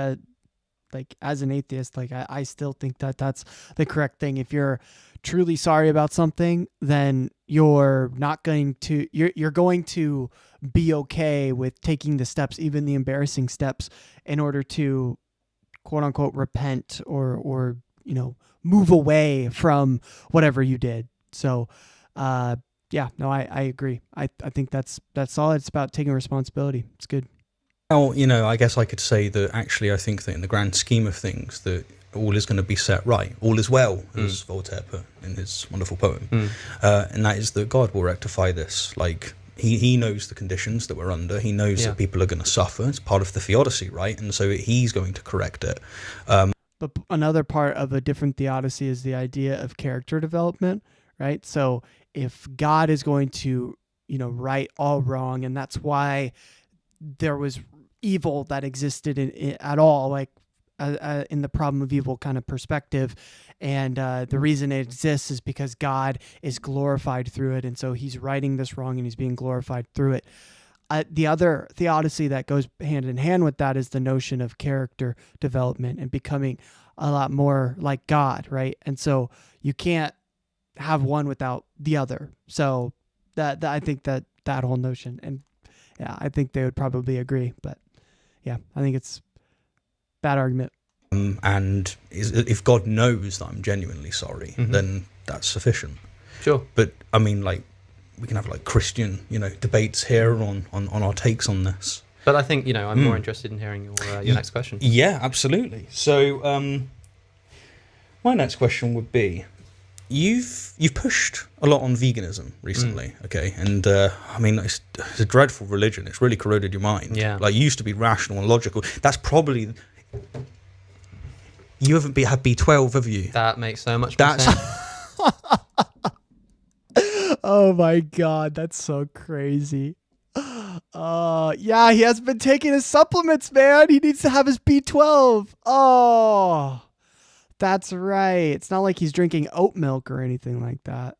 as an atheist, like I still think that that's the correct thing. If you're truly sorry about something, then you're not going to you're going to be okay with taking the steps, even the embarrassing steps, in order to quote unquote repent or you know, move away from whatever you did. So, I agree. I think that's solid. It's about taking responsibility. It's good. Well, you know, I guess I could say that actually I think that in the grand scheme of things, that all is going to be set right. All is well, as Voltaire put in his wonderful poem. And that is that God will rectify this. Like, he knows the conditions that we're under. He knows that people are going to suffer. It's part of the theodicy, right? And so he's going to correct it. But another part of a different theodicy is the idea of character development, right? So if God is going to, you know, right all wrong, and that's why there was evil that existed at all, like in the problem of evil kind of perspective, and the reason it exists is because God is glorified through it, and so he's righting this wrong and he's being glorified through it. The other theodicy that goes hand in hand with that is the notion of character development and becoming a lot more like God, right? And so you can't have one without the other. So that I think that whole notion, and yeah, I think they would probably agree. But yeah, I think it's bad argument. And if God knows that I'm genuinely sorry, then that's sufficient. Sure. But I mean, like, we can have like Christian, debates here on our takes on this. But I think, I'm more interested in hearing your next question. Yeah, absolutely. So my next question would be, you've pushed a lot on veganism recently, okay? And I mean, it's a dreadful religion. It's really corroded your mind. Yeah. Like, you used to be rational and logical. That's probably... You haven't had B12, have you? That makes so much more sense. Oh my God, that's so crazy. Yeah, he has been taking his supplements, man. He needs to have his B12. Oh, that's right. It's not like he's drinking oat milk or anything like that.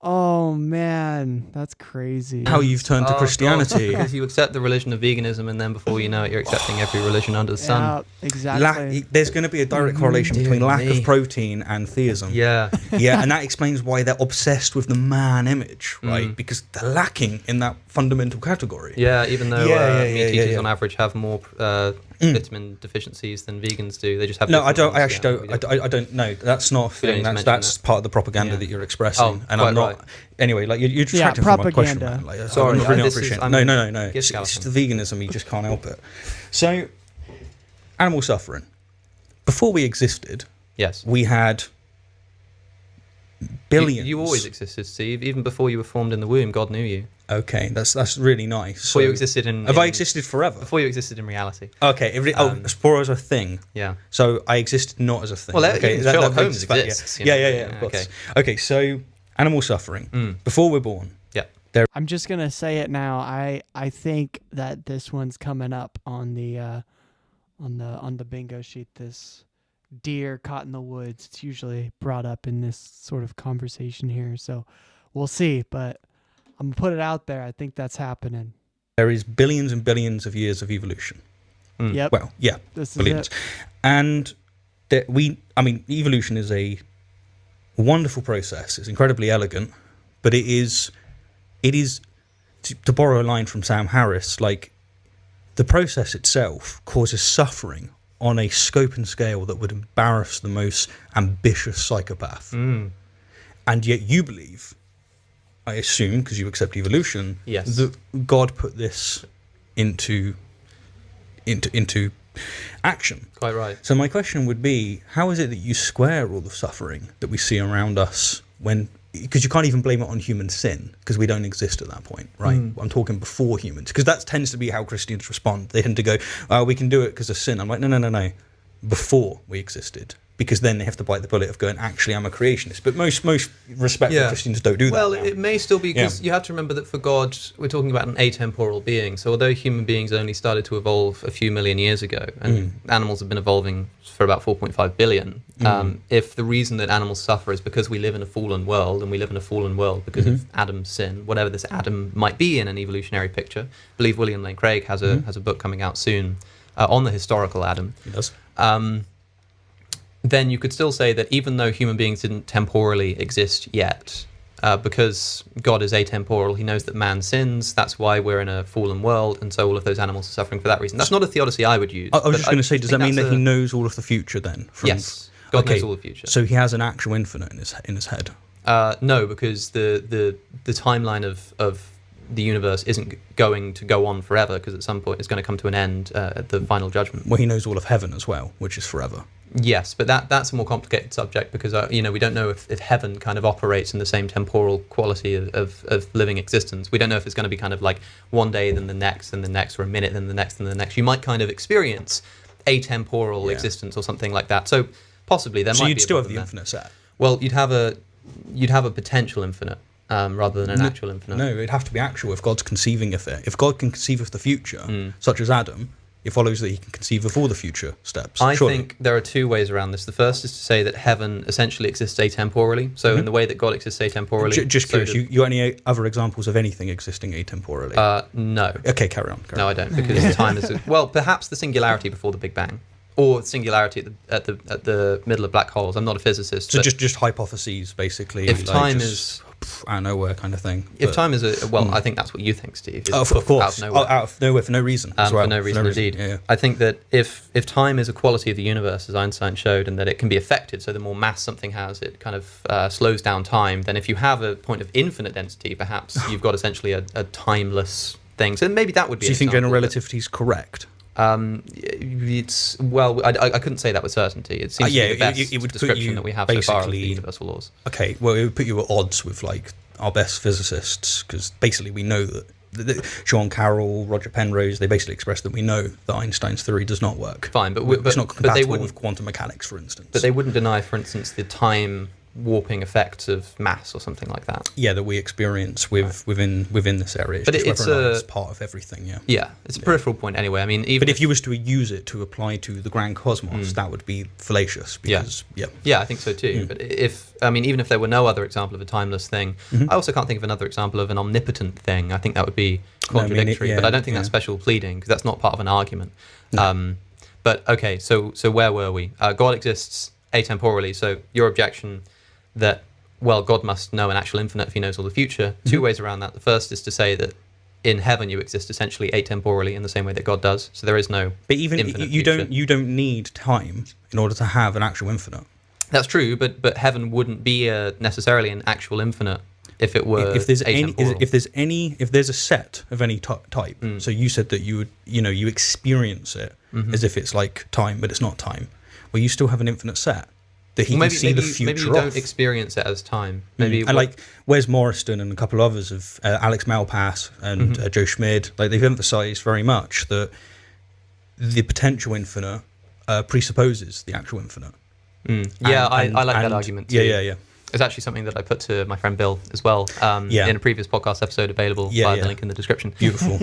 Oh man, that's crazy. How you've turned to Christianity. Because you accept the religion of veganism, and then before you know it, you're accepting every religion under the sun. Yeah, exactly. There's going to be a direct correlation between lack of protein and theism. Yeah. Yeah, and that explains why they're obsessed with the man image, right? Because they're lacking in that fundamental category. Yeah, even though meat eaters on average have more vitamin deficiencies than vegans do, they just have. No, I don't. ones. I actually don't. I don't know. That's not a thing. That's part of the propaganda that you're expressing, and I'm not. Right. Anyway, like you're distracting from my question, man. Like, sorry, I'm really not appreciating. No. It's just the veganism. You just can't help it. So, animal suffering. Before we existed, yes, we had billions. You always existed, Steve. Even before you were formed in the womb, God knew you. Okay, that's really nice. Before you existed in... Have I existed forever? Before you existed in reality. Okay, before as a thing. Yeah. So I existed not as a thing. Well, okay, Sherlock Holmes exists. Yeah, of course. Okay, so animal suffering. Before we're born. Yeah. I'm just gonna say it now. I think that this one's coming up on the bingo sheet. This deer caught in the woods. It's usually brought up in this sort of conversation here. So we'll see, but I'm gonna put it out there. I think that's happening. There is billions and billions of years of evolution. Yep. Well, yeah, billions. And evolution is a wonderful process. It's incredibly elegant, but it is to borrow a line from Sam Harris, like, the process itself causes suffering on a scope and scale that would embarrass the most ambitious psychopath. And yet you believe, I assume, because you accept evolution, yes, that God put this into action. Quite right. So my question would be, how is it that you square all the suffering that we see around us because you can't even blame it on human sin, because we don't exist at that point, right? I'm talking before humans, because that tends to be how Christians respond. They tend to go, we can do it because of sin. I'm like, no. Before we existed. Because then they have to bite the bullet of going, actually, I'm a creationist. But most respectful Christians don't do that. Well, it may still be, because you have to remember that for God, we're talking about an atemporal being. So although human beings only started to evolve a few million years ago, and animals have been evolving for about 4.5 billion, if the reason that animals suffer is because we live in a fallen world, and we live in a fallen world because of Adam's sin, whatever this Adam might be in an evolutionary picture, I believe William Lane Craig has a book coming out soon on the historical Adam. He does. Then you could still say that even though human beings didn't temporally exist yet, because God is atemporal, he knows that man sins, that's why we're in a fallen world, and so all of those animals are suffering for that reason. That's not a theodicy I would use. I was just going to say, does that mean that he knows all of the future then? Yes, God knows all the future. So he has an actual infinite in his head? No, because the timeline of the universe isn't going to go on forever, because at some point it's going to come to an end at the final judgment. Well, he knows all of heaven as well, which is forever. Yes, but that's a more complicated subject, because we don't know if heaven kind of operates in the same temporal quality of living existence. We don't know if it's going to be kind of like one day, then the next, or a minute, then the next, and the next. You might kind of experience atemporal existence or something like that. So possibly there might be. So you'd still have the infinite set. Well, you'd have a potential infinite. Rather than an actual infinite. No, it'd have to be actual if God's conceiving of it. If God can conceive of the future, such as Adam, it follows that he can conceive of all the future steps. I think there are two ways around this. The first is to say that heaven essentially exists atemporally. So in the way that God exists atemporally. Just curious, you got any other examples of anything existing atemporally? No. Okay, carry on. No, I don't, because time is... Well, perhaps the singularity before the Big Bang. Or singularity at the middle of black holes. I'm not a physicist. So just hypotheses, basically. If time is out of nowhere kind of thing. If time is I think that's what you think, Steve. Is Of poof, course, out of nowhere. out of nowhere for no reason. As well. For no reason, indeed. Yeah. I think that if time is a quality of the universe, as Einstein showed, and that it can be affected, so the more mass something has, it kind of slows down time, then if you have a point of infinite density, perhaps you've got essentially a timeless thing. So maybe that would be Do you think general relativity is correct? It's I couldn't say that with certainty. It seems to be the best it would description that we have so far of the universal laws. Okay, well, it would put you at odds with like our best physicists, because basically we know that Sean Carroll, Roger Penrose, they basically expressed that we know that Einstein's theory does not work. Fine, but it's not compatible they wouldn't, with quantum mechanics, for instance. But they wouldn't deny, for instance, the time warping effects of mass or something like that. Yeah, that we experience within this area. But it's part of everything. Yeah. Yeah, it's a peripheral point anyway. I mean, even if you was to use it to apply to the grand cosmos, that would be fallacious. Because, yeah, I think so too. But even if there were no other example of a timeless thing, I also can't think of another example of an omnipotent thing. I think that would be contradictory. But I don't think that's special pleading, because that's not part of an argument. No. But okay, so where were we? God exists atemporally. So your objection that, well, God must know an actual infinite if he knows all the future. Two ways around that. The first is to say that in heaven you exist essentially atemporally in the same way that God does. So there is no infinite future. You don't need time in order to have an actual infinite. That's true, but heaven wouldn't be necessarily an actual infinite if it were atemporal. If there's a set of any type. So you said that you experience it as if it's like time, but it's not time. Well, you still have an infinite set that he can see the future maybe you don't experience it as time. Maybe and like Wes Morriston and a couple others of Alex Malpass and Joe Schmid, like they've emphasised very much that the potential infinite presupposes the actual infinite. Yeah, I like that argument too. Yeah. It's actually something that I put to my friend Bill as well in a previous podcast episode available via the link in the description. Beautiful.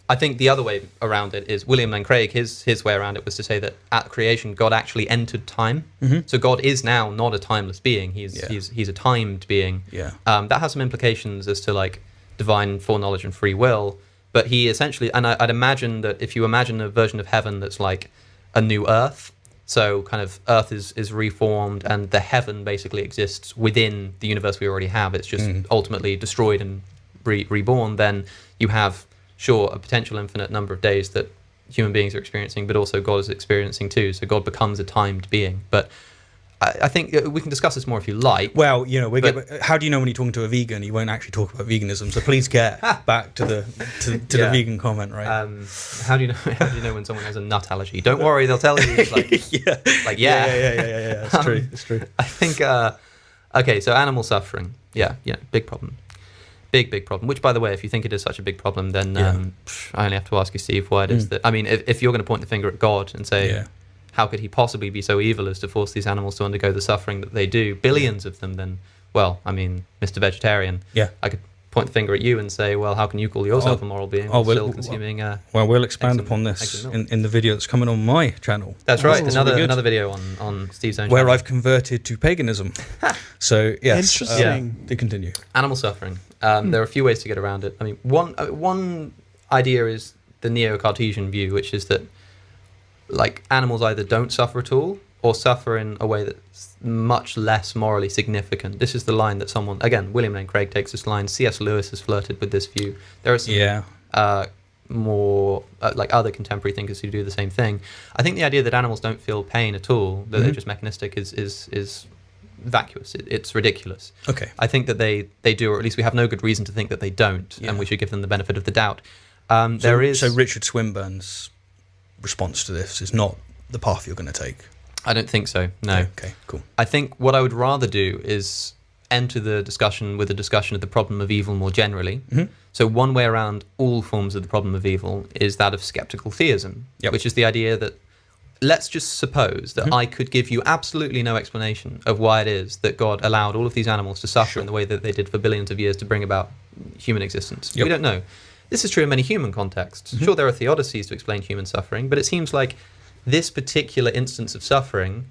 I think the other way around it is William Lane Craig, his way around it was to say that at creation, God actually entered time. So God is now not a timeless being. He's a timed being. Yeah. That has some implications as to like divine foreknowledge and free will. But he essentially, and I'd imagine that if you imagine a version of heaven that's like a new earth, so kind of earth is reformed and the heaven basically exists within the universe we already have. It's just ultimately destroyed and reborn. Then you have a potential infinite number of days that human beings are experiencing, but also God is experiencing too. So God becomes a timed being. But I think we can discuss this more if you like. Well, how do you know when you're talking to a vegan, you won't actually talk about veganism? So please get back to the the vegan comment, right? How do you know when someone has a nut allergy? Don't worry, they'll tell you. Yeah. It's true. It's true. I think. Okay, so animal suffering. Yeah, big problem. Big problem. Which, by the way, if you think it is such a big problem, then I only have to ask you, Steve, why it is that. I mean, if you're going to point the finger at God and say, how could he possibly be so evil as to force these animals to undergo the suffering that they do, billions of them, then, well, I mean, Mr. Vegetarian, I could point the finger at you and say, well, how can you call yourself a moral being still consuming we'll expand upon this in the video that's coming on my channel. That's right. Another video on Steve's own where channel. I've converted to paganism. So, yes. Interesting. To continue. Animal suffering. There are a few ways to get around it. I mean, one idea is the neo-Cartesian view, which is that like animals either don't suffer at all or suffer in a way that's much less morally significant. This is the line that someone, again, William Lane Craig takes this line. C.S. Lewis has flirted with this view. There are some more like other contemporary thinkers who do the same thing. I think the idea that animals don't feel pain at all, that they're just mechanistic, is vacuous. It's ridiculous. Okay. I think that they do, or at least we have no good reason to think that they don't, and we should give them the benefit of the doubt. So Richard Swinburne's response to this is not the path you're going to take. I don't think so. No. Okay. Cool. I think what I would rather do is enter the discussion with a discussion of the problem of evil more generally. So one way around all forms of the problem of evil is that of skeptical theism, which is the idea that let's just suppose that I could give you absolutely no explanation of why it is that God allowed all of these animals to suffer in the way that they did for billions of years to bring about human existence. We don't know. This is true in many human contexts. Sure, there are theodicies to explain human suffering, but it seems like this particular instance of suffering,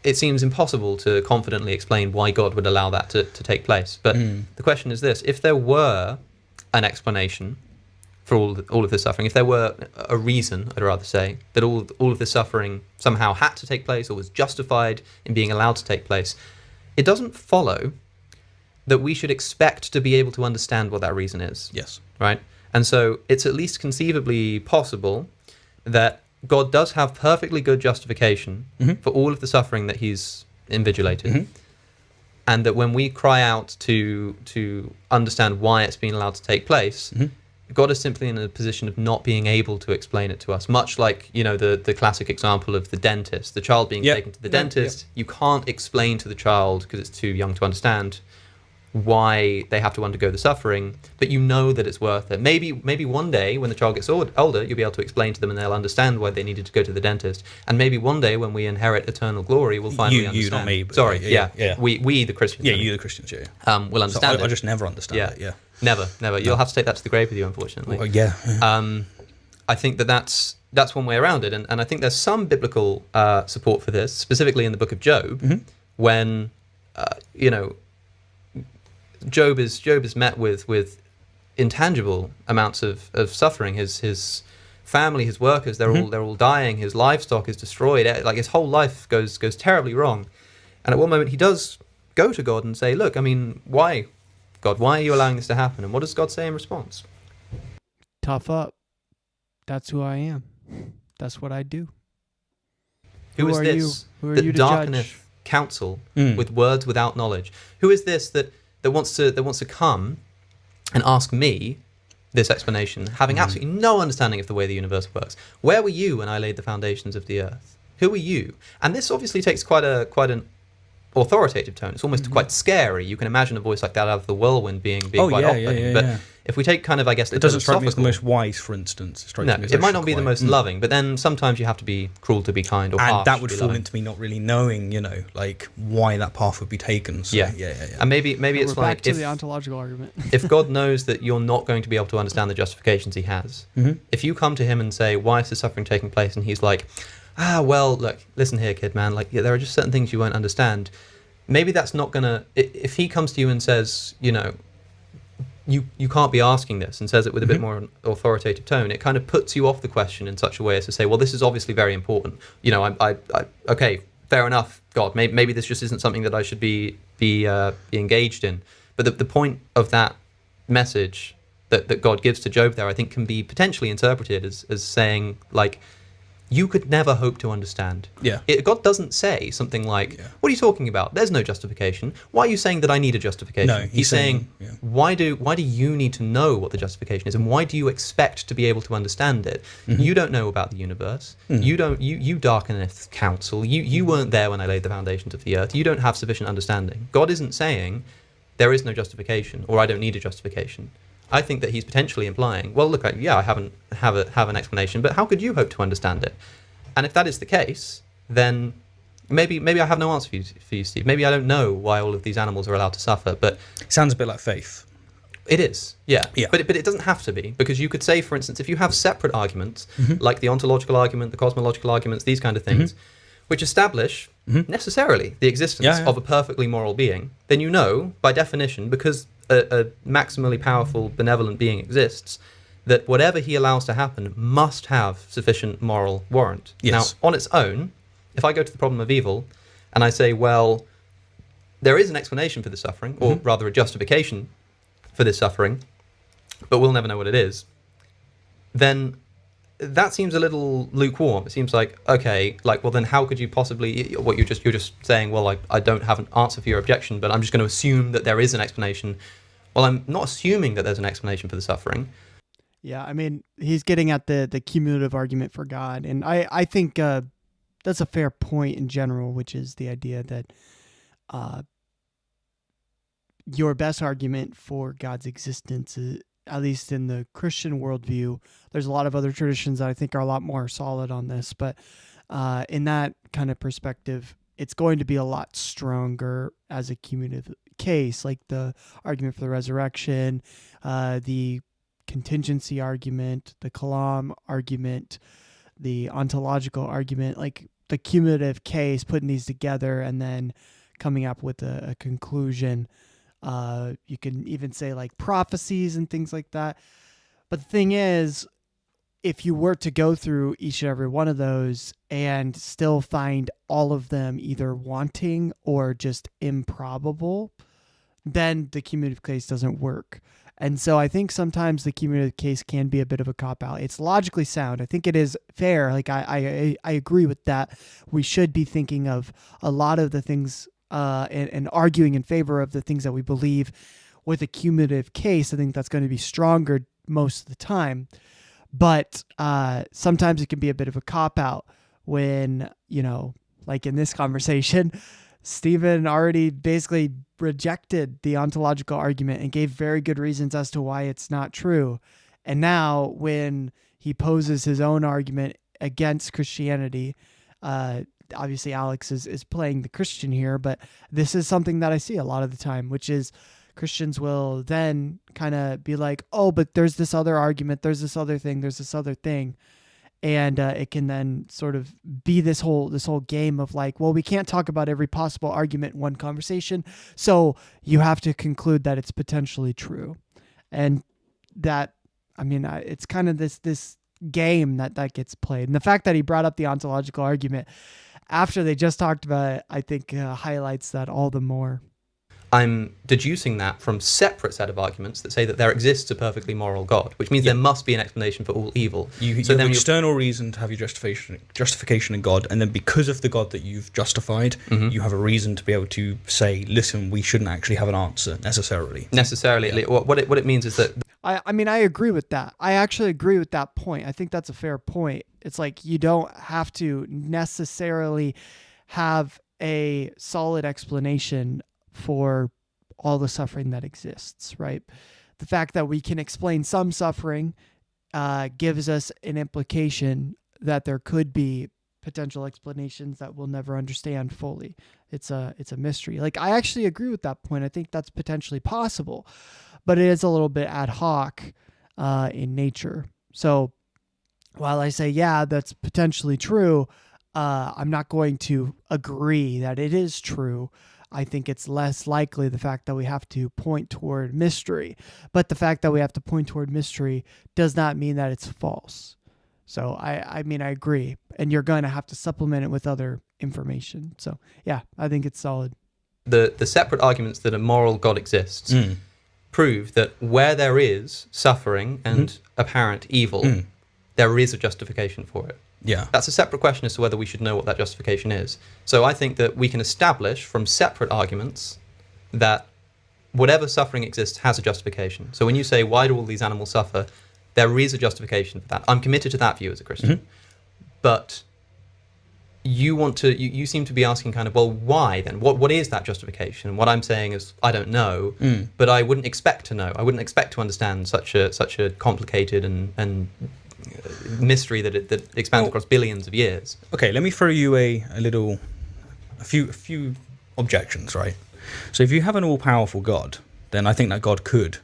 it seems impossible to confidently explain why God would allow that to take place. But the question is this: if there were an explanation for all of this suffering, if there were a reason, I'd rather say, that all of this suffering somehow had to take place or was justified in being allowed to take place, it doesn't follow that we should expect to be able to understand what that reason is. Yes. Right? And so it's at least conceivably possible that God does have perfectly good justification for all of the suffering that he's invigilated. And that when we cry out to understand why it's been allowed to take place, God is simply in a position of not being able to explain it to us. Much like, the classic example of the dentist, the child being taken to the dentist. You can't explain to the child, because it's too young to understand, why they have to undergo the suffering, but you know that it's worth it. Maybe one day when the child gets older, you'll be able to explain to them and they'll understand why they needed to go to the dentist. And maybe one day when we inherit eternal glory, we'll finally understand. You, not me. But Sorry, yeah. We the Christians. Yeah, you the Christians, yeah. Will understand I just never understand it, yeah. Never. You'll have to take that to the grave with you, unfortunately. Well, yeah. I think that's one way around it. And I think there's some biblical support for this, specifically in the book of Job, when, Job is met with intangible amounts of suffering. His family, his workers, they're all dying. His livestock is destroyed. Like his whole life goes terribly wrong. And at one moment he does go to God and say, "Look, I mean, why, God? Why are you allowing this to happen?" And what does God say in response? Tough up. That's who I am. That's what I do. Who is are this you? Who are that you to darkeneth judge? counsel with words without knowledge? Who is this that wants to come and ask me this explanation, having absolutely no understanding of the way the universe works? Where were you when I laid the foundations of the earth? Who are you? And this obviously takes quite an authoritative tone. It's almost quite scary. You can imagine a voice like that out of the whirlwind being quite off-putting. But if we take kind of, I guess, it doesn't strike me as the most wise, for instance. It strikes me as it might not be quite, the most loving, but then sometimes you have to be cruel to be kind, or harsh and that would to be fall loving. into me not really knowing, like why that path would be taken. So, yeah. And maybe it's We're like back to the ontological argument. if God knows that you're not going to be able to understand the justifications he has, if you come to him and say, "Why is the suffering taking place?" and he's like, well, look, listen here, kid, man, like, there are just certain things you won't understand. Maybe that's not gonna. If he comes to you and says, you can't be asking this, and says it with a bit more authoritative tone, it kind of puts you off the question in such a way as to say, well, this is obviously very important. Okay, fair enough, God. Maybe this just isn't something that I should be engaged in. But the point of that message that God gives to Job there, I think, can be potentially interpreted as saying, like, you could never hope to understand. Yeah. God doesn't say something like, "What are you talking about? There's no justification. Why are you saying that I need a justification?" No, he's saying, why do you need to know what the justification is, and why do you expect to be able to understand it? You don't know about the universe. You darkeneth counsel. You weren't there when I laid the foundations of the earth. You don't have sufficient understanding. God isn't saying there is no justification, or I don't need a justification. I think that he's potentially implying, well, look, I haven't have an explanation, but how could you hope to understand it? And if that is the case, then maybe I have no answer for you, Steve. Maybe I don't know why all of these animals are allowed to suffer, but sounds a bit like faith. It is, yeah. But it doesn't have to be, because you could say, for instance, if you have separate arguments, like the ontological argument, the cosmological arguments, these kind of things, which establish necessarily the existence of a perfectly moral being, then you know, by definition, because a maximally powerful, benevolent being exists, that whatever he allows to happen must have sufficient moral warrant. Yes. Now, on its own, if I go to the problem of evil and I say, well, there is an explanation for the suffering, or rather a justification for this suffering, but we'll never know what it is, then that seems a little lukewarm. It seems like, okay, like, well, then how could you possibly, what you're just saying, well, I don't have an answer for your objection, but I'm just going to assume that there is an explanation. Well, I'm not assuming that there's an explanation for the suffering. Yeah, I mean, he's getting at the cumulative argument for God, and I think that's a fair point in general, which is the idea that your best argument for God's existence is, at least in the Christian worldview, there's a lot of other traditions that I think are a lot more solid on this, but in that kind of perspective, it's going to be a lot stronger as a cumulative case, like the argument for the resurrection, the contingency argument, the kalam argument, the ontological argument, like the cumulative case, putting these together and then coming up with a conclusion. You can even say like prophecies and things like that. But the thing is, if you were to go through each and every one of those and still find all of them either wanting or just improbable, then the cumulative case doesn't work. And so I think sometimes the cumulative case can be a bit of a cop-out. It's logically sound. I think it is fair. Like I agree with that. We should be thinking of a lot of the things and arguing in favor of the things that we believe with a cumulative case. I think that's going to be stronger most of the time. But sometimes it can be a bit of a cop-out when, like in this conversation, Stephen already basically rejected the ontological argument and gave very good reasons as to why it's not true. And now when he poses his own argument against Christianity, obviously Alex is playing the Christian here, but this is something that I see a lot of the time, which is Christians will then kind of be like, oh, but there's this other argument, there's this other thing, there's this other thing. And it can then sort of be this whole game of like, well, we can't talk about every possible argument in one conversation, so you have to conclude that it's potentially true. And that, it's kind of this game that gets played. And the fact that he brought up the ontological argument after they just talked about it, I think highlights that all the more. I'm deducing that from separate set of arguments that say that there exists a perfectly moral God, which means there must be an explanation for all evil. You have an external reason to have your justification in God, and then because of the God that you've justified, you have a reason to be able to say, listen, we shouldn't actually have an answer necessarily. What it means is that... I agree with that. I actually agree with that point. I think that's a fair point. It's like you don't have to necessarily have a solid explanation for all the suffering that exists, right? The fact that we can explain some suffering gives us an implication that there could be potential explanations that we'll never understand fully. It's a mystery. Like, I actually agree with that point. I think that's potentially possible, but it is a little bit ad hoc in nature. So while I say, yeah, that's potentially true, I'm not going to agree that it is true. I think it's less likely the fact that we have to point toward mystery. But the fact that we have to point toward mystery does not mean that it's false. So I agree. And you're going to have to supplement it with other information. So yeah, I think it's solid. The separate arguments that a moral God exists prove that where there is suffering and apparent evil, there is a justification for it. Yeah. That's a separate question as to whether we should know what that justification is. So I think that we can establish from separate arguments that whatever suffering exists has a justification. So when you say, why do all these animals suffer? There is a justification for that. I'm committed to that view as a Christian. But you seem to be asking kind of, well, why then? What is that justification? And what I'm saying is, I don't know, but I wouldn't expect to know. I wouldn't expect to understand such a complicated and mystery that expands across billions of years. Okay, let me throw you a few objections, right? So if you have an all-powerful God, then I think that God could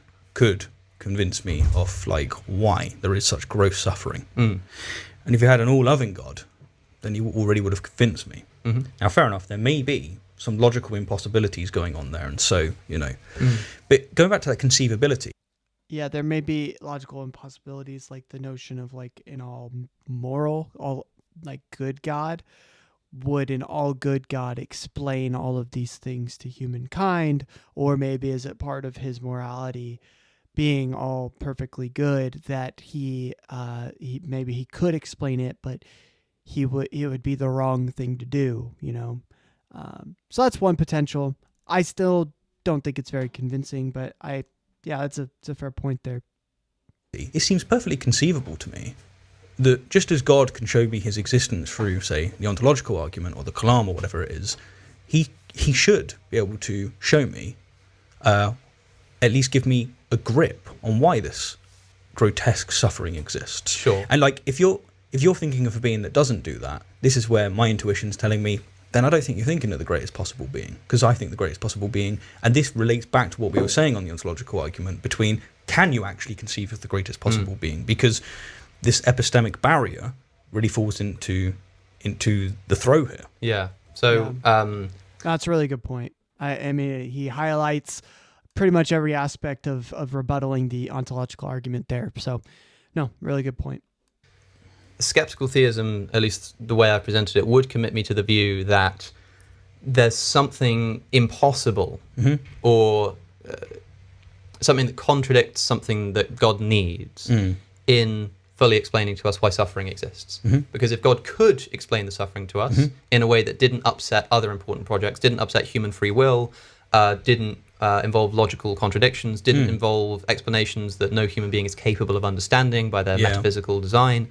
convince me of like why there is such gross suffering. And if you had an all-loving God, then you already would have convinced me. Now, fair enough, there may be some logical impossibilities going on there, and so but going back to that conceivability. Yeah, there may be logical impossibilities, like the notion of like an all moral, all like good God. Would an all good God explain all of these things to humankind? Or maybe is it part of his morality being all perfectly good that he maybe he could explain it, but it would be the wrong thing to do, So that's one potential. I still don't think it's very convincing, but it's a fair point there. It seems perfectly conceivable to me that just as God can show me his existence through, say, the ontological argument or the kalam or whatever it is, he should be able to show me, at least give me a grip on why this grotesque suffering exists. Sure. And like, if you're thinking of a being that doesn't do that, this is where my intuition's telling me, then I don't think you're thinking of the greatest possible being, because I think the greatest possible being, and this relates back to what we were saying on the ontological argument between, can you actually conceive of the greatest possible being? Because this epistemic barrier really falls into the throw here. Yeah. So that's a really good point. I mean, he highlights pretty much every aspect of rebuttaling the ontological argument there. So, no, really good point. Skeptical theism, at least the way I presented it, would commit me to the view that there's something impossible or something that contradicts something that God needs in fully explaining to us why suffering exists. Because if God could explain the suffering to us in a way that didn't upset other important projects, didn't upset human free will, didn't involve logical contradictions, didn't involve explanations that no human being is capable of understanding by their metaphysical design,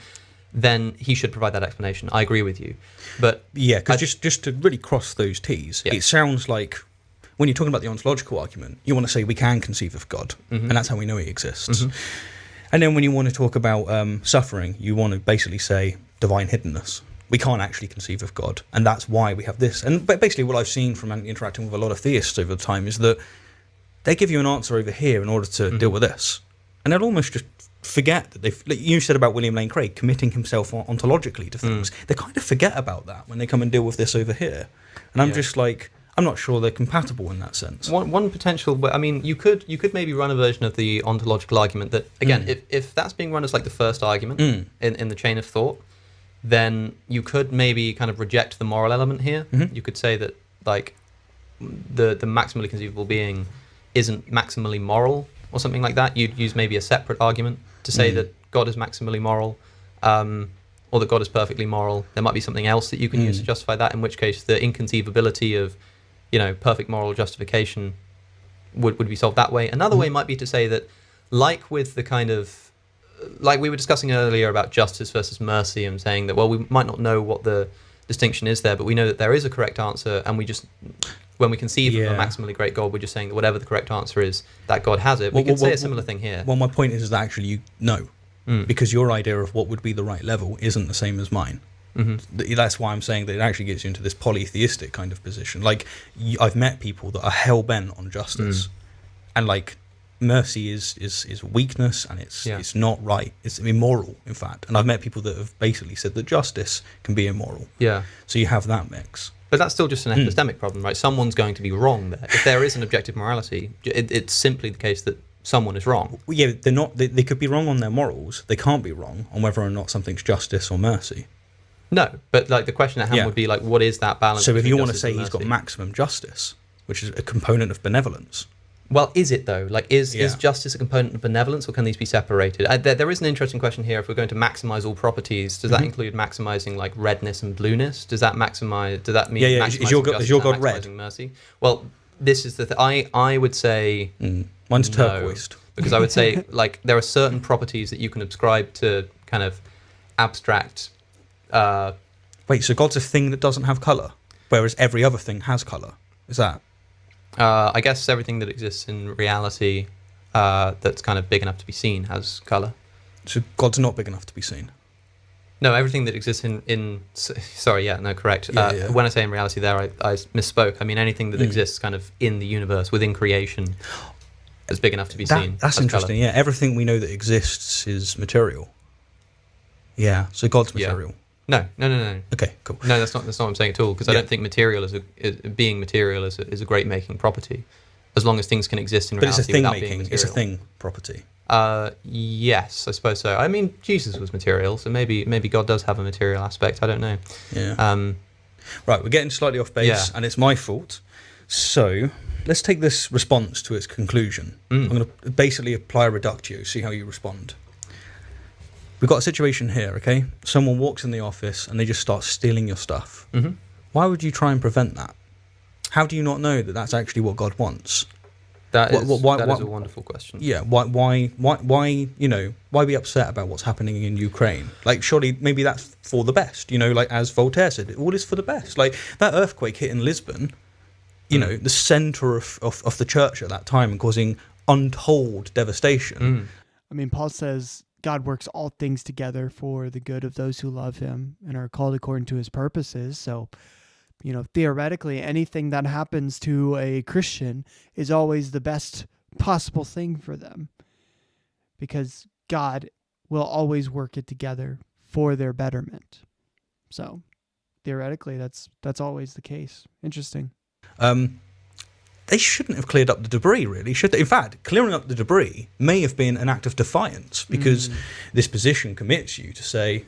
then he should provide that explanation. I agree with you. But because just to really cross those T's, it sounds like when you're talking about the ontological argument, you want to say we can conceive of God, and that's how we know he exists. And then when you want to talk about suffering, you want to basically say divine hiddenness. We can't actually conceive of God, and that's why we have this. And basically what I've seen from interacting with a lot of theists over time is that they give you an answer over here in order to deal with this. And they'll almost just forget that like you said about William Lane Craig committing himself ontologically to things. They kind of forget about that when they come and deal with this over here. And I'm just like, I'm not sure they're compatible in that sense. One potential, I mean, you could maybe run a version of the ontological argument that, again, if that's being run as like the first argument in the chain of thought, then you could maybe kind of reject the moral element here. You could say that like the maximally conceivable being isn't maximally moral or something like that. You'd use maybe a separate argument to say that God is maximally moral, or that God is perfectly moral. There might be something else that you can use to justify that, in which case the inconceivability of perfect moral justification would be solved that way. Another way might be to say that, like with the kind of, like we were discussing earlier about justice versus mercy, and saying that, well, we might not know what the distinction is there, but we know that there is a correct answer, and we just, when we conceive of a maximally great God, we're just saying that whatever the correct answer is, that God has it. We can say a similar thing here. Well, my point is that actually you know, because your idea of what would be the right level isn't the same as mine. That's why I'm saying that it actually gets you into this polytheistic kind of position. Like, I've met people that are hell-bent on justice, and like mercy is weakness, and it's not right. It's immoral, in fact. And I've met people that have basically said that justice can be immoral. Yeah. So you have that mix. But that's still just an epistemic problem, right? Someone's going to be wrong there. If there is an objective morality, it's simply the case that someone is wrong. Well, yeah, they're not. They could be wrong on their morals. They can't be wrong on whether or not something's justice or mercy. No, but like the question at hand would be like, what is that balance? So if you want to say he's got maximum justice, which is a component of benevolence. Well, is it though? Like, is justice a component of benevolence, or can these be separated? There is an interesting question here. If we're going to maximize all properties, does that include maximizing like redness and blueness? Does that maximize? Does that mean maximizing is your God maximizing red? Mercy? Well, this is the I would say mine's turquoised, because I would say like there are certain properties that you can ascribe to kind of abstract. Wait, so God's a thing that doesn't have colour, whereas every other thing has colour? Is that? I guess everything that exists in reality that's kind of big enough to be seen has colour. So God's not big enough to be seen? No, everything that exists correct. When I say in reality there, I misspoke. I mean anything that exists kind of in the universe, within creation, is big enough to be seen. That's interesting, yeah. Everything we know that exists is material. Yeah, so God's material. No. Okay, cool. No, that's not what I'm saying at all. Because I don't think material being material is a great making property, as long as things can exist in reality without being material. It's a thing property. Yes, I suppose so. I mean, Jesus was material, so maybe God does have a material aspect. I don't know. Yeah. Right, we're getting slightly off base, and it's my fault. So let's take this response to its conclusion. I'm going to basically apply a reductio, see how you respond. We've got a situation here, okay? Someone walks in the office and they just start stealing your stuff. Why would you try and prevent that? How do you not know that that's actually what God wants? That is a wonderful question. Yeah, why be upset about what's happening in Ukraine? Like, surely maybe that's for the best, like as Voltaire said, all is for the best. Like, that earthquake hit in Lisbon, the centre of the church at that time, and causing untold devastation. I mean, Paul says God works all things together for the good of those who love him and are called according to his purposes. So, theoretically, anything that happens to a Christian is always the best possible thing for them, because God will always work it together for their betterment. So, theoretically, that's always the case. Interesting. They shouldn't have cleared up the debris, really, should they? In fact, clearing up the debris may have been an act of defiance, because this position commits you to say,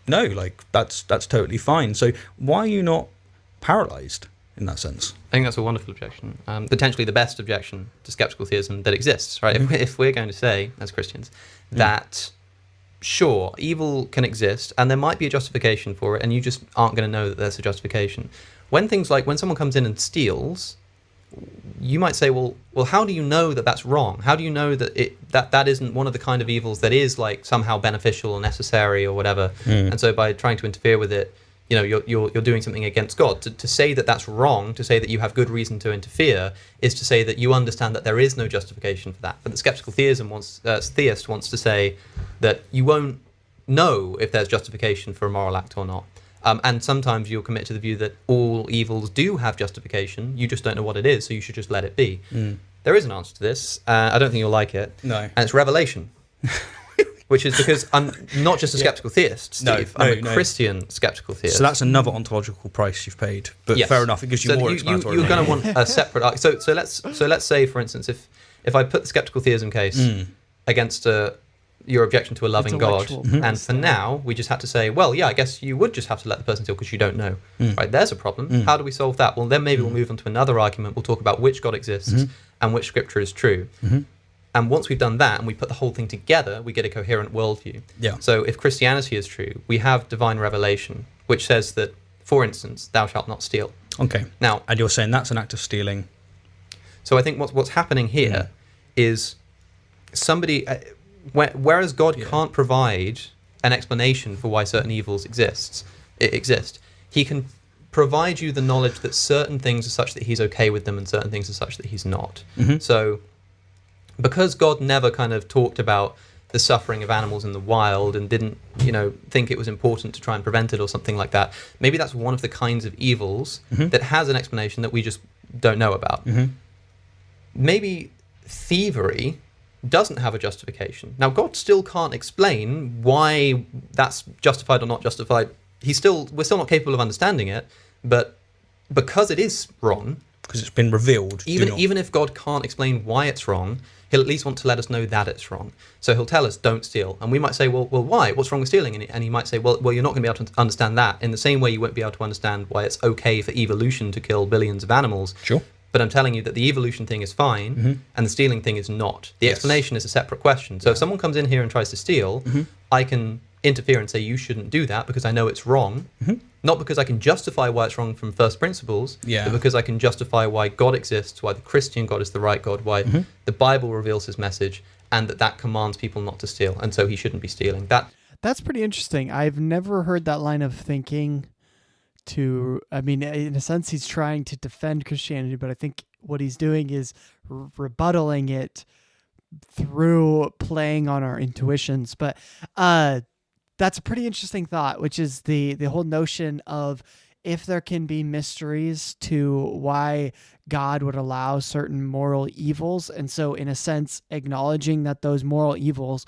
no, like, that's totally fine. So why are you not paralysed in that sense. I think that's a wonderful objection. Potentially the best objection to skeptical theism that exists, right? If we're going to say, as Christians, that sure, evil can exist and there might be a justification for it, and you just aren't going to know that there's a justification. When someone comes in and steals, you might say, well, how do you know that that's wrong? How do you know that that isn't one of the kind of evils that is like somehow beneficial or necessary or whatever? And so by trying to interfere with it, you know, you're doing something against God. To say that that's wrong, to say that you have good reason to interfere, is to say that you understand that there is no justification for that. But the skeptical theist wants to say that you won't know if there's justification for a moral act or not. And sometimes you'll commit to the view that all evils do have justification. You just don't know what it is, so you should just let it be. There is an answer to this. I don't think you'll like it. No. And it's revelation. Which is because I'm not just a skeptical theist, Steve. I'm a Christian skeptical theist. So that's another ontological price you've paid. But yes. Fair enough, it gives you more explanatory. You're going to want a separate... So let's say, for instance, if I put the skeptical theism case against your objection to a loving God, and for now, we just had to say, well, yeah, I guess you would just have to let the person steal because you don't know. Right? There's a problem. How do we solve that? Well, then maybe we'll move on to another argument. We'll talk about which God exists and which scripture is true. And once we've done that and we put the whole thing together, we get a coherent worldview. Yeah. So if Christianity is true, we have divine revelation, which says that, for instance, thou shalt not steal. Okay. Now, and you're saying that's an act of stealing. So I think what's happening here is somebody, whereas God can't provide an explanation for why certain evils exist, he can provide you the knowledge that certain things are such that he's okay with them and certain things are such that he's not. So because God never kind of talked about the suffering of animals in the wild and didn't, think it was important to try and prevent it or something like that, maybe that's one of the kinds of evils that has an explanation that we just don't know about. Maybe thievery doesn't have a justification. Now, God still can't explain why that's justified or not justified. We're still not capable of understanding it, but because it is wrong, because it's been revealed. Even if God can't explain why it's wrong, he'll at least want to let us know that it's wrong. So he'll tell us, don't steal. And we might say, well, why? What's wrong with stealing? And he might say, well, you're not going to be able to understand that. In the same way you won't be able to understand why it's okay for evolution to kill billions of animals. Sure. But I'm telling you that the evolution thing is fine and the stealing thing is not. The explanation is a separate question. So if someone comes in here and tries to steal, I can interfere and say, you shouldn't do that because I know it's wrong. Not because I can justify why it's wrong from first principles, but because I can justify why God exists, why the Christian God is the right God, why the Bible reveals his message, and that commands people not to steal, and so he shouldn't be stealing. That's pretty interesting. I've never heard that line of thinking. In a sense, he's trying to defend Christianity, but I think what he's doing is rebuttaling it through playing on our intuitions. But that's a pretty interesting thought, which is the whole notion of if there can be mysteries to why God would allow certain moral evils. And so in a sense, acknowledging that those moral evils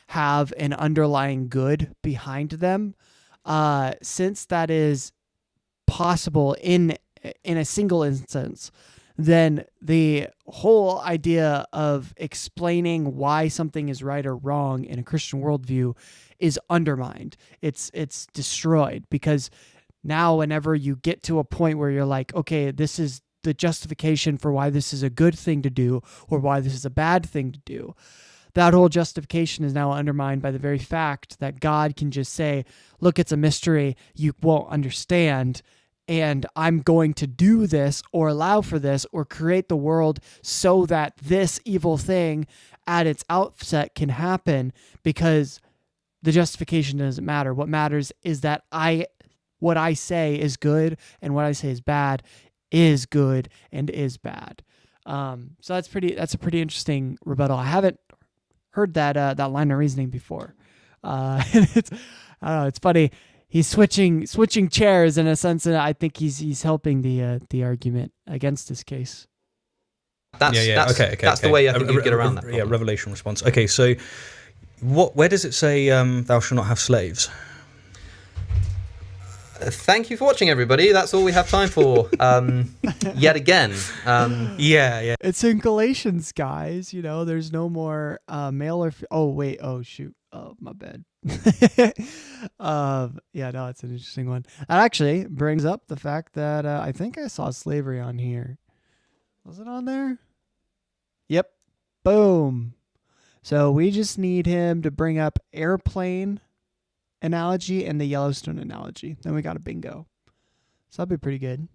have an underlying good behind them, since that is possible in a single instance, then the whole idea of explaining why something is right or wrong in a Christian worldview is undermined. It's destroyed, because now whenever you get to a point where you're like, okay, this is the justification for why this is a good thing to do or why this is a bad thing to do, that whole justification is now undermined by the very fact that God can just say, look, it's a mystery you won't understand, and I'm going to do this or allow for this or create the world so that this evil thing at its outset can happen, because the justification doesn't matter. What matters is that what I say is good and what I say is bad is good and is bad. So that's a pretty interesting rebuttal. I haven't heard that line of reasoning before. I don't know. It's funny. He's switching chairs in a sense, and I think he's helping the argument against this case. That's the way I think you get around that problem. Yeah, revelation response. Okay, so where does it say thou shalt not have slaves? Thank you for watching, everybody. That's all we have time for. Yet again. Yeah. It's in Galatians, guys. There's no more male or... Oh, wait. Oh, shoot. Oh, my bad. Yeah, no, it's an interesting one. That actually brings up the fact that I think I saw slavery on here. Was it on there? Yep. Boom. So we just need him to bring up airplane analogy and the Yellowstone analogy. Then we got a bingo. So that'd be pretty good.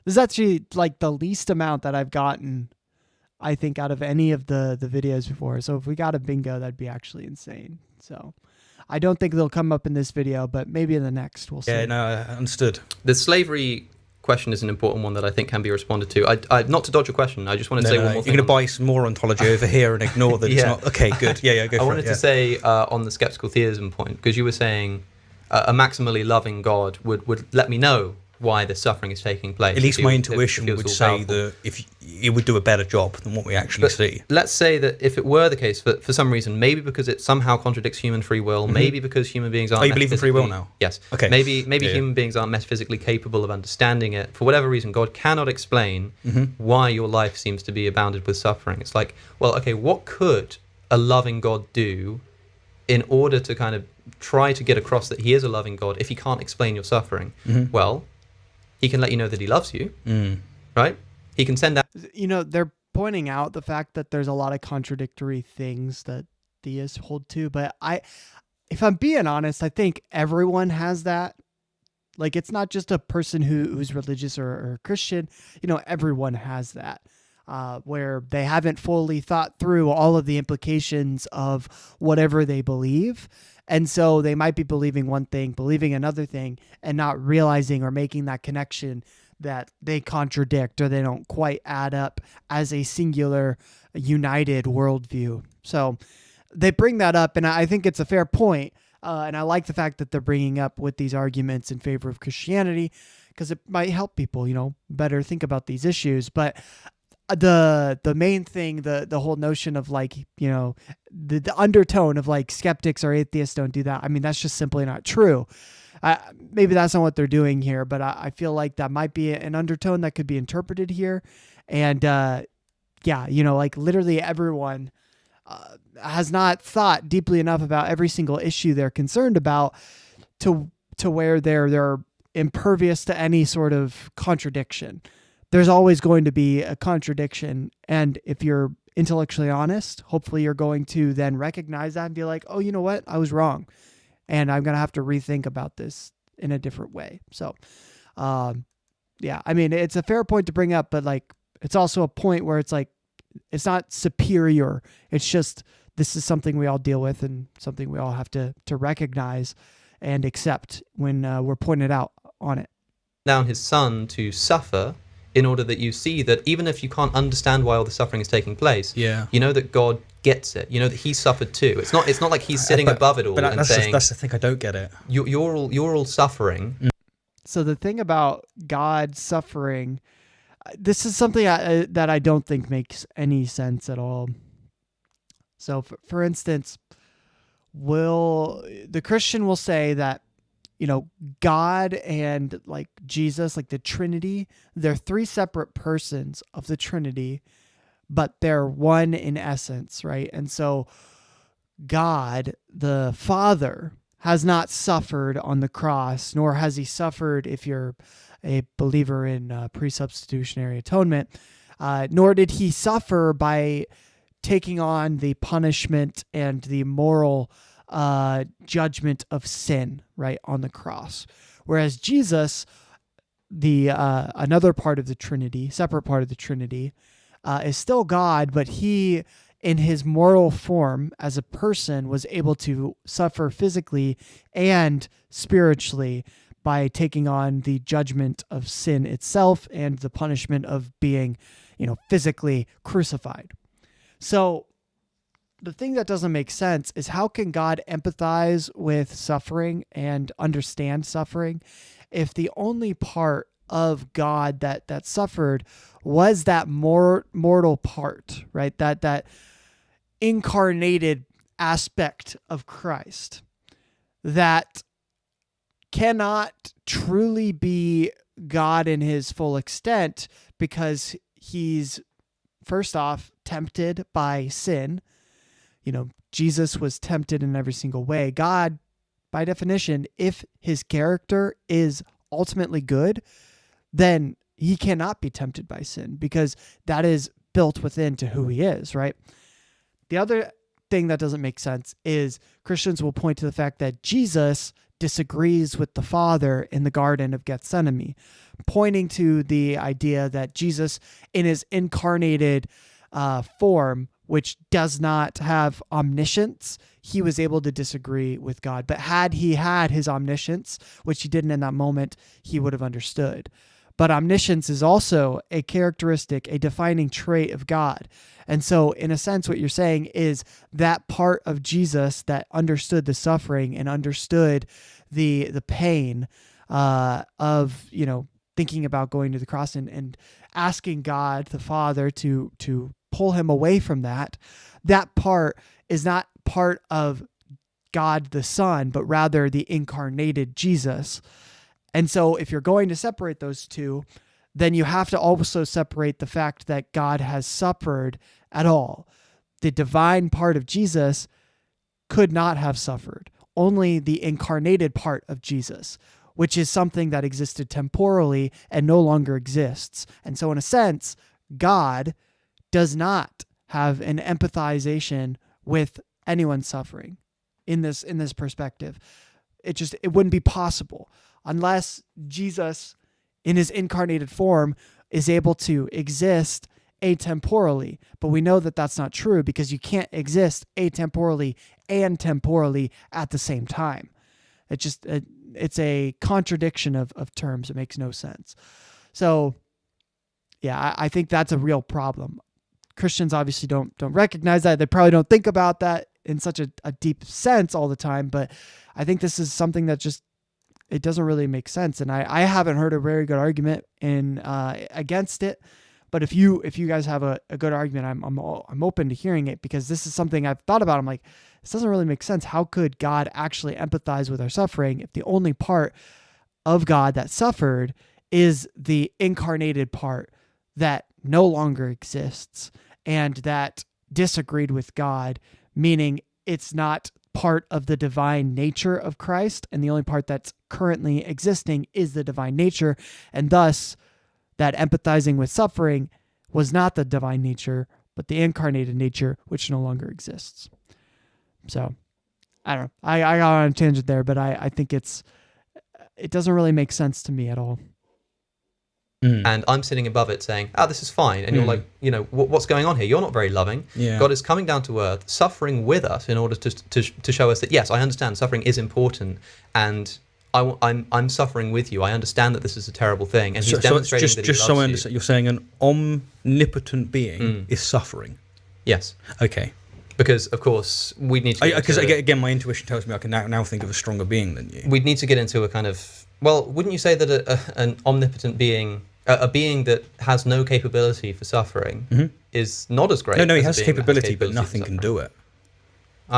This is actually like the least amount that I've gotten, I think, out of any of the videos before. So if we got a bingo, that'd be actually insane. So I don't think they'll come up in this video, but maybe in the next we'll see. Yeah, no, I understood. The slavery question is an important one that I think can be responded to. I not to dodge a question. I just wanted to say one more thing. You're going to buy some more ontology over here and ignore that Yeah. it's not. Okay, good. Yeah, go for it. I wanted to say on the skeptical theism point, because you were saying a maximally loving God would let me know why the suffering is taking place. At least my If intuition it was would all say powerful. that if it would do a better job than what we actually see. Let's say that if it were the case, for some reason, maybe because it somehow contradicts human free will, maybe because human beings aren't. Oh, you believe in free will metaphysically- now? Yes. Okay. Maybe Yeah. human beings aren't metaphysically capable of understanding it. For whatever reason, God cannot explain why your life seems to be abounded with suffering. It's like, well, okay, what could a loving God do in order to kind of try to get across that he is a loving God if he can't explain your suffering? Well, he can let you know that he loves you, right? He can send out. They're pointing out the fact that there's a lot of contradictory things that theists hold to, but if I'm being honest, I think everyone has that. Like, it's not just a person who's religious or Christian. Everyone has that, where they haven't fully thought through all of the implications of whatever they believe. And so they might be believing one thing, believing another thing, and not realizing or making that connection that they contradict or they don't quite add up as a singular, united worldview. So they bring that up, and I think it's a fair point. And I like the fact that they're bringing up with these arguments in favor of Christianity, because it might help people, better think about these issues. But the main thing, the whole notion of like, the undertone of like skeptics or atheists don't do that. I mean, that's just simply not true. Maybe that's not what they're doing here, but I feel like that might be an undertone that could be interpreted here. And like literally everyone has not thought deeply enough about every single issue they're concerned about to where they're impervious to any sort of contradiction. There's always going to be a contradiction. And if you're intellectually honest, hopefully you're going to then recognize that and be like, oh, you know what? I was wrong. And I'm going to have to rethink about this in a different way. So, I mean, it's a fair point to bring up, but like, it's also a point where it's like, it's not superior. It's just, this is something we all deal with and something we all have to recognize and accept when we're pointed out on it. Down his son to suffer in order that you see that even if you can't understand why all the suffering is taking place, you know that God gets it. You know that he suffered too. It's not like he's sitting above it all and saying, that's the thing, I don't get it. You're all suffering. So the thing about God suffering, this is something that I don't think makes any sense at all. So for instance, the Christian will say that, God and like Jesus, like the Trinity, they're three separate persons of the Trinity, but they're one in essence, right? And so God, the Father, has not suffered on the cross, nor has he suffered if you're a believer in pre-substitutionary atonement, nor did he suffer by taking on the punishment and the moral judgment of sin, right, on the cross. Whereas Jesus, the another part of the Trinity, separate part of the Trinity, is still God, but he, in his moral form as a person, was able to suffer physically and spiritually by taking on the judgment of sin itself and the punishment of being, physically crucified. So the thing that doesn't make sense is, how can God empathize with suffering and understand suffering if the only part of God that suffered was that mortal part, right? That incarnated aspect of Christ that cannot truly be God in his full extent, because he's, first off, tempted by sin. Jesus was tempted in every single way. God, by definition, if his character is ultimately good, then he cannot be tempted by sin because that is built within to who he is, right? The other thing that doesn't make sense is Christians will point to the fact that Jesus disagrees with the Father in the Garden of Gethsemane, pointing to the idea that Jesus, in his incarnated form, which does not have omniscience, he was able to disagree with God. But had he had his omniscience, which he didn't in that moment, he would have understood. But omniscience is also a characteristic, a defining trait of God. And so, in a sense, what you're saying is that part of Jesus that understood the suffering and understood the pain of, thinking about going to the cross and asking God, the Father, to pull him away from that part is not part of God the Son, but rather the incarnated Jesus. And so if you're going to separate those two, then you have to also separate the fact that God has suffered at all. The divine part of Jesus could not have suffered. Only the incarnated part of Jesus, which is something that existed temporally and no longer exists. And so in a sense, God does not have an empathization with anyone suffering in this perspective. It wouldn't be possible unless Jesus in his incarnated form is able to exist atemporally. But we know that that's not true because you can't exist atemporally and temporally at the same time. It's a contradiction of terms. It makes no sense. So yeah, I think that's a real problem. Christians obviously don't recognize that. They probably don't think about that in such a deep sense all the time, but I think this is something that it doesn't really make sense. And I haven't heard a very good argument against it, but if you guys have a good argument, I'm open to hearing it because this is something I've thought about. I'm like, this doesn't really make sense. How could God actually empathize with our suffering if the only part of God that suffered is the incarnated part that no longer exists and that disagreed with God, meaning it's not part of the divine nature of Christ, and the only part that's currently existing is the divine nature, and thus that empathizing with suffering was not the divine nature, but the incarnated nature, which no longer exists. So, I don't know. I got on a tangent there, but I think it doesn't really make sense to me at all. And I'm sitting above it saying, this is fine. And you're like, what's going on here? You're not very loving. Yeah. God is coming down to earth, suffering with us in order to show us that, yes, I understand suffering is important. And I'm suffering with you. I understand that this is a terrible thing. And he's demonstrating that he loves so I understand, you're saying an omnipotent being is suffering? Yes. Okay. Because, of course, we need to... Because, again, my intuition tells me I can now think of a stronger being than you. We'd need to get into a kind of... Well, wouldn't you say that an omnipotent being, a being that has no capability for suffering, is not as great? No, he has capability, but nothing can do it.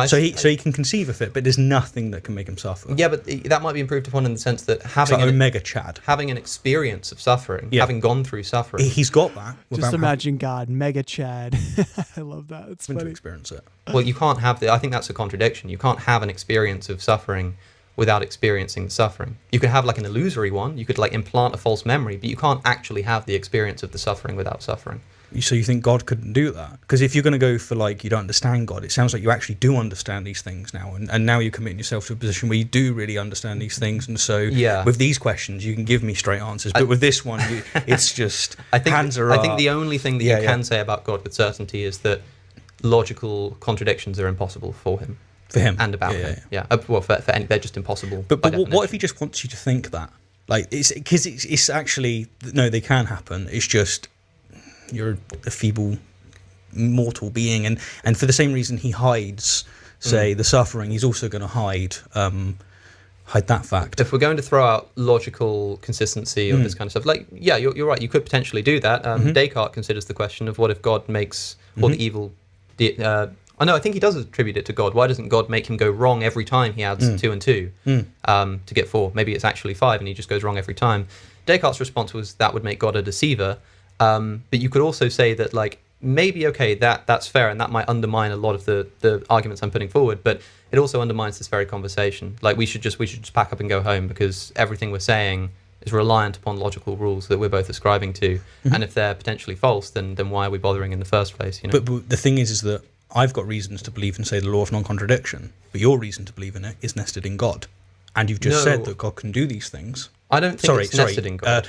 So he can conceive of it, but there's nothing that can make him suffer. Yeah, but that might be improved upon in the sense that having having an experience of suffering, having gone through suffering, he's got that. Just imagine God, Mega Chad. I love that. It's funny. To experience it. Well, you can't have I think that's a contradiction. You can't have an experience of suffering without experiencing the suffering. You could have like an illusory one. You could like implant a false memory, but you can't actually have the experience of the suffering without suffering. So you think God couldn't do that? Because if you're going to go for like you don't understand God, it sounds like you actually do understand these things now, and now you're committing yourself to a position where you do really understand these things. And so with these questions, you can give me straight answers, but with this one, it's just hands are up. I think the only thing that you can say about God with certainty is that logical contradictions are impossible for him. For him and about him, well, for any, they're just impossible. But what if he just wants you to think that? Like, it's actually no, they can happen. It's just you're a feeble mortal being, and for the same reason he hides, say, the suffering, he's also going to hide that fact. If we're going to throw out logical consistency of this kind of stuff, like, you're right, you could potentially do that. Descartes considers the question of what if God makes or the evil. I think he does attribute it to God. Why doesn't God make him go wrong every time he adds 2 and 2 to get 4? Maybe it's actually 5 and he just goes wrong every time. Descartes' response was that would make God a deceiver. But you could also say that, like, maybe okay, that's fair, and that might undermine a lot of the arguments I'm putting forward, but it also undermines this very conversation. Like we should just pack up and go home, because everything we're saying is reliant upon logical rules that we're both ascribing to, and if they're potentially false, then why are we bothering in the first place? You know. But the thing is that I've got reasons to believe in, say, the law of non-contradiction, but your reason to believe in it is nested in God, and you've just said that God can do these things. I don't think it's nested in God.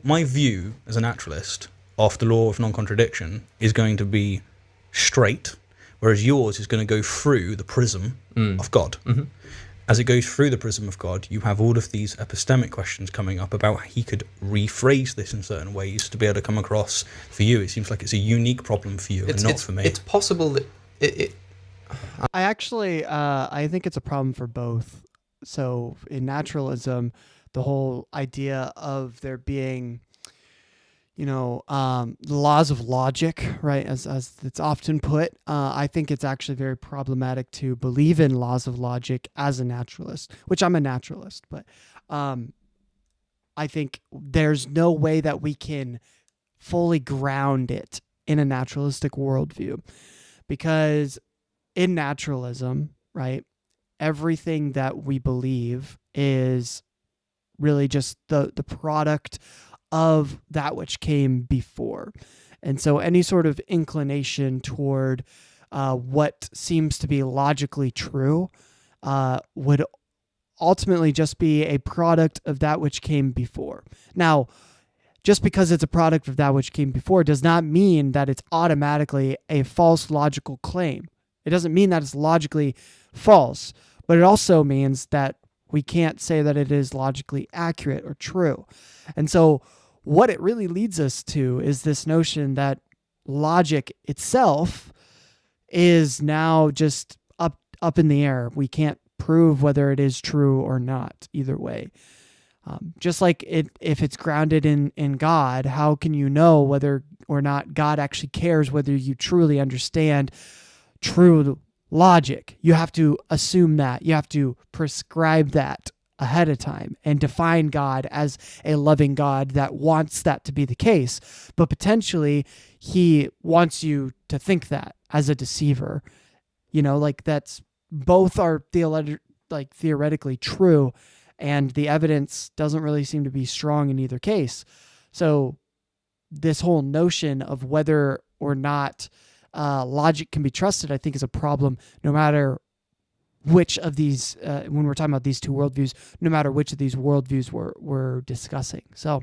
My view as a naturalist of the law of non-contradiction is going to be straight, whereas yours is going to go through the prism of God. As it goes through the prism of God, you have all of these epistemic questions coming up about how he could rephrase this in certain ways to be able to come across. For you, it seems like it's a unique problem for you and not for me. It's possible that I actually, I think it's a problem for both. So in naturalism, the whole idea of there being, the laws of logic, right, as it's often put, I think it's actually very problematic to believe in laws of logic as a naturalist, which I'm a naturalist, but I think there's no way that we can fully ground it in a naturalistic worldview, because in naturalism, right, everything that we believe is really just the product of that which came before. And so any sort of inclination toward what seems to be logically true would ultimately just be a product of that which came before. Now, just because it's a product of that which came before does not mean that it's automatically a false logical claim. It doesn't mean that it's logically false, but it also means that we can't say that it is logically accurate or true. And so what it really leads us to is this notion that logic itself is now just up in the air. We can't prove whether it is true or not either way. Just like if it's grounded in God, how can you know whether or not God actually cares whether you truly understand true logic? You have to assume that. You have to prescribe that ahead of time and define God as a loving God that wants that to be the case. But potentially he wants you to think that as a deceiver. That's both are theoretically true, and the evidence doesn't really seem to be strong in either case. So this whole notion of whether or not logic can be trusted, I think, is a problem no matter which of these, when we're talking about these two worldviews, no matter which of these worldviews we're discussing. So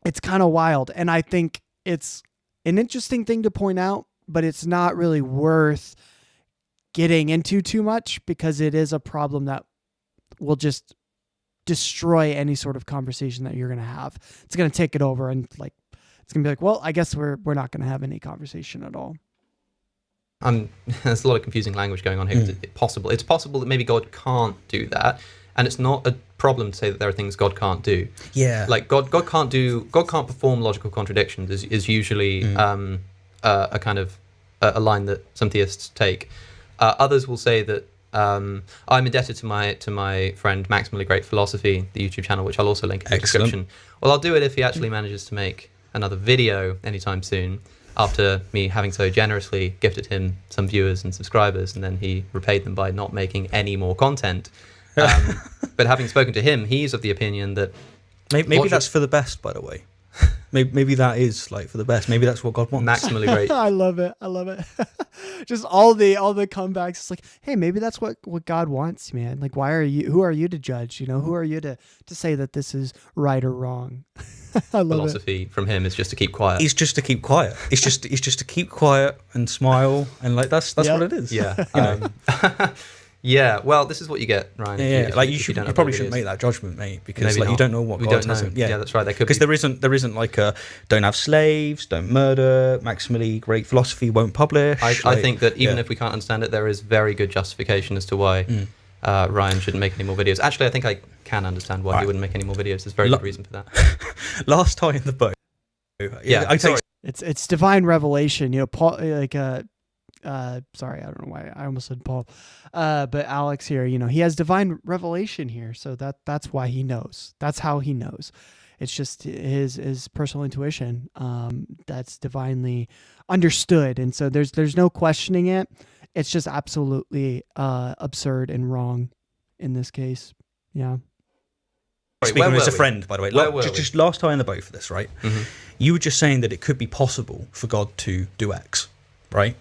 it's kind of wild. And I think it's an interesting thing to point out, but it's not really worth getting into too much, because it is a problem that will just destroy any sort of conversation that you're going to have. It's going to take it over, and it's going to be like, well, I guess we're not going to have any conversation at all. There's a lot of confusing language going on here. It's possible that maybe God can't do that, and it's not a problem to say that there are things God can't do. Yeah, like God can't perform logical contradictions is usually a kind of a line that some theists take. Others will say that I'm indebted to my friend Maximally Great Philosophy, the YouTube channel, which I'll also link in the description. Well, I'll do it if he actually manages to make another video anytime soon, after me having so generously gifted him some viewers and subscribers, and then he repaid them by not making any more content. But having spoken to him, he's of the opinion that maybe that's for the best, by the way. Maybe that is for the best. Maybe that's what God wants. Maximally great. I love it. Just all the comebacks. It's like, hey, maybe that's what God wants, man. Like, who are you to judge? Who are you to say that this is right or wrong? I love Philosophy from him is just to keep quiet. It's just to keep quiet. It's just to keep quiet and smile, and that's what it is. Yeah. Yeah, well, this is what you get, Ryan. Yeah, you probably shouldn't make that judgment, mate, because you don't know what God hasn't. Yeah, that's right. Because there isn't don't have slaves, don't murder, maximally great philosophy, won't publish. I think that even if we can't understand it, there is very good justification as to why Ryan shouldn't make any more videos. Actually, I think I can understand why he wouldn't make any more videos. There's very good reason for that. Last tie in the bow. Yeah, it's divine revelation. Paul, sorry, I don't know why I almost said Paul, but Alex here, he has divine revelation here, so that's why he knows. That's how he knows. It's just his personal intuition that's divinely understood, and so there's no questioning it. It's just absolutely absurd and wrong in this case. Yeah. Speaking as a friend, by the way, just last time in the boat for this, right? Mm-hmm. You were just saying that it could be possible for God to do X, right?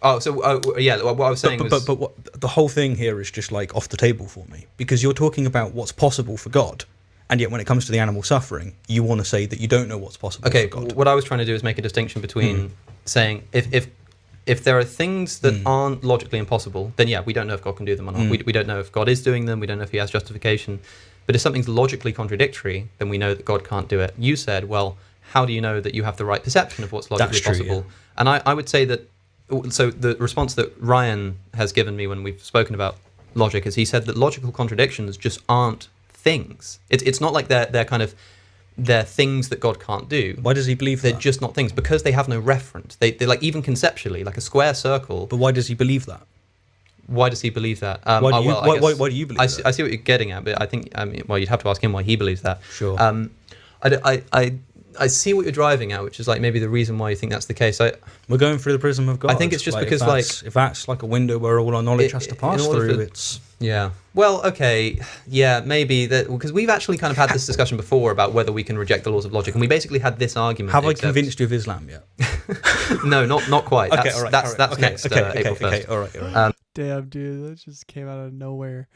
Oh, so yeah. What I was saying was, but what, the whole thing here is just like off the table for me, because you're talking about what's possible for God, and yet when it comes to the animal suffering, you want to say that you don't know what's possible for God. What I was trying to do is make a distinction between saying if there are things that aren't logically impossible, then yeah, we don't know if God can do them or not. We don't know if God is doing them. We don't know if he has justification. But if something's logically contradictory, then we know that God can't do it. You said, well, how do you know that you have the right perception of what's logically possible? Yeah. And I would say that, so the response that Ryan has given me when we've spoken about logic is he said that logical contradictions just aren't things. It's not like they're things that God can't do. Why does he believe they're that? Just not things, because they have no reference. They're like, even conceptually, like a square circle. But why does he believe that? Why does he believe that? Why do you believe that? I see what you're getting at, but I think, well, you'd have to ask him why he believes that. Sure. I see what you're driving at, which is like maybe the reason why you think that's the case. We're going through the prism of God. I think it's just because if that's like a window where all our knowledge has to pass through, it's... Yeah. Well, okay. Yeah, maybe that, because we've actually kind of had this discussion before about whether we can reject the laws of logic, and we basically had this argument. Have I convinced you of Islam yet? No, not quite. Okay, all right. That's next April 1st. Okay, all right. Damn, dude, that just came out of nowhere.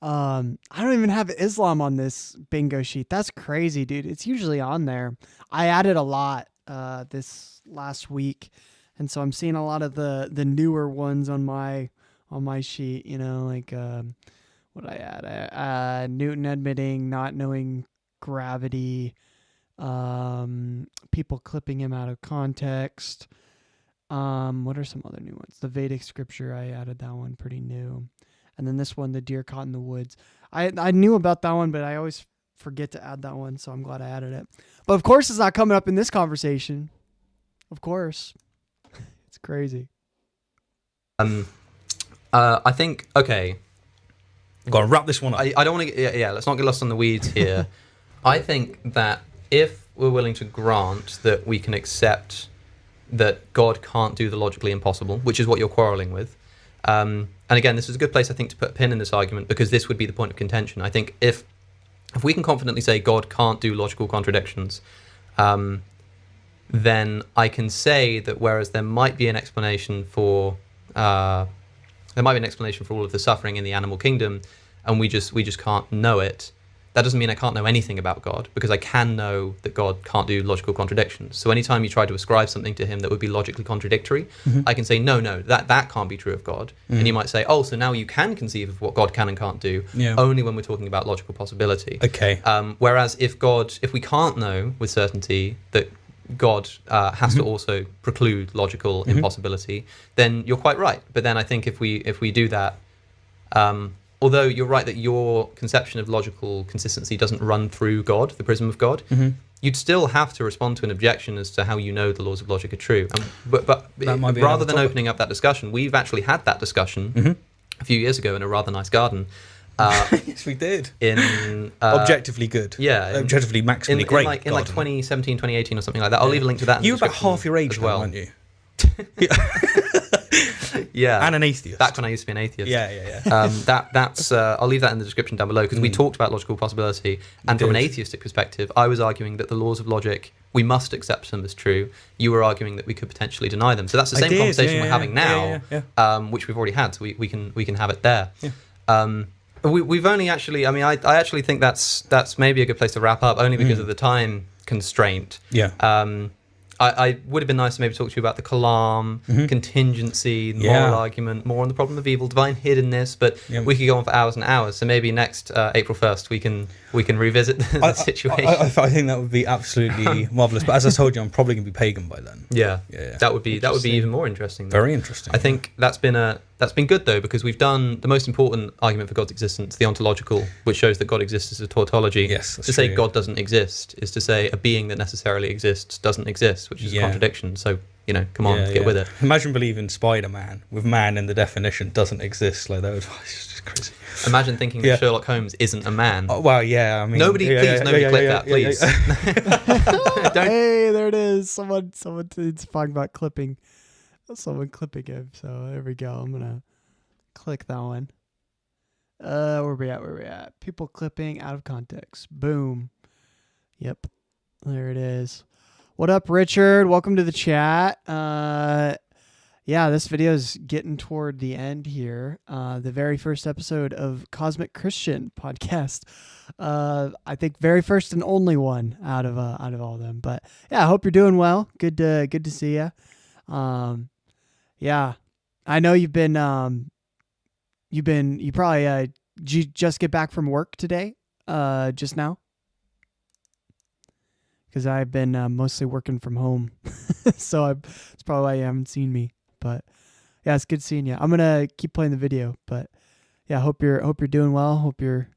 I don't even have Islam on this bingo sheet. That's crazy, dude. It's usually on there. I added a lot this last week, and so I'm seeing a lot of the newer ones on my sheet. You know, like what I add? Newton admitting not knowing gravity. People clipping him out of context. What are some other new ones? The Vedic scripture, I added that one, pretty new. And then this one, the deer caught in the woods. I knew about that one, but I always forget to add that one, so I'm glad I added it. But of course it's not coming up in this conversation. Of course. It's crazy. I think, okay. Got to wrap this one up. I don't want to, let's not get lost on the weeds here. I think that if we're willing to grant that we can accept that God can't do the logically impossible, which is what you're quarreling with, and again, this is a good place, I think, to put a pin in this argument, because this would be the point of contention. I think if we can confidently say God can't do logical contradictions, then I can say that whereas there might be an explanation for all of the suffering in the animal kingdom, and we just can't know it, that doesn't mean I can't know anything about God, because I can know that God can't do logical contradictions. So anytime you try to ascribe something to him that would be logically contradictory, I can say, no, that can't be true of God. And you might say, oh, so now you can conceive of what God can and can't do, only when we're talking about logical possibility. Okay. Whereas if we can't know with certainty that God has to also preclude logical impossibility, then you're quite right. But then I think if we do that, although you're right that your conception of logical consistency doesn't run through God, the prism of God, you'd still have to respond to an objection as to how you know the laws of logic are true. But rather than opening up that discussion, we've actually had that discussion a few years ago in a rather nice garden. Yes, we did. In objectively good. Yeah. Objectively maximally great. In like 2017, 2018 or something like that. I'll leave a link to that. You were about half your age as well, weren't you? Yeah, and an atheist. Back when I used to be an atheist. Yeah. That's. I'll leave that in the description down below, because we talked about logical possibility, and from an atheistic perspective, I was arguing that the laws of logic, we must accept them as true. You were arguing that we could potentially deny them. So that's the same conversation we're having now, which we've already had. So we can have it there. Yeah. We've only actually. I mean, I actually think that's maybe a good place to wrap up, only because of the time constraint. Yeah. I would have been nice to maybe talk to you about the kalam, contingency, moral argument, more on the problem of evil, divine hiddenness, but we could go on for hours and hours. So maybe next April 1st we can revisit the situation. I think that would be absolutely marvelous. But as I told you, I'm probably going to be pagan by then. Yeah. That would be even more interesting. Very interesting. I think that's been That's been good, though, because we've done the most important argument for God's existence, the ontological, which shows that God exists as a tautology. Yes, that's to say true, God doesn't exist is to say a being that necessarily exists doesn't exist, which is a contradiction. So, come on, get with it. Imagine believing Spider-Man with man in the definition doesn't exist. Like, that was it's just crazy. Imagine thinking that Sherlock Holmes isn't a man. Oh, well, yeah, I mean... Nobody click that, please. Hey, there it is. Someone it's talking about clipping. Someone clipping him. So there we go. I'm gonna click that one. Where we at? People clipping out of context. Boom. Yep. There it is. What up, Richard? Welcome to the chat. Yeah, this video is getting toward the end here. The very first episode of Cosmic Christian podcast. I think very first and only one out of all of them. But yeah, I hope you're doing well. Good to see you. Yeah, I know you probably did you just get back from work today, just now? Because I've been mostly working from home, so it's probably why you haven't seen me. But yeah, it's good seeing you. I'm gonna keep playing the video, but yeah, hope you're doing well. Hope you're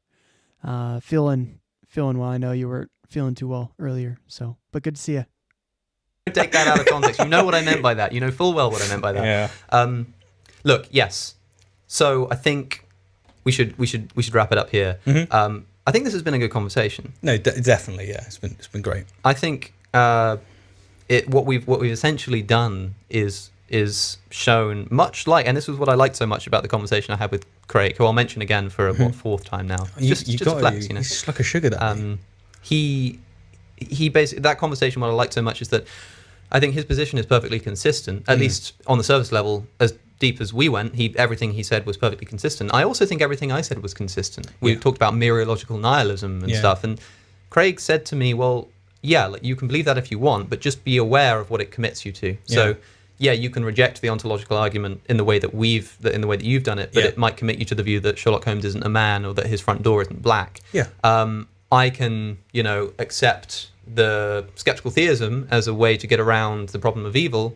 feeling well. I know you weren't feeling too well earlier, but good to see you. Take that out of context. You know what I meant by that. You know full well what I meant by that. Yeah. Look, yes. So I think we should wrap it up here. Mm-hmm. I think this has been a good conversation. No, definitely. Yeah, it's been great. I think what we've essentially done is shown much like, and this was what I liked so much about the conversation I had with Craig, who I'll mention again for a fourth time now. Just flex, He's just like a sugar daddy. He basically, that conversation, what I liked so much is that I think his position is perfectly consistent, at least on the surface level. As deep as we went, everything he said was perfectly consistent. I also think everything I said was consistent. We talked about mereological nihilism and stuff, and Craig said to me, well, yeah, like, you can believe that if you want, but just be aware of what it commits you to. So yeah, you can reject the ontological argument in the way that you've done it, but it might commit you to the view that Sherlock Holmes isn't a man or that his front door isn't black. Yeah. I can, accept the skeptical theism as a way to get around the problem of evil,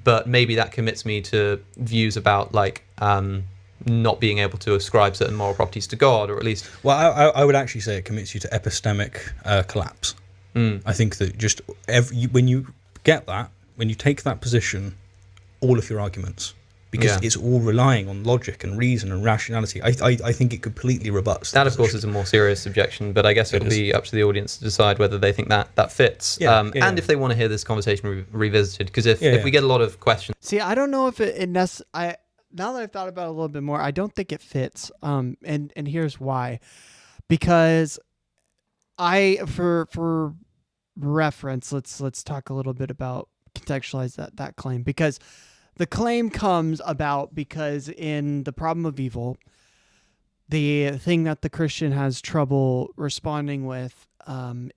but maybe that commits me to views about not being able to ascribe certain moral properties to God, or at least... Well, I would actually say it commits you to epistemic collapse. I think that just when you get that, when you take that position, all of your arguments, because it's all relying on logic and reason and rationality, I think it completely rebuts that. Of course, is a more serious objection, but I guess it'll be up to the audience to decide whether they think that fits, and if they want to hear this conversation revisited, because if we get a lot of questions... See, I don't know if now that I've thought about it a little bit more, I don't think it fits, and here's why. Because for reference, let's talk a little bit about, contextualize that claim, because the claim comes about because in the problem of evil, the thing that the Christian has trouble responding with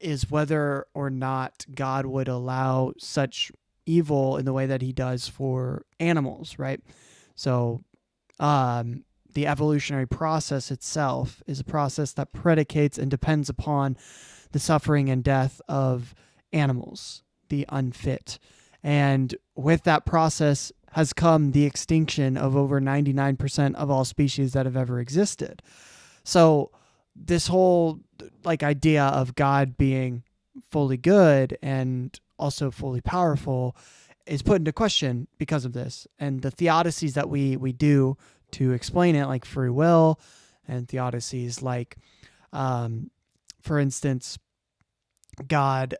is whether or not God would allow such evil in the way that he does for animals, right? So the evolutionary process itself is a process that predicates and depends upon the suffering and death of animals, the unfit. And with that process has come the extinction of over 99% of all species that have ever existed. So this whole idea of God being fully good and also fully powerful is put into question because of this. And the theodicies that we do to explain it, like free will, and theodicies like, for instance, God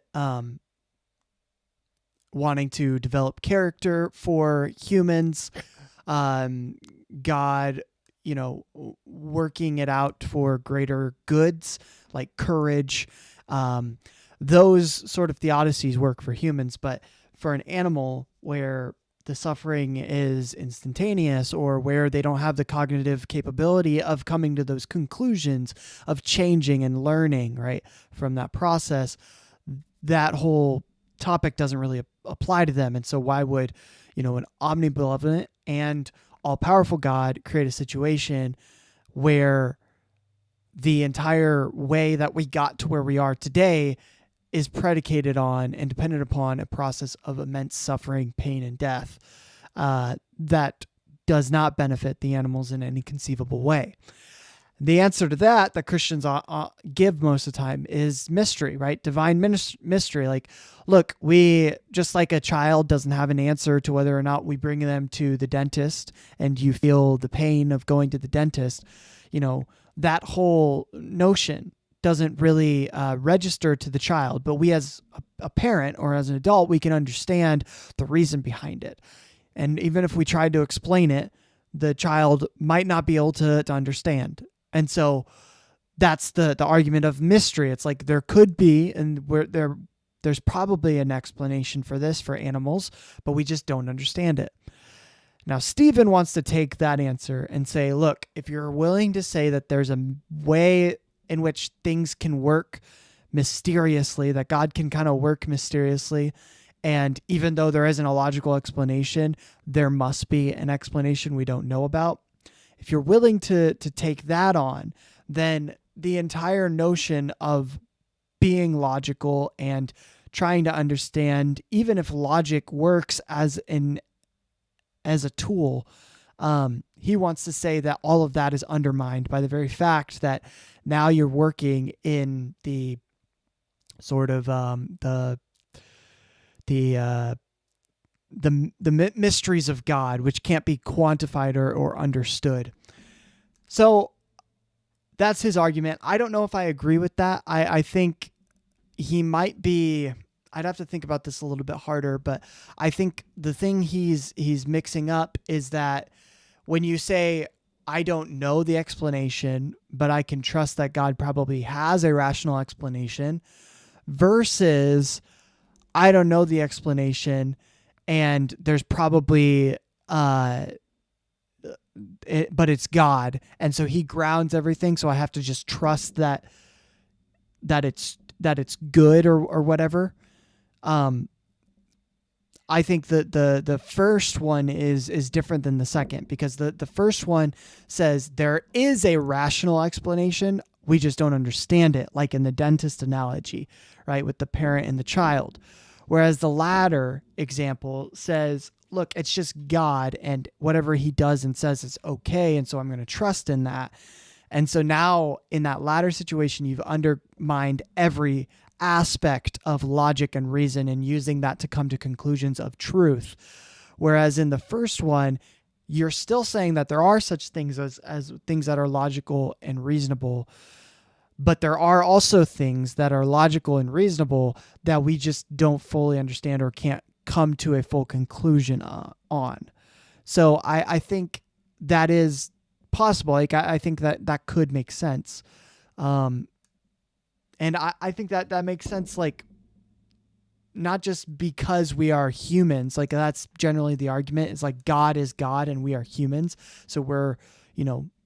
wanting to develop character for humans, God, working it out for greater goods like courage. Those sort of theodicies work for humans, but for an animal where the suffering is instantaneous, or where they don't have the cognitive capability of coming to those conclusions, of changing and learning, right, from that process, that whole topic doesn't really apply to them. And so why would, an omnibenevolent and all-powerful God create a situation where the entire way that we got to where we are today is predicated on and dependent upon a process of immense suffering, pain, and death that does not benefit the animals in any conceivable way. The answer to that Christians give most of the time is mystery, right? Divine mystery. Like, look, we, just like a child doesn't have an answer to whether or not we bring them to the dentist and you feel the pain of going to the dentist, that whole notion doesn't really register to the child. But we as a parent or as an adult, we can understand the reason behind it. And even if we tried to explain it, the child might not be able to understand. And so that's the argument of mystery. It's like there could be, and there's probably an explanation for this for animals, but we just don't understand it. Now, Stephen wants to take that answer and say, look, if you're willing to say that there's a way in which things can work mysteriously, that God can kind of work mysteriously, and even though there isn't a logical explanation, there must be an explanation we don't know about. If you're willing to take that on, then the entire notion of being logical and trying to understand, even if logic works as a tool, he wants to say that all of that is undermined by the very fact that now you're working in the sort of the mysteries of God, which can't be quantified or understood. So that's his argument. I don't know if I agree with that. I think he might be, I'd have to think about this a little bit harder, but I think the thing he's mixing up is that when you say, I don't know the explanation, but I can trust that God probably has a rational explanation, versus I don't know the explanation and there's probably, but it's God. And so he grounds everything. So I have to just trust that it's good or whatever. I think that the first one is different than the second, because the first one says there is a rational explanation. We just don't understand it, like in the dentist analogy, right, with the parent and the child. Whereas the latter example says, look, it's just God, and whatever he does and says is okay, and so I'm going to trust in that. And so now in that latter situation, you've undermined every aspect of logic and reason and using that to come to conclusions of truth. Whereas in the first one, you're still saying that there are such things as things that are logical and reasonable, but there are also things that are logical and reasonable that we just don't fully understand or can't come to a full conclusion on. So I think that is possible. Like I think that could make sense. And I think that makes sense, like, not just because we are humans, like that's generally the argument, is like God is God and we are humans. So we're,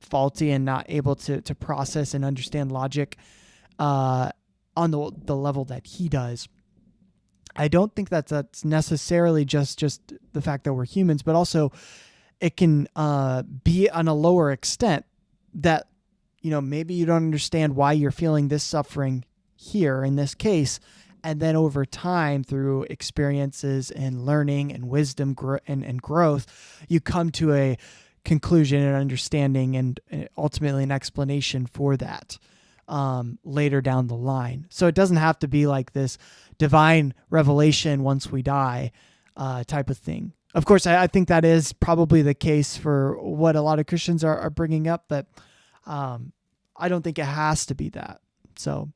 faulty and not able to process and understand logic on the level that he does. I don't think that's necessarily just the fact that we're humans, but also it can be on a lower extent that, maybe you don't understand why you're feeling this suffering here in this case. And then over time, through experiences and learning and wisdom and growth, you come to a conclusion and understanding and ultimately an explanation for that later down the line. So it doesn't have to be like this divine revelation once we die type of thing. Of course, I think that is probably the case for what a lot of Christians are bringing up, but I don't think it has to be that. So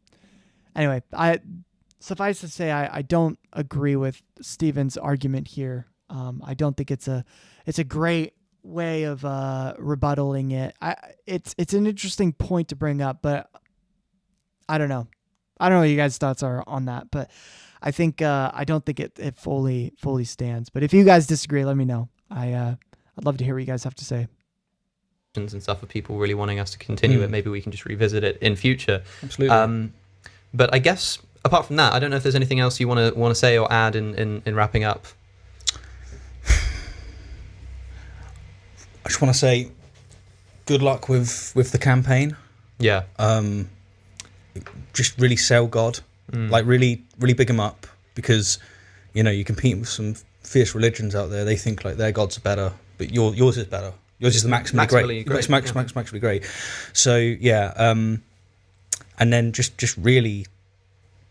anyway, suffice to say, I don't agree with Stephen's argument here. I don't think it's a great way of rebuttaling it. It's an interesting point to bring up, but I don't know. I don't know what you guys' thoughts are on that, but I think I don't think it fully stands. But if you guys disagree, let me know. I'd love to hear what you guys have to say. And stuff for people really wanting us to continue it. Maybe we can just revisit it in future. Absolutely. But I guess apart from that, I don't know if there's anything else you want to say or add in wrapping up. I just want to say good luck with the campaign. Yeah. Just really sell God. Like really, really big him up, because, you compete with some fierce religions out there. They think like their gods are better but yours is better. Yours is the maximally great. Maximally great. So yeah, and then just really,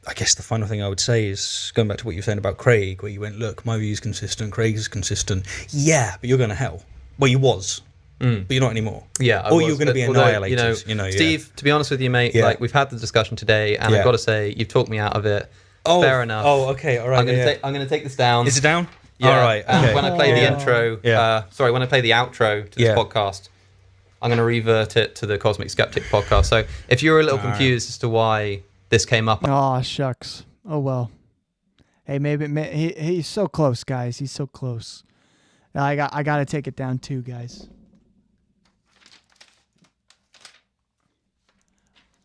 I guess the final thing I would say is going back to what you were saying about Craig, where you went, look, my view is consistent, Craig's is consistent. Yeah, but you're going to hell. Well, you was, but you're not anymore. Yeah, or you're going to be annihilated. Steve, to be honest with you, mate, like we've had the discussion today, and I've got to say, you've talked me out of it. Oh, fair enough. Oh, okay, all right. I'm going to take this down. Is it down? Yeah. All right. Okay. When I play the intro, when I play the outro to this podcast, I'm going to revert it to the Cosmic Skeptic podcast. So if you're a little confused as to why this came up, oh shucks. Oh well. Hey, maybe he's so close, guys. He's so close. I got to take it down too, guys.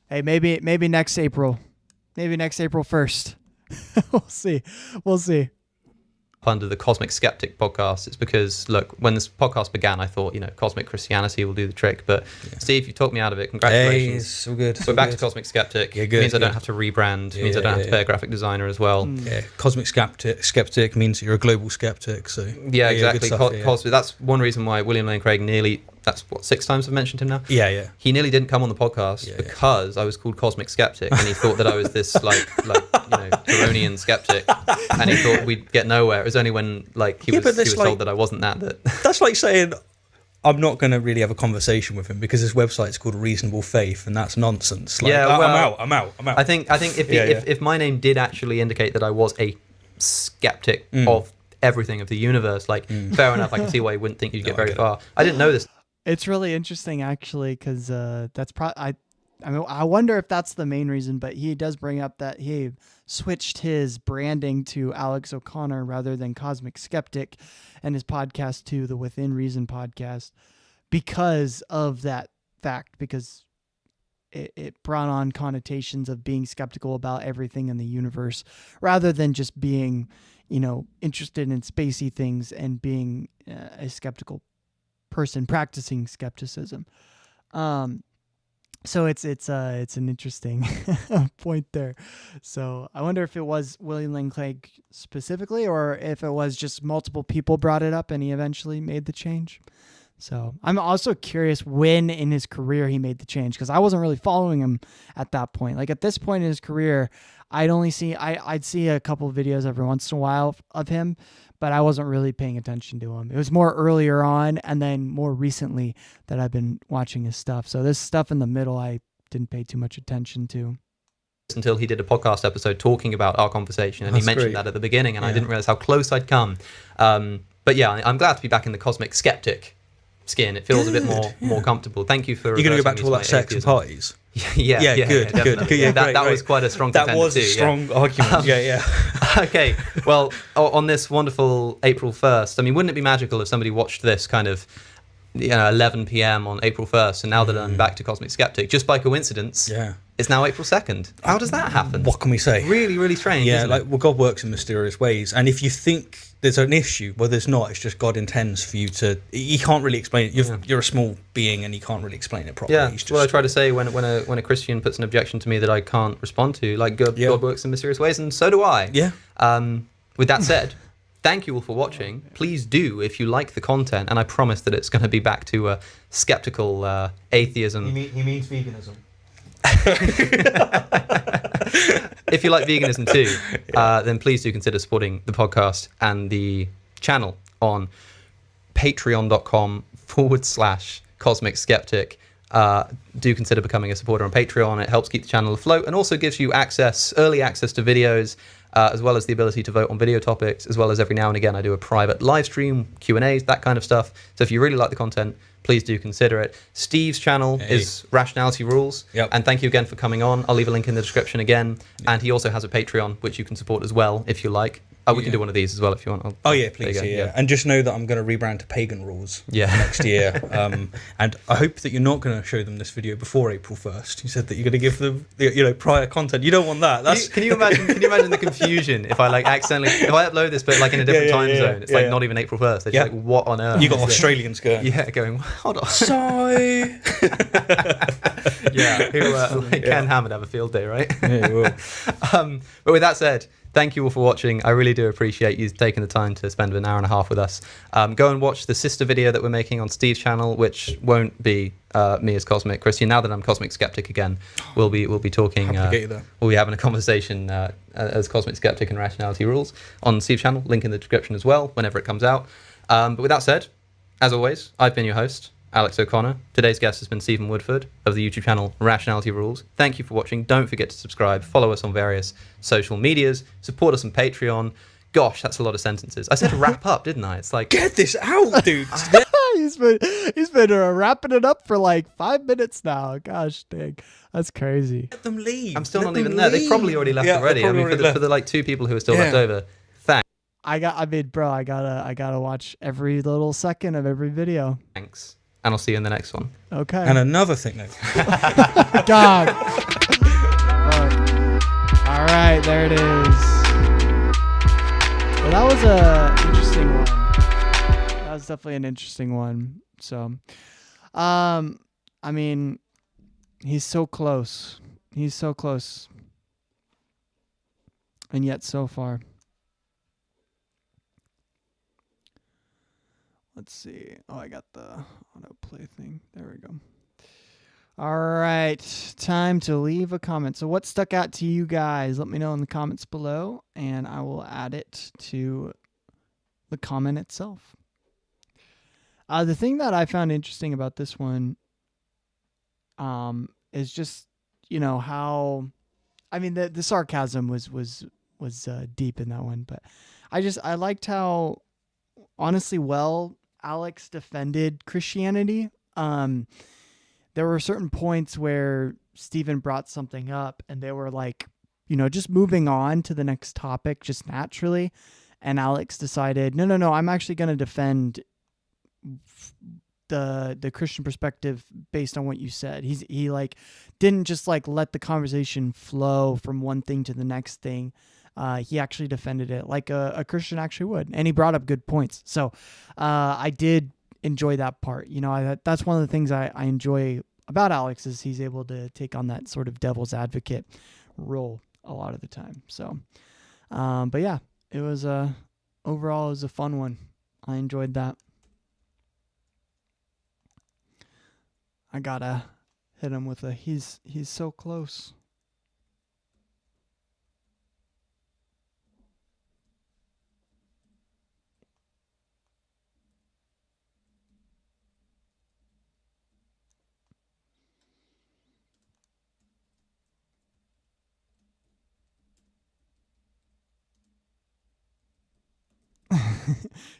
Hey, maybe next April. Maybe next April 1st. We'll see. Under the Cosmic Skeptic podcast, it's because, look, when this podcast began, I thought, Cosmic Christianity will do the trick. But Steve, you talked me out of it. Congratulations. Hey, it's so good. We're back to Cosmic Skeptic. Yeah, It means I don't have to rebrand. It means I don't have to pay a graphic designer as well. Yeah, Cosmic Skeptic means you're a global skeptic. So yeah, exactly. Stuff, that's one reason why William Lane Craig that's 6 times I've mentioned him now. Yeah. He nearly didn't come on the podcast because I was called Cosmic Skeptic, and he thought that I was this Tyronian skeptic, and he thought we'd get nowhere. It was only when he was told that I wasn't that. That's like saying I'm not going to really have a conversation with him because his website's called Reasonable Faith, and that's nonsense. I'm out. I think if my name did actually indicate that I was a skeptic of everything of the universe, fair enough. I can see why you wouldn't think you'd get very far. I didn't know this. It's really interesting, actually, because that's probably. I wonder if that's the main reason, but he does bring up that he switched his branding to Alex O'Connor rather than Cosmic Skeptic, and his podcast to the Within Reason podcast because of that fact, because it brought on connotations of being skeptical about everything in the universe rather than just being, interested in spacey things and being a skeptical person practicing skepticism. So it's an interesting point there. So I wonder if it was William Lane Craig specifically, or if it was just multiple people brought it up and he eventually made the change. So I'm also curious when in his career he made the change, because I wasn't really following him at that point. At this point in his career, I'd see a couple of videos every once in a while of him, but I wasn't really paying attention to him. It was more earlier on and then more recently that I've been watching his stuff. So this stuff in the middle, I didn't pay too much attention to. Until he did a podcast episode talking about our conversation, and he mentioned that at the beginning, and I didn't realize how close I'd come. But yeah, I'm glad to be back in the Cosmic Skeptic skin. It feels a bit more comfortable. Thank you for. You're going to go back to all that sex and parties. Good. That was quite a strong contender. That was a strong argument. Okay, well, on this wonderful April 1st, wouldn't it be magical if somebody watched this kind of 11 p.m. on April 1st, and now that I'm back to Cosmic Skeptic, just by coincidence, it's now April 2nd. How does that happen? What can we say? Really, really strange. Yeah, isn't it? well, God works in mysterious ways, and if you think there's an issue, well, there's not. It's just God intends for you to. You can't really explain it. You're a small being, and you can't really explain it properly. Yeah, well, I try to say when a Christian puts an objection to me that I can't respond to, God works in mysterious ways, and so do I. Yeah. With that said, thank you all for watching. Please do, if you like the content, and I promise that it's going to be back to skeptical atheism. He means veganism. If you like veganism too, then please do consider supporting the podcast and the channel on patreon.com/Cosmic Skeptic. Do consider becoming a supporter on Patreon. It helps keep the channel afloat and also gives you early access to videos, as well as the ability to vote on video topics, as well as every now and again I do a private live stream, Q&As, that kind of stuff. So if you really like the content, please do consider it. Steve's channel is Rationality Rules. Yep. And thank you again for coming on. I'll leave a link in the description again. Yep. And he also has a Patreon, which you can support as well, if you like. We can do one of these as well if you want. Please. And just know that I'm going to rebrand to Pagan Rules next year. And I hope that you're not going to show them this video before April 1st. You said that you're going to give them, prior content. You don't want that. Can you imagine the confusion if I accidentally upload this, but in a different time zone? It's not even April 1st. They're just what on earth? You got Australians going. Yeah, going. Hold on. Sorry. Ken Ham would have a field day, right? Yeah, he will. But with that said, thank you all for watching. I really do appreciate you taking the time to spend an hour and a half with us. Go and watch the sister video that we're making on Steve's channel, which won't be me as Cosmic Christian. Now that I'm Cosmic Skeptic again, we'll be talking. We'll be having a conversation as Cosmic Skeptic and Rationality Rules on Steve's channel. Link in the description as well, whenever it comes out. But with that said, as always, I've been your host, Alex O'Connor. Today's guest has been Stephen Woodford of the YouTube channel Rationality Rules. Thank you for watching. Don't forget to subscribe, follow us on various social medias, support us on Patreon. Gosh, that's a lot of sentences. I said wrap up, didn't I? It's like, Get this out, dude. he's been wrapping it up for like 5 minutes now. Gosh dang, that's crazy. Let them leave. I'm still Let not even them there. They've leave. probably already left Yeah, already. they've I mean, probably for the like 2 people who are still left over, I gotta watch every little second of every video. thanks. And I'll see you in the next one. Okay. And another thing, though. God. Fuck. All right, there it is. Well, that was a interesting one. That was definitely an interesting one. So, I mean, he's so close. He's so close. And yet so far. Let's see. Oh, I got the autoplay thing. There we go. All right. Time to leave a comment. So what stuck out to you guys? Let me know in the comments below, and I will add it to the comment itself. The thing that I found interesting about this one is just, how, I mean, the sarcasm was deep in that one, but I liked how honestly Alex defended Christianity. There were certain points where Stephen brought something up and they were like, just moving on to the next topic just naturally. And Alex decided, no, I'm actually going to defend the Christian perspective based on what you said. He like didn't just like let the conversation flow from one thing to the next thing. He actually defended it like a Christian actually would, and he brought up good points. So I did enjoy that part. That's one of the things I enjoy about Alex is he's able to take on that sort of devil's advocate role a lot of the time. So, but yeah, it was overall it was a fun one. I enjoyed that. I gotta hit him with he's so close.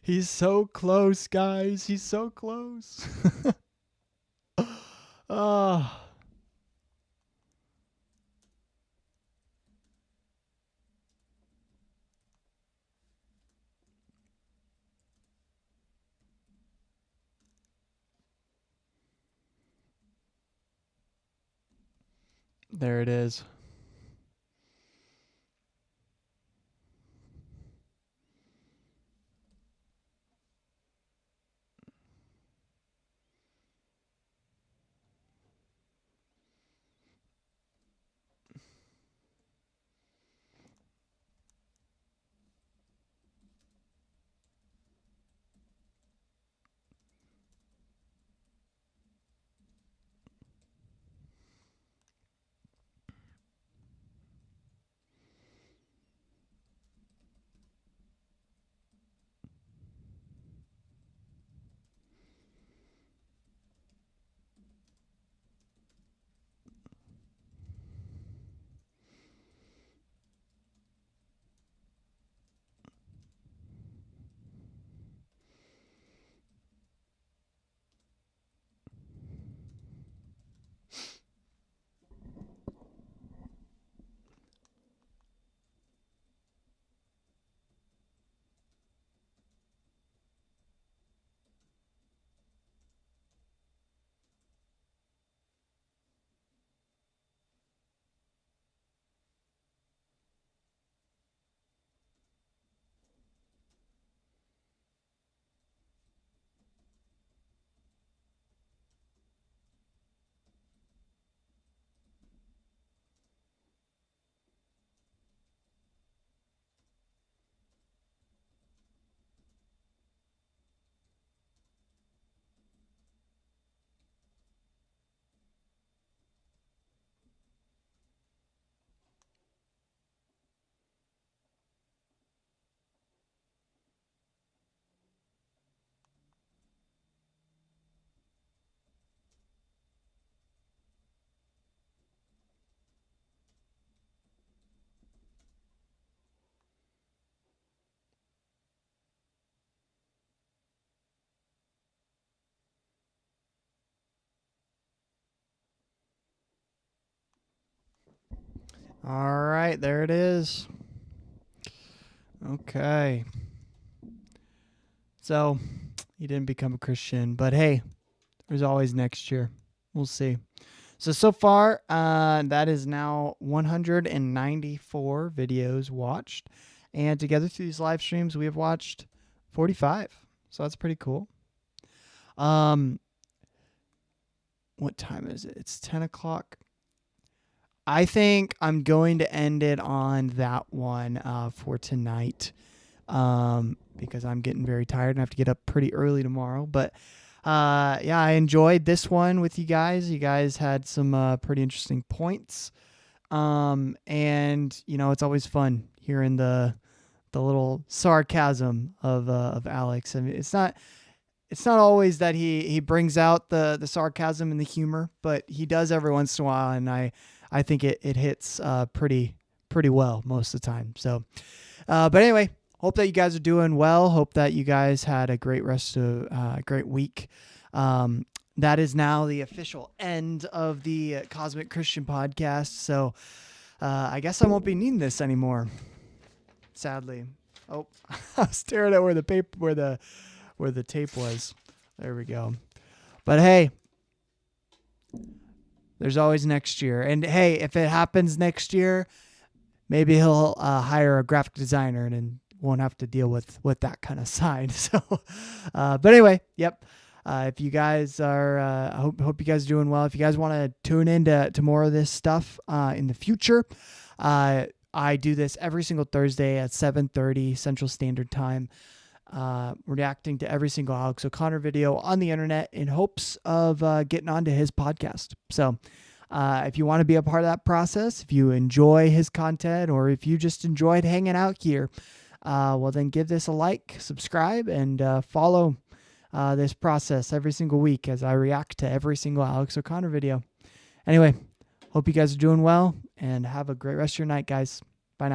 He's so close, guys. He's so close. Oh. There it is. All right, there it is. Okay. So, you didn't become a Christian, but hey, there's always next year. We'll see. So far, that is now 194 videos watched. And together through these live streams, we have watched 45. So that's pretty cool. What time is it? It's 10 o'clock. I think I'm going to end it on that one for tonight because I'm getting very tired and I have to get up pretty early tomorrow. But yeah, I enjoyed this one with you guys. You guys had some pretty interesting points. And, you know, it's always fun hearing the little sarcasm of Alex. I mean, it's not always that he brings out the sarcasm and the humor, but he does every once in a while, and I think it hits pretty well most of the time. So, but anyway, hope that you guys are doing well. Hope that you guys had a great great week. That is now the official end of the Cosmic Christian Podcast. So, I guess I won't be needing this anymore. Sadly. Oh, I was staring at where the tape was. There we go. But hey, there's always next year. And hey, if it happens next year, maybe he'll hire a graphic designer and won't have to deal with that kind of side. So, but anyway, yep. If you guys are, I hope you guys are doing well. If you guys want to tune in to more of this stuff in the future, I do this every single Thursday at 7:30 Central Standard Time. Reacting to every single Alex O'Connor video on the internet in hopes of getting onto his podcast. So if you want to be a part of that process, if you enjoy his content, or if you just enjoyed hanging out here, well, then give this a like, subscribe, and follow this process every single week as I react to every single Alex O'Connor video. Anyway, hope you guys are doing well, and have a great rest of your night, guys. Bye now.